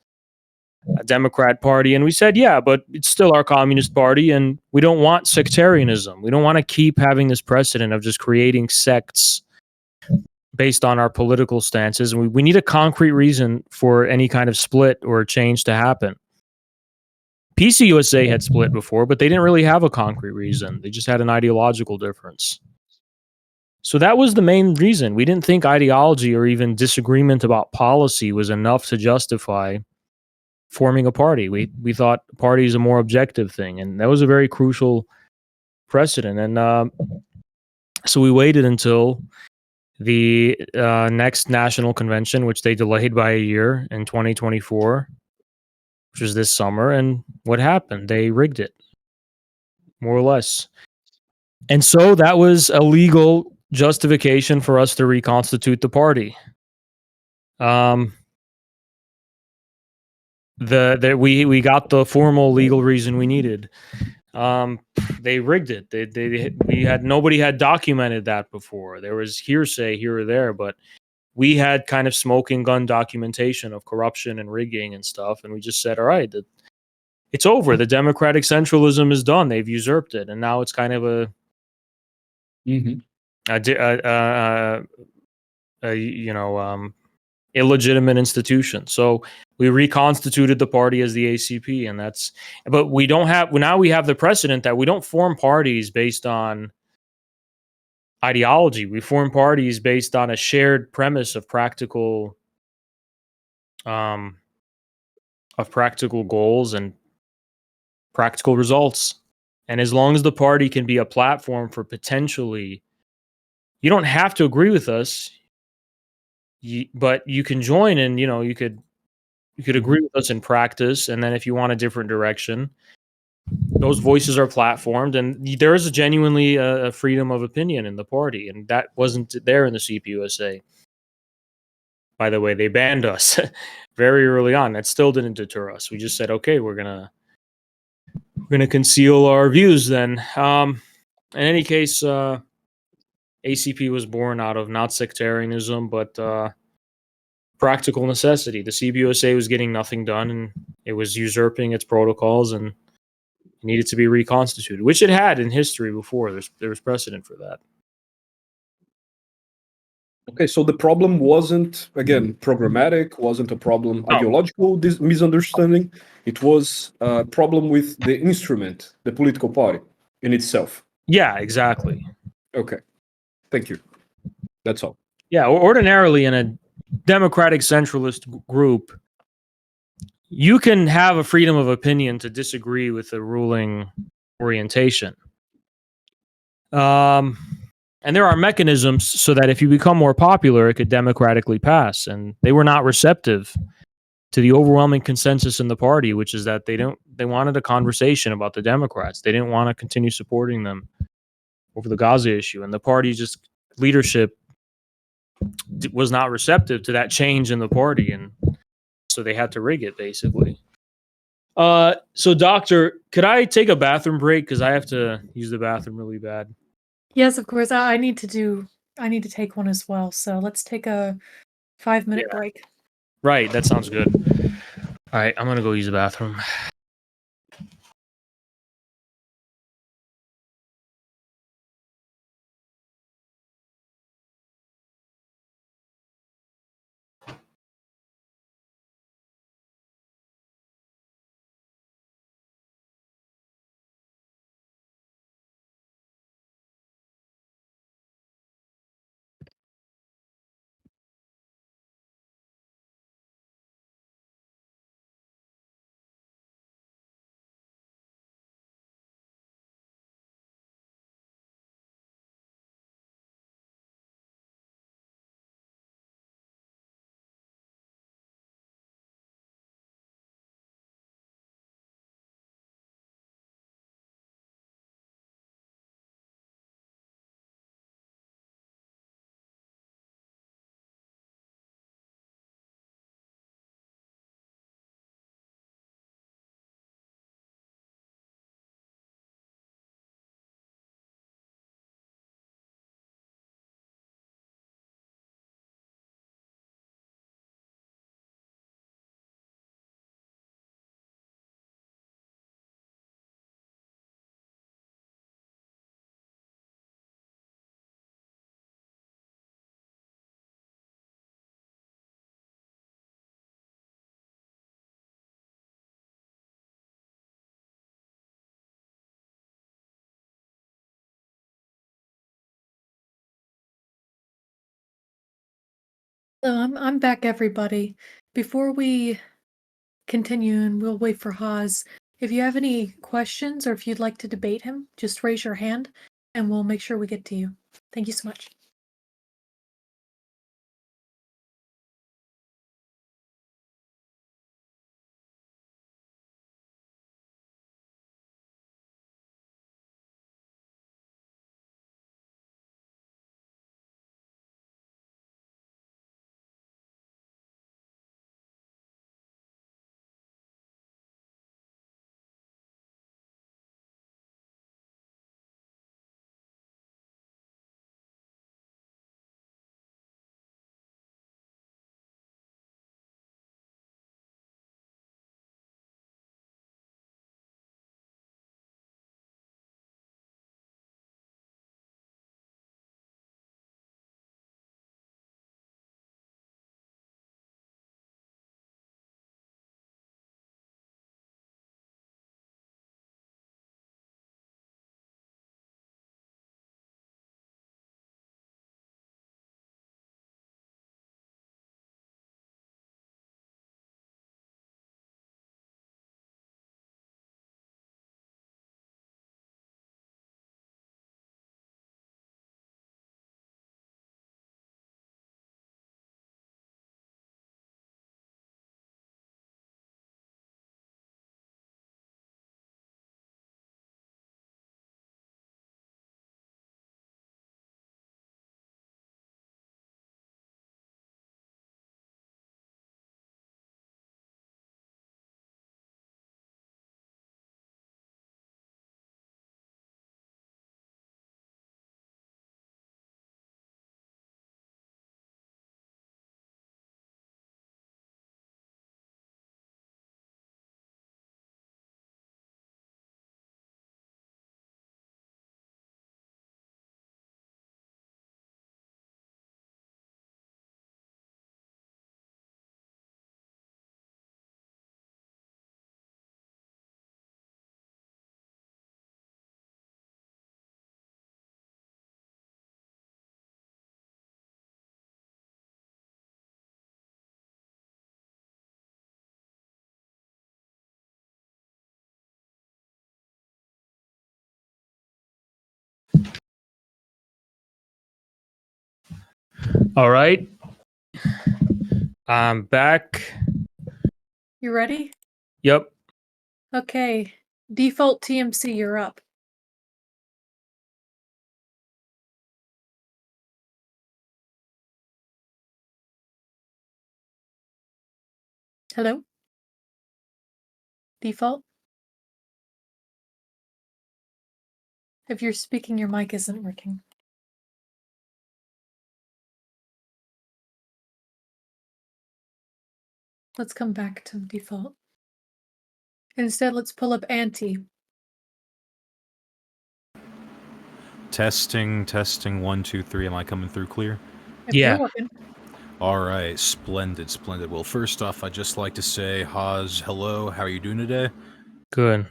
a Democrat party. And we said, yeah, but it's still our communist party, and we don't want sectarianism. We don't want to keep having this precedent of just creating sects based on our political stances. And we need a concrete reason for any kind of split or change to happen. PCUSA had split before, but they didn't really have a concrete reason. They just had an ideological difference. So that was the main reason. We didn't think ideology or even disagreement about policy was enough to justify forming a party. We thought party is a more objective thing, and that was a very crucial precedent. And so we waited until the next national convention, which they delayed by a year in 2024, which was this summer. And what happened? They rigged it, more or less. And so that was a legal justification for us to reconstitute the party. We got the formal legal reason we needed. They rigged it. Nobody had documented that before. There was hearsay here or there, but we had kind of smoking gun documentation of corruption and rigging and stuff, and we just said, all right, it's over. The democratic centralism is done. They've usurped it, and now it's kind of a illegitimate institution. So we reconstituted the party as the ACP, and but we don't have, now we have the precedent that we don't form parties based on ideology. We form parties based on a shared premise of practical goals and practical results. And as long as the party can be a platform for potentially, you don't have to agree with us, but you can join, and you could agree with us in practice, and then if you want a different direction, those voices are platformed, and there is a genuinely a freedom of opinion in the party, and that wasn't there in the CPUSA. By the way, they banned us very early on. That still didn't deter us. We just said, okay, we're gonna conceal our views then. In any case, ACP was born out of not sectarianism, but practical necessity. The CBUSA was getting nothing done, and it was usurping its protocols, and it needed to be reconstituted, which it had in history before. There was precedent for that. Okay, so the problem wasn't, again, programmatic, wasn't a problem ideological misunderstanding. It was a problem with the instrument, the political party in itself. Yeah, exactly. Okay, thank you. That's all. Yeah, ordinarily in a democratic centralist group, you can have a freedom of opinion to disagree with the ruling orientation. And there are mechanisms so that if you become more popular, it could democratically pass. And they were not receptive to the overwhelming consensus in the party, which is that they wanted a conversation about the Democrats. They didn't want to continue supporting them over the Gaza issue. And the party leadership was not receptive to that change in the party. And so they had to rig it, basically. So doctor, could I take a bathroom break? Because I have to use the bathroom really bad. Yes, of course. I need to take one as well. So let's take a 5-minute break. Right, that sounds good. All right, I'm gonna go use the bathroom. So I'm back, everybody. Before we continue, and we'll wait for Haz, if you have any questions or if you'd like to debate him, just raise your hand and we'll make sure we get to you. Thank you so much. All right. I'm back. You ready? Yep. Okay. Default TMC, you're up. Hello? Default? If you're speaking, your mic isn't working. Let's come back to default. Instead, let's pull up Auntie. Testing, testing, 1, 2, 3. Am I coming through clear? If you're working. All right, splendid, splendid. Well, first off, I'd just like to say, Haz, hello. How are you doing today? Good.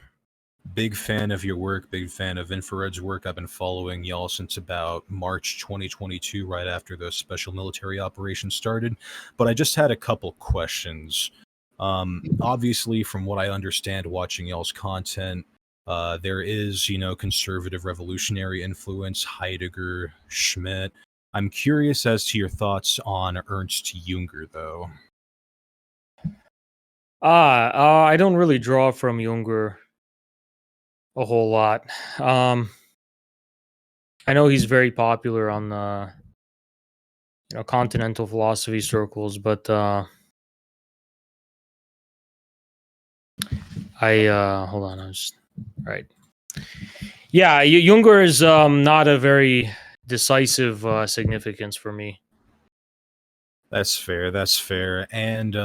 Big fan of your work, big fan of Infrared's work. I've been following y'all since about March 2022, right after the special military operation started. But I just had a couple questions. Obviously, from what I understand watching y'all's content, there is, conservative revolutionary influence, Heidegger, Schmidt. I'm curious as to your thoughts on Ernst Jünger, though. I don't really draw from Jünger a whole lot. I know he's very popular on the continental philosophy circles, but hold on, I'm just right. Yeah, Jünger is not a very decisive significance for me. That's fair. That's fair. And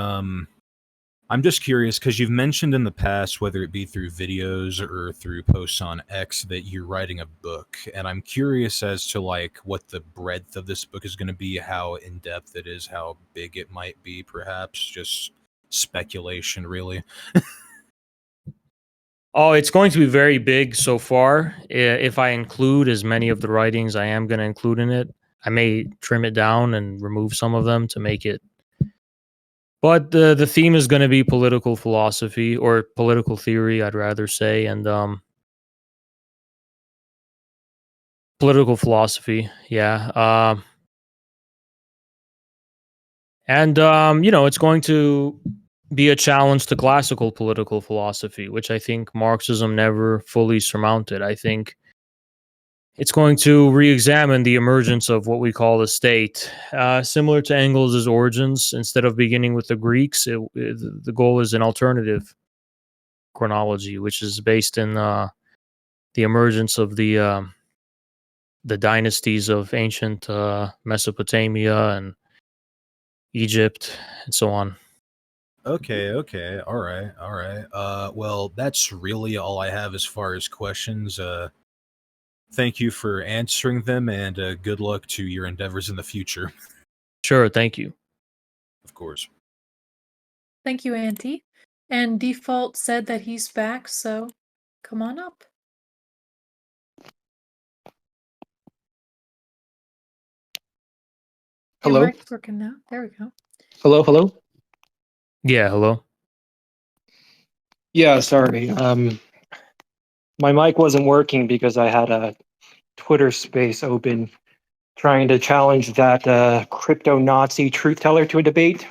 I'm just curious because you've mentioned in the past, whether it be through videos or through posts on X, that you're writing a book, and I'm curious as to like what the breadth of this book is going to be, how in depth it is, how big it might be, perhaps just speculation, really. Oh, it's going to be very big so far. If I include as many of the writings I am going to include in it, I may trim it down and remove some of them to make it. But the theme is going to be political philosophy or political theory, I'd rather say, and political philosophy. Yeah. And it's going to be a challenge to classical political philosophy, which I think Marxism never fully surmounted. I think it's going to re-examine the emergence of what we call the state. Similar to Engels' origins, instead of beginning with the Greeks, the goal is an alternative chronology, which is based in the emergence of the dynasties of ancient Mesopotamia and Egypt and so on. Okay, all right. Well, that's really all I have as far as questions. Thank you for answering them, and good luck to your endeavors in the future. Sure, thank you. Of course. Thank you, Auntie. And Default said that he's back, so come on up. Hello? Your mic's working now. There we go. Hello? Yeah, hello. Yeah, sorry. My mic wasn't working because I had a Twitter space open trying to challenge that crypto Nazi truth teller to a debate.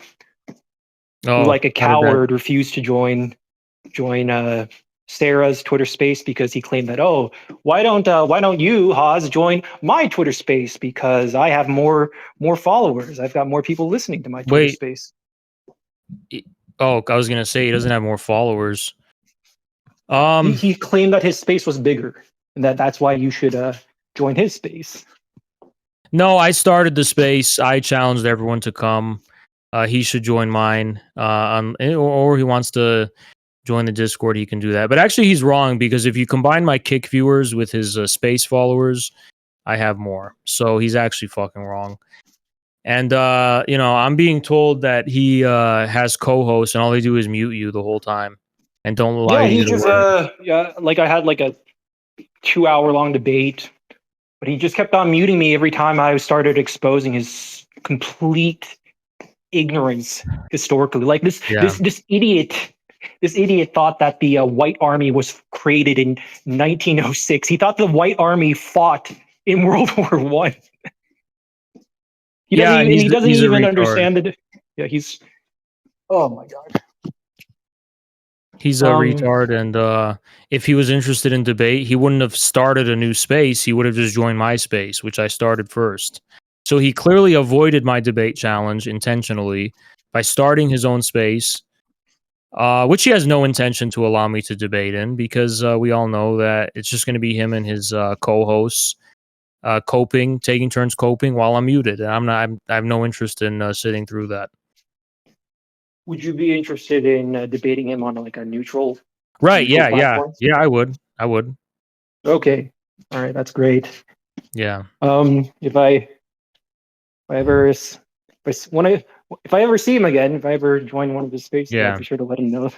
Oh, Who, like a how did that- coward, refused to join Sarah's Twitter space because he claimed that, oh, why don't you, Haz, join my Twitter space because I have more followers. I've got more people listening to my Twitter Wait. space. Oh, I was gonna say he doesn't have more followers. He claimed that his space was bigger and that's why you should join his space. No, I started the space. I challenged everyone to come. He should join mine. Or he wants to join the Discord, he can do that. But actually, he's wrong because if you combine my Kick viewers with his space followers, I have more. So he's actually fucking wrong. And I'm being told that he has co-hosts, and all they do is mute you the whole time and don't allow Yeah, you he to just work. like I had like a 2 hour long debate, but he just kept on muting me every time I started exposing his complete ignorance historically. Like this idiot thought that the White Army was created in 1906. He thought the White Army fought in World War I. He doesn't Yeah, even he doesn't he's a even retard. understand it. Yeah, he's. Oh my god. He's a retard, and if he was interested in debate, he wouldn't have started a new space. He would have just joined my space, which I started first. So he clearly avoided my debate challenge intentionally by starting his own space, which he has no intention to allow me to debate in, because we all know that it's just going to be him and his co-hosts taking turns coping while I'm muted, and I have no interest in sitting through that. Would you be interested in debating him on like a neutral? Right? neutral Yeah. platform? I would. I would. Okay. All right. That's great. Yeah. If I ever see him again, if I ever join one of his spaces, I'll Yeah. be sure to let him know.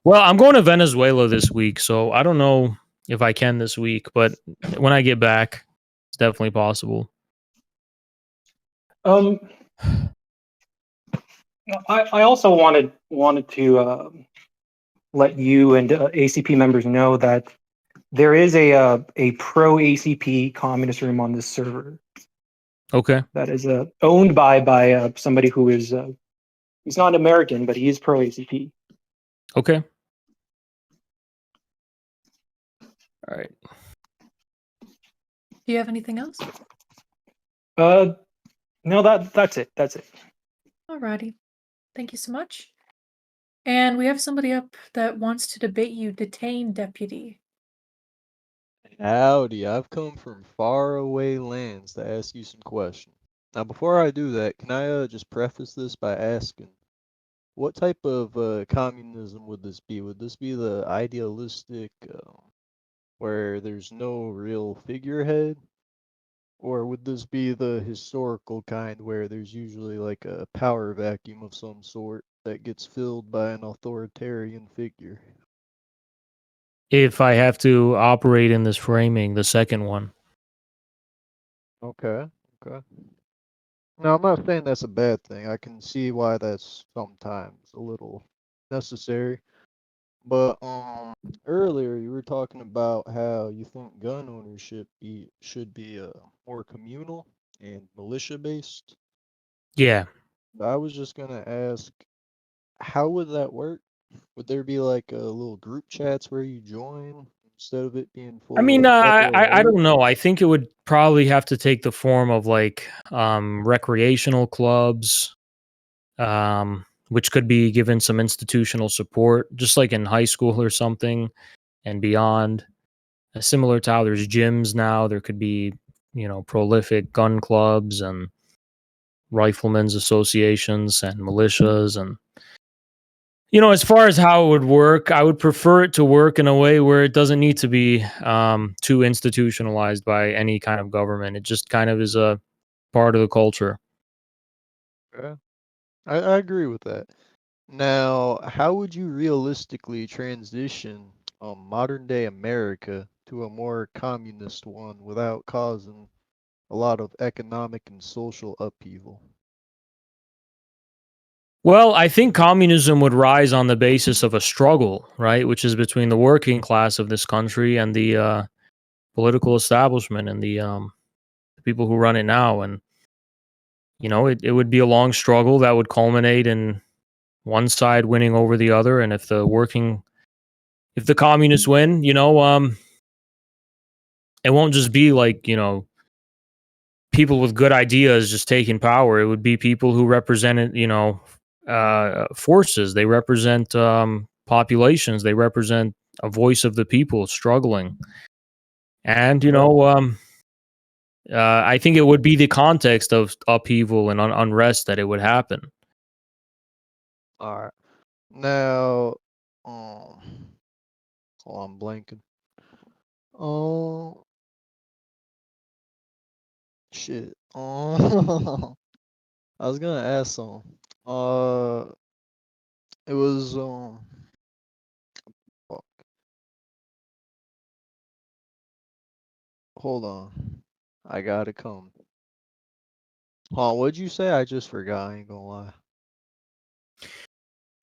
Well, I'm going to Venezuela this week, so I don't know if I can this week, but when I get back, it's definitely possible. I also wanted to let you and ACP members know that there is a pro ACP communist room on this server Okay. that is owned by somebody who is he's not American, but he is pro ACP. Okay. All right. Do you have anything else? No, that's it. That's it. Alrighty. Thank you so much. And we have somebody up that wants to debate you, Detained Deputy. Howdy, I've come from faraway lands to ask you some questions. Now, before I do that, can I just preface this by asking, what type of communism would this be? Would this be the idealistic, where there's no real figurehead? Or would this be the historical kind where there's usually like a power vacuum of some sort that gets filled by an authoritarian figure? If I have to operate in this framing, the second one. Okay, okay. No, I'm not saying that's a bad thing. I can see why that's sometimes a little necessary. But earlier you were talking about how you think gun ownership should be more communal and militia based. Yeah. I was just gonna ask, how would that work? Would there be like a little group chats where you join instead of it being I full mean, of I federal I don't agents? know. I think it would probably have to take the form of like recreational clubs, which could be given some institutional support, just like in high school or something and beyond. Similar to how there's gyms now, there could be, prolific gun clubs and riflemen's associations and militias. And as far as how it would work, I would prefer it to work in a way where it doesn't need to be too institutionalized by any kind of government. It just kind of is a part of the culture. Yeah, I agree with that. Now, how would you realistically transition modern day America to a more communist one without causing a lot of economic and social upheaval? Well, I think communism would rise on the basis of a struggle, right? Which is between the working class of this country and the political establishment and the people who run it now. And, it would be a long struggle that would culminate in one side winning over the other. And if the communists win, it won't just be like, people with good ideas just taking power. It would be people who represented, forces. They represent populations. They represent a voice of the people struggling. And I think it would be the context of upheaval and unrest that it would happen. All right. Now, hold on, I'm blanking. Oh, shit. Oh, I was gonna ask something. It was fuck. Hold on. I gotta come. What'd you say? I just forgot. I ain't gonna lie.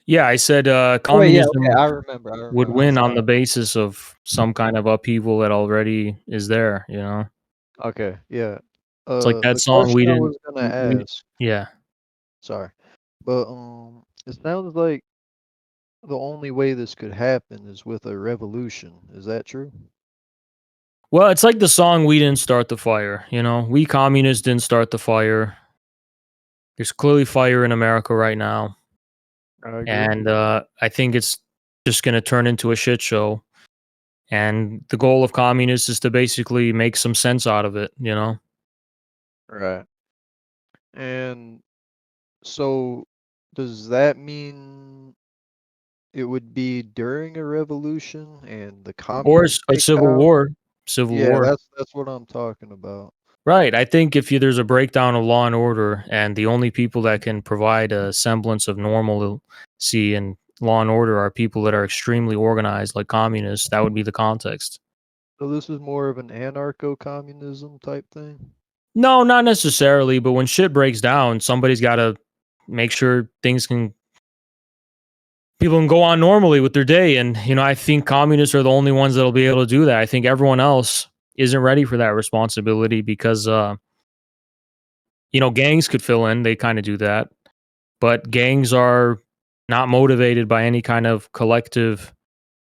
Yeah, I said Oh wait, yeah, okay, communism I remember. I would remember. I'm win on sorry. the basis of some kind of upheaval that already is there. Okay, yeah. It's like that The song we question I didn't. was gonna We, ask, yeah. sorry, but it sounds like the only way this could happen is with a revolution. Is that true? Well, it's like the song "We Didn't Start the Fire." You know, we communists didn't start the fire. There's clearly fire in America right now, I agree. and I think it's just going to turn into a shit show. And the goal of communists is to basically make some sense out of it. You know. Right. And so, does that mean it would be during a revolution and the Or communists a break civil down? war. Civil Yeah, war. that's what I'm talking about. Right. I think if there's a breakdown of law and order, and the only people that can provide a semblance of normalcy and law and order are people that are extremely organized, like communists, that would be the context. So this is more of an anarcho-communism type thing? No, not necessarily, but when shit breaks down, somebody's got to make sure people can go on normally with their day. And, I think communists are the only ones that'll be able to do that. I think everyone else isn't ready for that responsibility because, gangs could fill in. They kind of do that. But gangs are not motivated by any kind of collective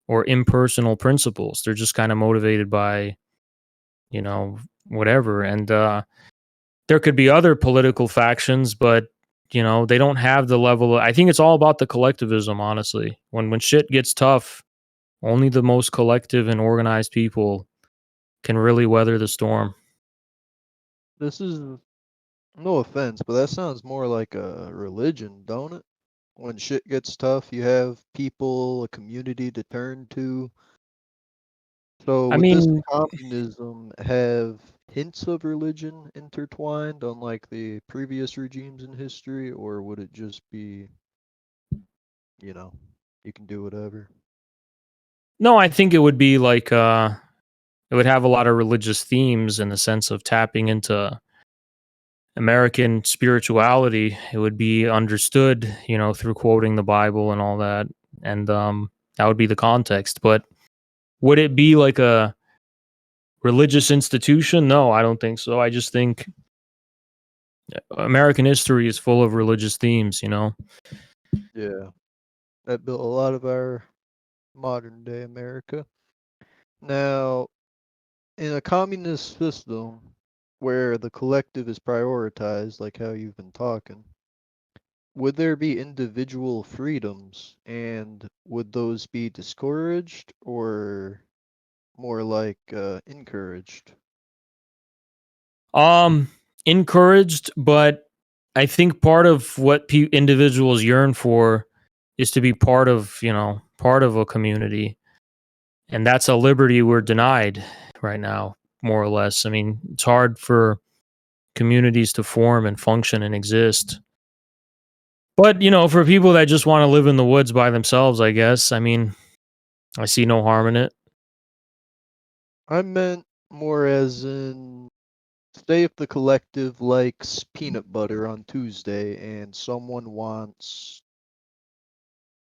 or impersonal principles. They're just kind of motivated by, you know, whatever. And there could be other political factions, but they don't have the level I think it's all about the collectivism, honestly. When shit gets tough, only the most collective and organized people can really weather the storm. This is no offense, but that sounds more like a religion, don't it? When shit gets tough, you have people, a community to turn to. So I would this mean, communism have hints of religion intertwined, unlike the previous regimes in history, or would it just be, you know, you can do whatever? no, I think it would be like it would have a lot of religious themes in the sense of tapping into American spirituality. It would be understood, through quoting the Bible and all that. And that would be the context. But would it be like a religious institution? No, I don't think so. I just think American history is full of religious themes. Yeah, that built a lot of our modern day America. Now, in a communist system where the collective is prioritized, like how you've been talking, would there be individual freedoms and would those be discouraged or more like encouraged? Um, Encouraged, but I think part of what individuals yearn for is to be part of a community. And that's a liberty we're denied right now, more or less. I mean, it's hard for communities to form and function and exist. But, for people that just want to live in the woods by themselves, I guess, I mean, I see no harm in it. I meant more as in, say if the collective likes peanut butter on Tuesday and someone wants,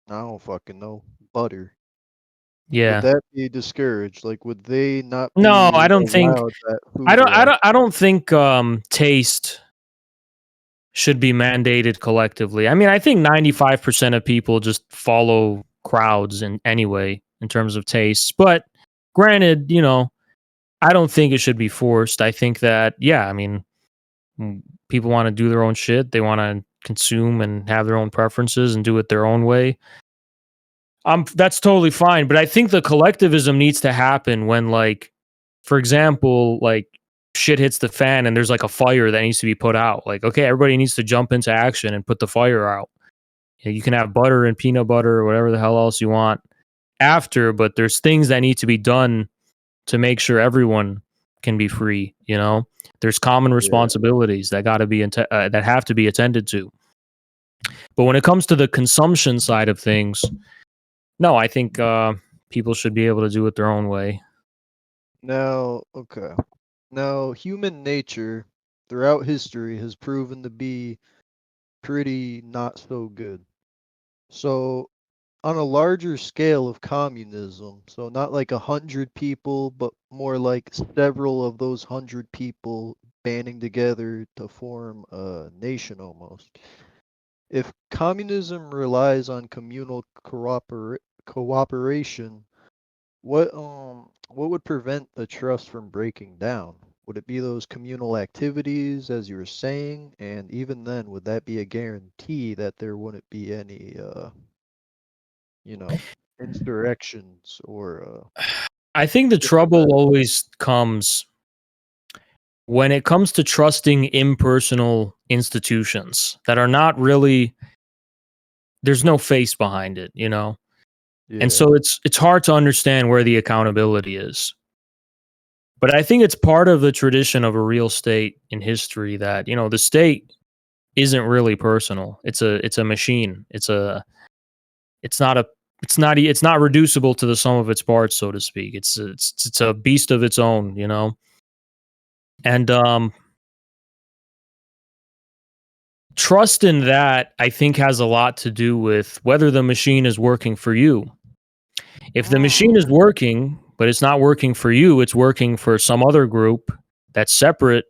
I don't fucking know, butter. Would Yeah. that be discouraged? Like, would they not No, I be don't think allowed that I food don't I rush? don't I don't think taste should be mandated collectively. I mean, I think 95% of people just follow crowds in anyway in terms of tastes. But granted, I don't think it should be forced. I think that yeah, I mean, people want to do their own shit. They want to consume and have their own preferences and do it their own way. That's totally fine, but I think the collectivism needs to happen when, like, for example, like shit hits the fan and there's like a fire that needs to be put out. Like, okay, everybody needs to jump into action and put the fire out. You can have butter and peanut butter or whatever the hell else you want after, but there's things that need to be done to make sure everyone can be free. There's common Yeah. responsibilities that got to be that have to be attended to. But when it comes to the consumption side of things, no, I think people should be able to do it their own way. Now, okay. Now, human nature throughout history has proven to be pretty not so good. So, on a larger scale of communism, so not like 100 people, but more like several of those 100 people banding together to form a nation almost. If communism relies on communal cooperation, what would prevent the trust from breaking down? Would it be those communal activities, as you were saying? And even then, would that be a guarantee that there wouldn't be any, you know, insurrections or? I think the trouble always comes when it comes to trusting impersonal institutions that are not really, there's no face behind it, you know? And Yeah. so it's hard to understand where the accountability is. But I think it's part of the tradition of a real state in history that, you know, the state isn't really personal. It's a machine. It's not a it's not reducible to the sum of its parts, so to speak. It's a beast of its own, you know. And trust in that, I think, has a lot to do with whether the machine is working for you. If the machine is working, but it's not working for you, it's working for some other group that's separate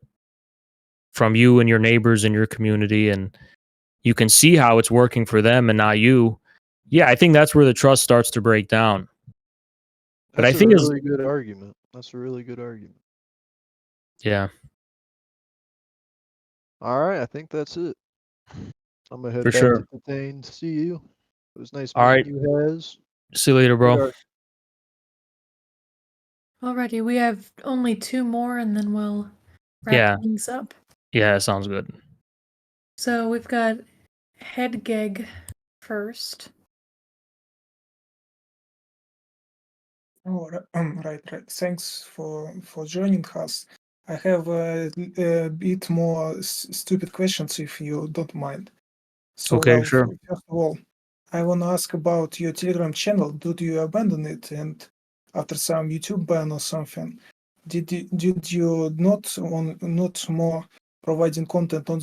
from you and your neighbors in your community, and you can see how it's working for them and not you. Yeah, I think that's where the trust starts to break down. But I That's a think as really good argument. That's a really good argument. yeah, All right, I think that's it. I'm gonna for head back to sure. Contain. See you. It was nice All meeting right. you, Haz. See you later, Good bro. Alrighty, we have only two more and then we'll wrap Yeah. things up. Yeah, sounds good. So we've got Headgeg first. Oh, right. Thanks for joining us. I have a bit more stupid questions if you don't mind. So, Okay, well, sure. first of all, I want to ask about your Telegram channel. Did you abandon it? And after some YouTube ban or something, did you not more providing content on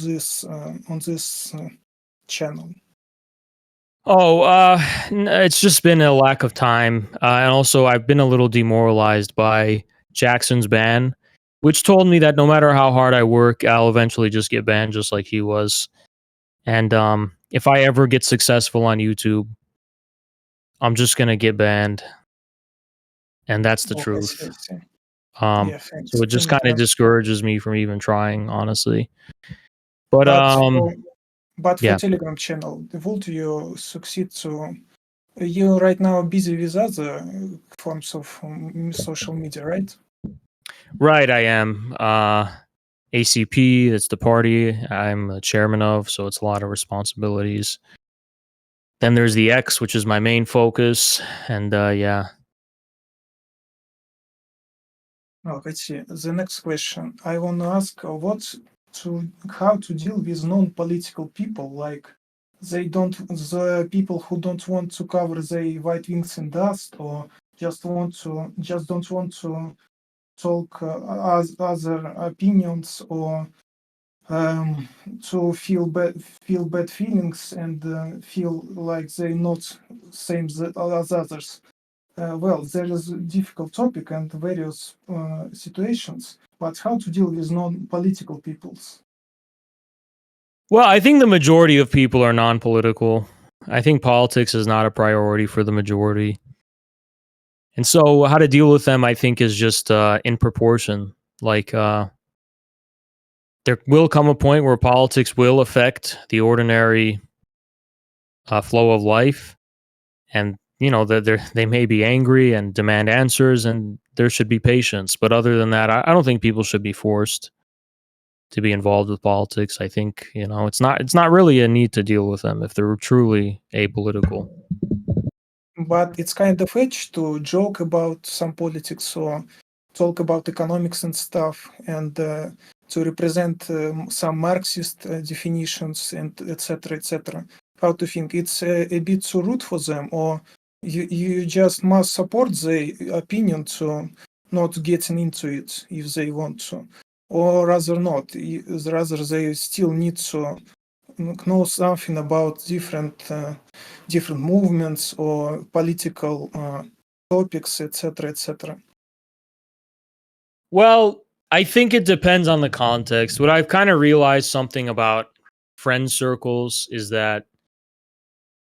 this channel? Oh, it's just been a lack of time, and also I've been a little demoralized by Jackson's ban, which told me that no matter how hard I work, I'll eventually just get banned, just like he was. And if I ever get successful on YouTube, I'm just gonna get banned, and that's the Oh, I see. truth. I see. Yeah, So thanks. it just kind of Understand. discourages me from even trying, honestly. But But for yeah. Telegram channel, would you succeed to? You're right now busy with other forms of social media, right? Right, I am. ACP, that's the party I'm a chairman of, so it's a lot of responsibilities. Then there's the X, which is my main focus, and yeah. Oh, I see. The next question I want to ask: how to deal with non-political people, like the people who don't want to cover their white wings in dust, or just don't want to talk as other opinions, or to feel bad feelings and feel like they're not same as others. Well, there is a difficult topic and various situations, but how to deal with non-political peoples? Well, I think the majority of people are non-political. I think politics is not a priority for the majority. And so how to deal with them, I think, is just in proportion. Like there will come a point where politics will affect the ordinary flow of life, and you know they may be angry and demand answers, and there should be patience. But other than that, I don't think people should be forced to be involved with politics. I think, you know, it's not really a need to deal with them if they're truly apolitical. But it's kind of edge to joke about some politics or talk about economics and stuff, and to represent some Marxist definitions and etc. etc. How to think? It's a bit too rude for them, or you just must support their opinion to not getting into it if they want to, or rather not. Rather they still need to know something about different movements or political topics, etc., etc. Well, I think it depends on the context. What I've kind of realized something about friend circles is that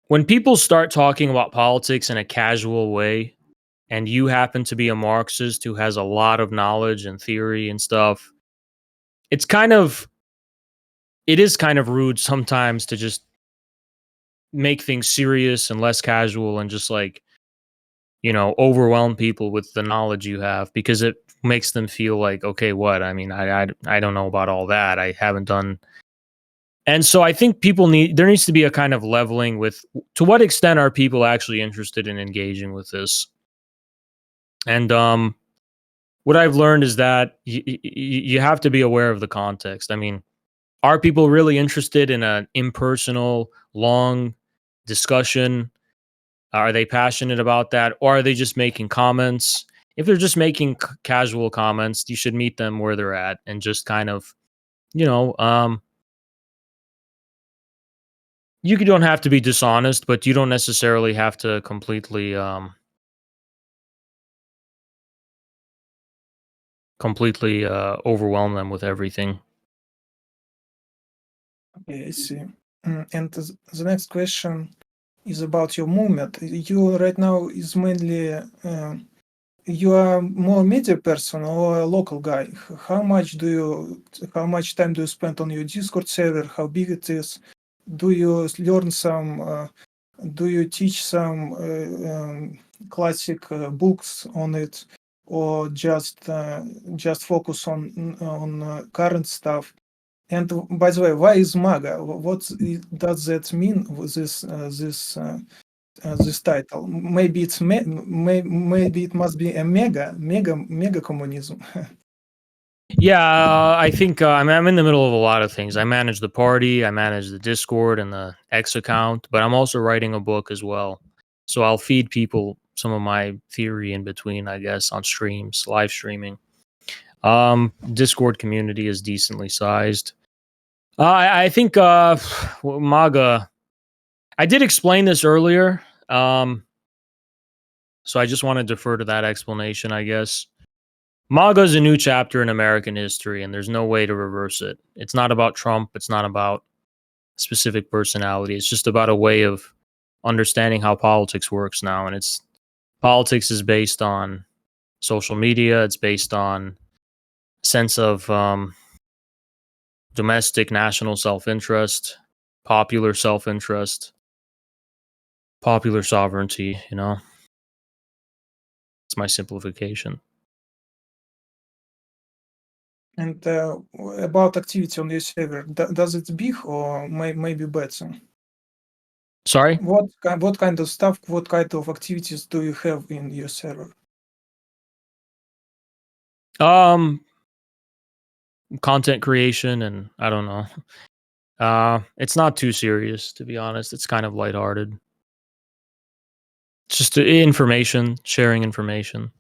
when people start talking about politics in a casual way, and you happen to be a Marxist who has a lot of knowledge and theory and stuff, it's kind of it is kind of rude sometimes to just make things serious and less casual and just like, overwhelm people with the knowledge you have because it makes them feel like, okay, what? I mean, I don't know about all that. I haven't done. And so I think there needs to be a kind of leveling with to what extent are people actually interested in engaging with this? And what I've learned is that you have to be aware of the context. I mean, are people really interested in an impersonal, long discussion? Are they passionate about that? Or are they just making comments? If they're just making casual comments, you should meet them where they're at and just kind of, you know, you don't have to be dishonest, but you don't necessarily have to completely overwhelm them with everything. Okay, I see. And the next question is about your movement. You right now is mainly you are more media person or a local guy. How much time do you spend on your Discord server? How big it is? Do you learn some? Do you teach some classic books on it, or just focus on current stuff? And by the way, why is MAGA? What does that mean? With this title? Maybe maybe it must be a mega communism. Yeah, I think I'm in the middle of a lot of things. I manage the party, I manage the Discord and the X account, but I'm also writing a book as well. So I'll feed people some of my theory in between, I guess, on streams, live streaming. Discord community is decently sized. I think MAGA. I did explain this earlier, so I just want to defer to that explanation, I guess. MAGA is a new chapter in American history, and there's no way to reverse it. It's not about Trump. It's not about specific personality. It's just about a way of understanding how politics works now. And politics is based on social media. It's based on a sense of domestic national self-interest, popular self-interest, popular sovereignty. It's my simplification. And about activity on your server, does it big or maybe better? Sorry? What kind of stuff, what kind of activities do you have in your server? Content creation, and I don't know. It's not too serious, to be honest. It's kind of lighthearted. It's just information, sharing information.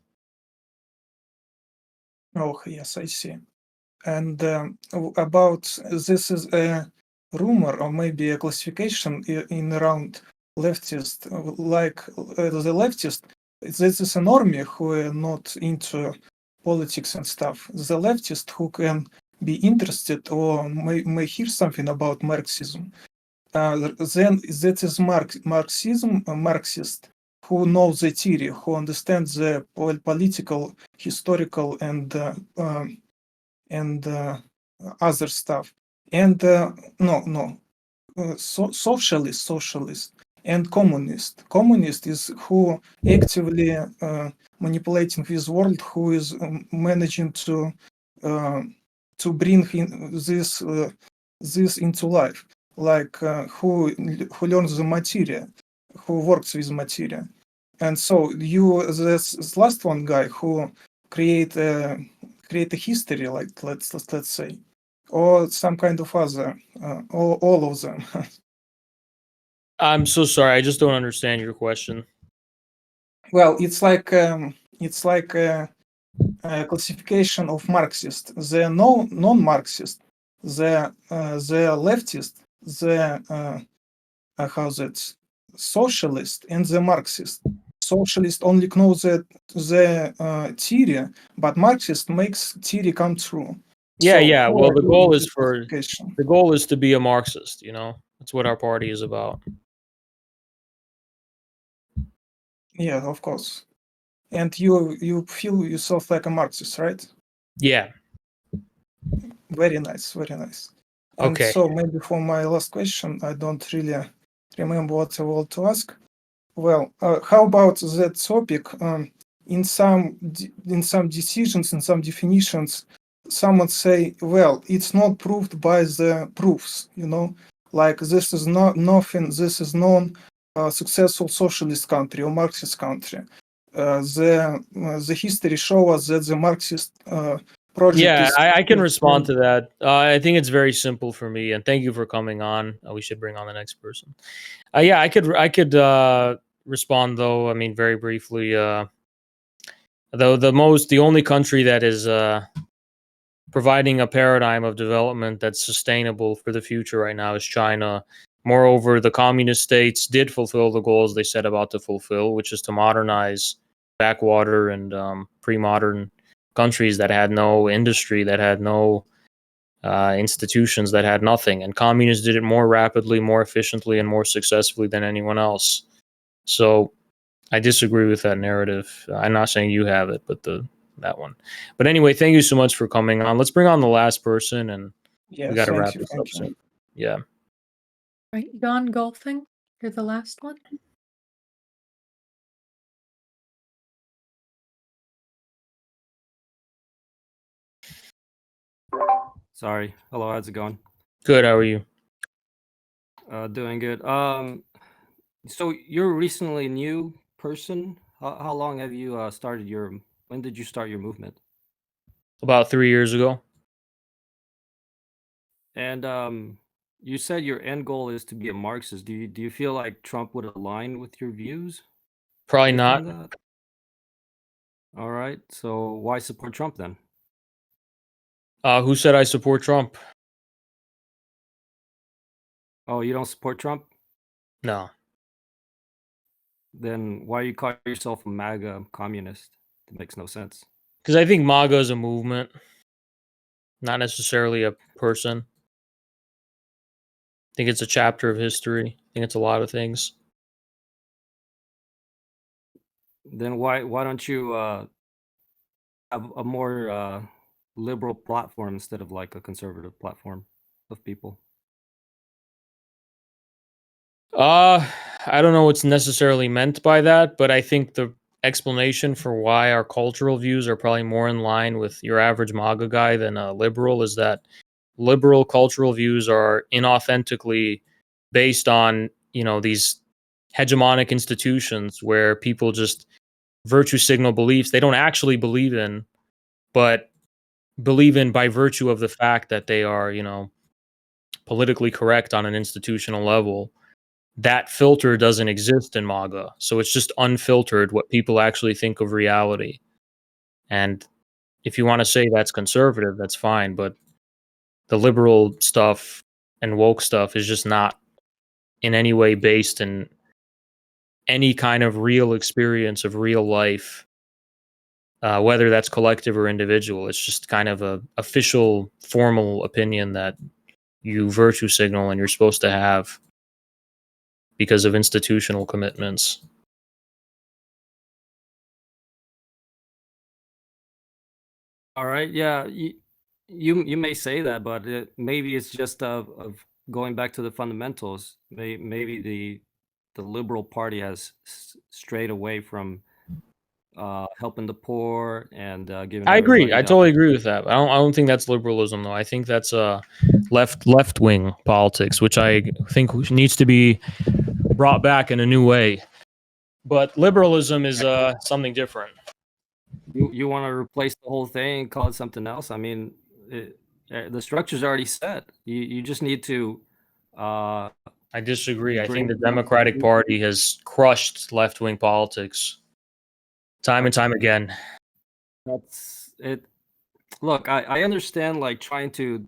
Oh, yes, I see. And about this is a rumor or maybe a classification in around leftist, like the leftist. This is an army who are not into politics and stuff. The leftist who can be interested or may hear something about Marxism. Then that is Marxism, a Marxist who knows the theory, who understands the political, historical, and other stuff. And socialist and communist. Communist is who actively manipulating this world, who is managing to bring in this into life, like who learns the material, who works with material. And so this last one guy who create a history, like let's say, or some kind of other, all of them. I'm so sorry. I just don't understand your question. Well, it's like a classification of Marxist. The non-Marxist, the leftist, the how's it, socialist, and the Marxist. socialist only know the theory, but Marxist makes theory come true. Yeah, So yeah. how Well, are you with this classification? the goal is to be a Marxist. That's what our party is about. Yeah, of course. And you feel yourself like a Marxist, right? Yeah. Very nice, very nice. And Okay. so maybe for my last question, I don't really remember what I want to ask. Well, how about that topic? In some decisions, in some definitions, someone say, well, it's not proved by the proofs. Like this is not nothing. This is non-successful socialist country or Marxist country. The history show us that the Marxist project Yeah, is I can respond to that. I think it's very simple for me, and thank you for coming on. We should bring on the next person. Yeah, I could respond though. I mean, very briefly. Though the only country that is providing a paradigm of development that's sustainable for the future right now is China. Moreover, the communist states did fulfill the goals they set about to fulfill, which is to modernize backwater and pre-modern countries that had no industry, that had no institutions, that had nothing. And communists did it more rapidly, more efficiently, and more successfully than anyone else. So I disagree with that narrative. I'm not saying you have it, but that one. But anyway, thank you so much for coming on. Let's bring on the last person, and Yeah, we got to thank wrap you, this thank up you. soon. Yeah. Right, John Golfing, you're the last one. Sorry. Hello, how's it going? Good. How are you? Doing good. So you're a recently new person. How long have you started your? When did you start your movement? About 3 years ago. And you said your end goal is to be a Marxist. Do you feel like Trump would align with your views? Probably Based on not. that? All right. So why support Trump then? Who said I support Trump? Oh, you don't support Trump? No. Then why you call yourself a MAGA communist? It makes no sense. Because I think MAGA is a movement, not necessarily a person. I think it's a chapter of history. I think it's a lot of things. Then why don't you have a more liberal platform instead of like a conservative platform of people? I don't know what's necessarily meant by that, but I think the explanation for why our cultural views are probably more in line with your average MAGA guy than a liberal is that liberal cultural views are inauthentically based on, these hegemonic institutions where people just virtue signal beliefs they don't actually believe in, but believe in by virtue of the fact that they are, politically correct on an institutional level. That filter doesn't exist in MAGA. So it's just unfiltered what people actually think of reality. And if you want to say that's conservative, that's fine. But the liberal stuff and woke stuff is just not in any way based in any kind of real experience of real life, whether that's collective or individual. It's just kind of a official, formal opinion that you virtue signal and you're supposed to have because of institutional commitments. All right, yeah, you may say that, but maybe it's just of going back to the fundamentals. Maybe the Liberal Party has strayed away from helping the poor and giving I agree. everybody I totally agree with that. I don't think that's liberalism though. I think that's left wing politics, which I think needs to be brought back in a new way. But liberalism is something different. You want to replace the whole thing and call it something else? I mean, the structure's already set. You just need to. I disagree. I think the Democratic Party has crushed left wing politics time and time again. That's it. Look, I understand like trying to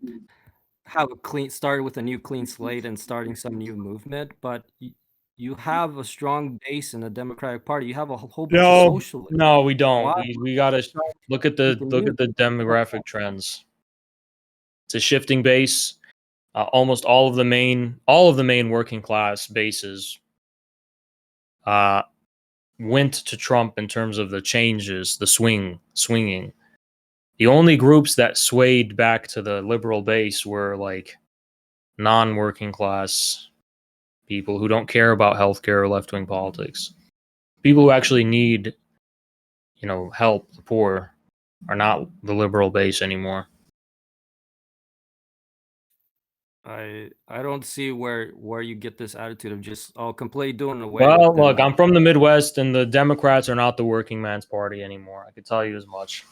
have a clean start with a new clean slate and starting some new movement, but you have a strong base in the Democratic Party. You have a whole bunch of No, socialists. no, we don't. Why We gotta look at the demographic trends. It's a shifting base. Almost all of the main working class bases went to Trump in terms of the changes, the swinging. The only groups that swayed back to the liberal base were like non-working class people who don't care about healthcare or left-wing politics. People who actually need, help, the poor, are not the liberal base anymore. I don't see where you get this attitude of just completely doing away Well, with them. look, I'm from the Midwest, and the Democrats are not the working man's party anymore. I can tell you as much.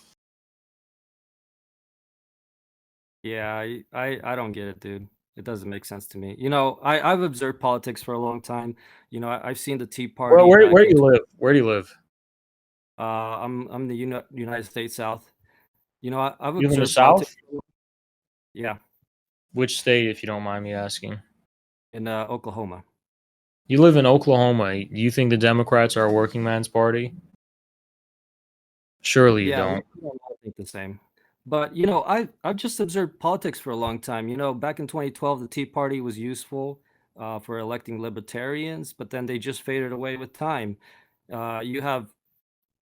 Yeah, I don't get it, dude. It doesn't make sense to me. I've observed politics for a long time. I've seen the Tea Party Where back do in. you live? Where do you live? I'm the United States South. I've You live in the observed politics. South? Yeah, Which state, if you don't mind me asking? in Oklahoma. You live in Oklahoma. Do you think the Democrats are a working man's party? Surely you Yeah, we don't. don't all think the same. But I've just observed politics for a long time. Back in 2012, the Tea Party was useful for electing libertarians, but then they just faded away with time. You have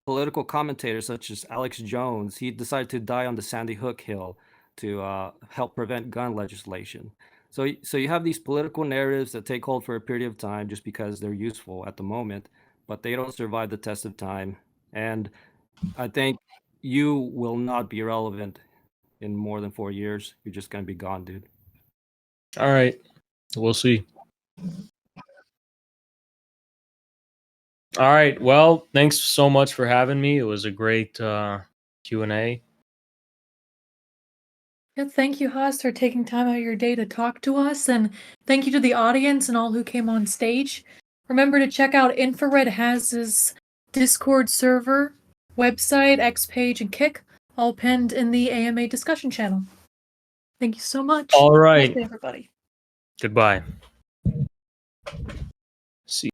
political commentators such as Alex Jones. He decided to die on the Sandy Hook Hill to help prevent gun legislation. So you have these political narratives that take hold for a period of time just because they're useful at the moment, but they don't survive the test of time. And I think you will not be relevant in more than 4 years. You're just gonna be gone, dude. All right. We'll see. All right. Well, thanks so much for having me. It was a great Q&A. Yeah, thank you, Haas, for taking time out of your day to talk to us, and thank you to the audience and all who came on stage. Remember to check out Infrared Haz's Discord server, website, X page, and Kick, all pinned in the AMA discussion channel. Thank you so much. All right. Nice day, everybody. Goodbye. See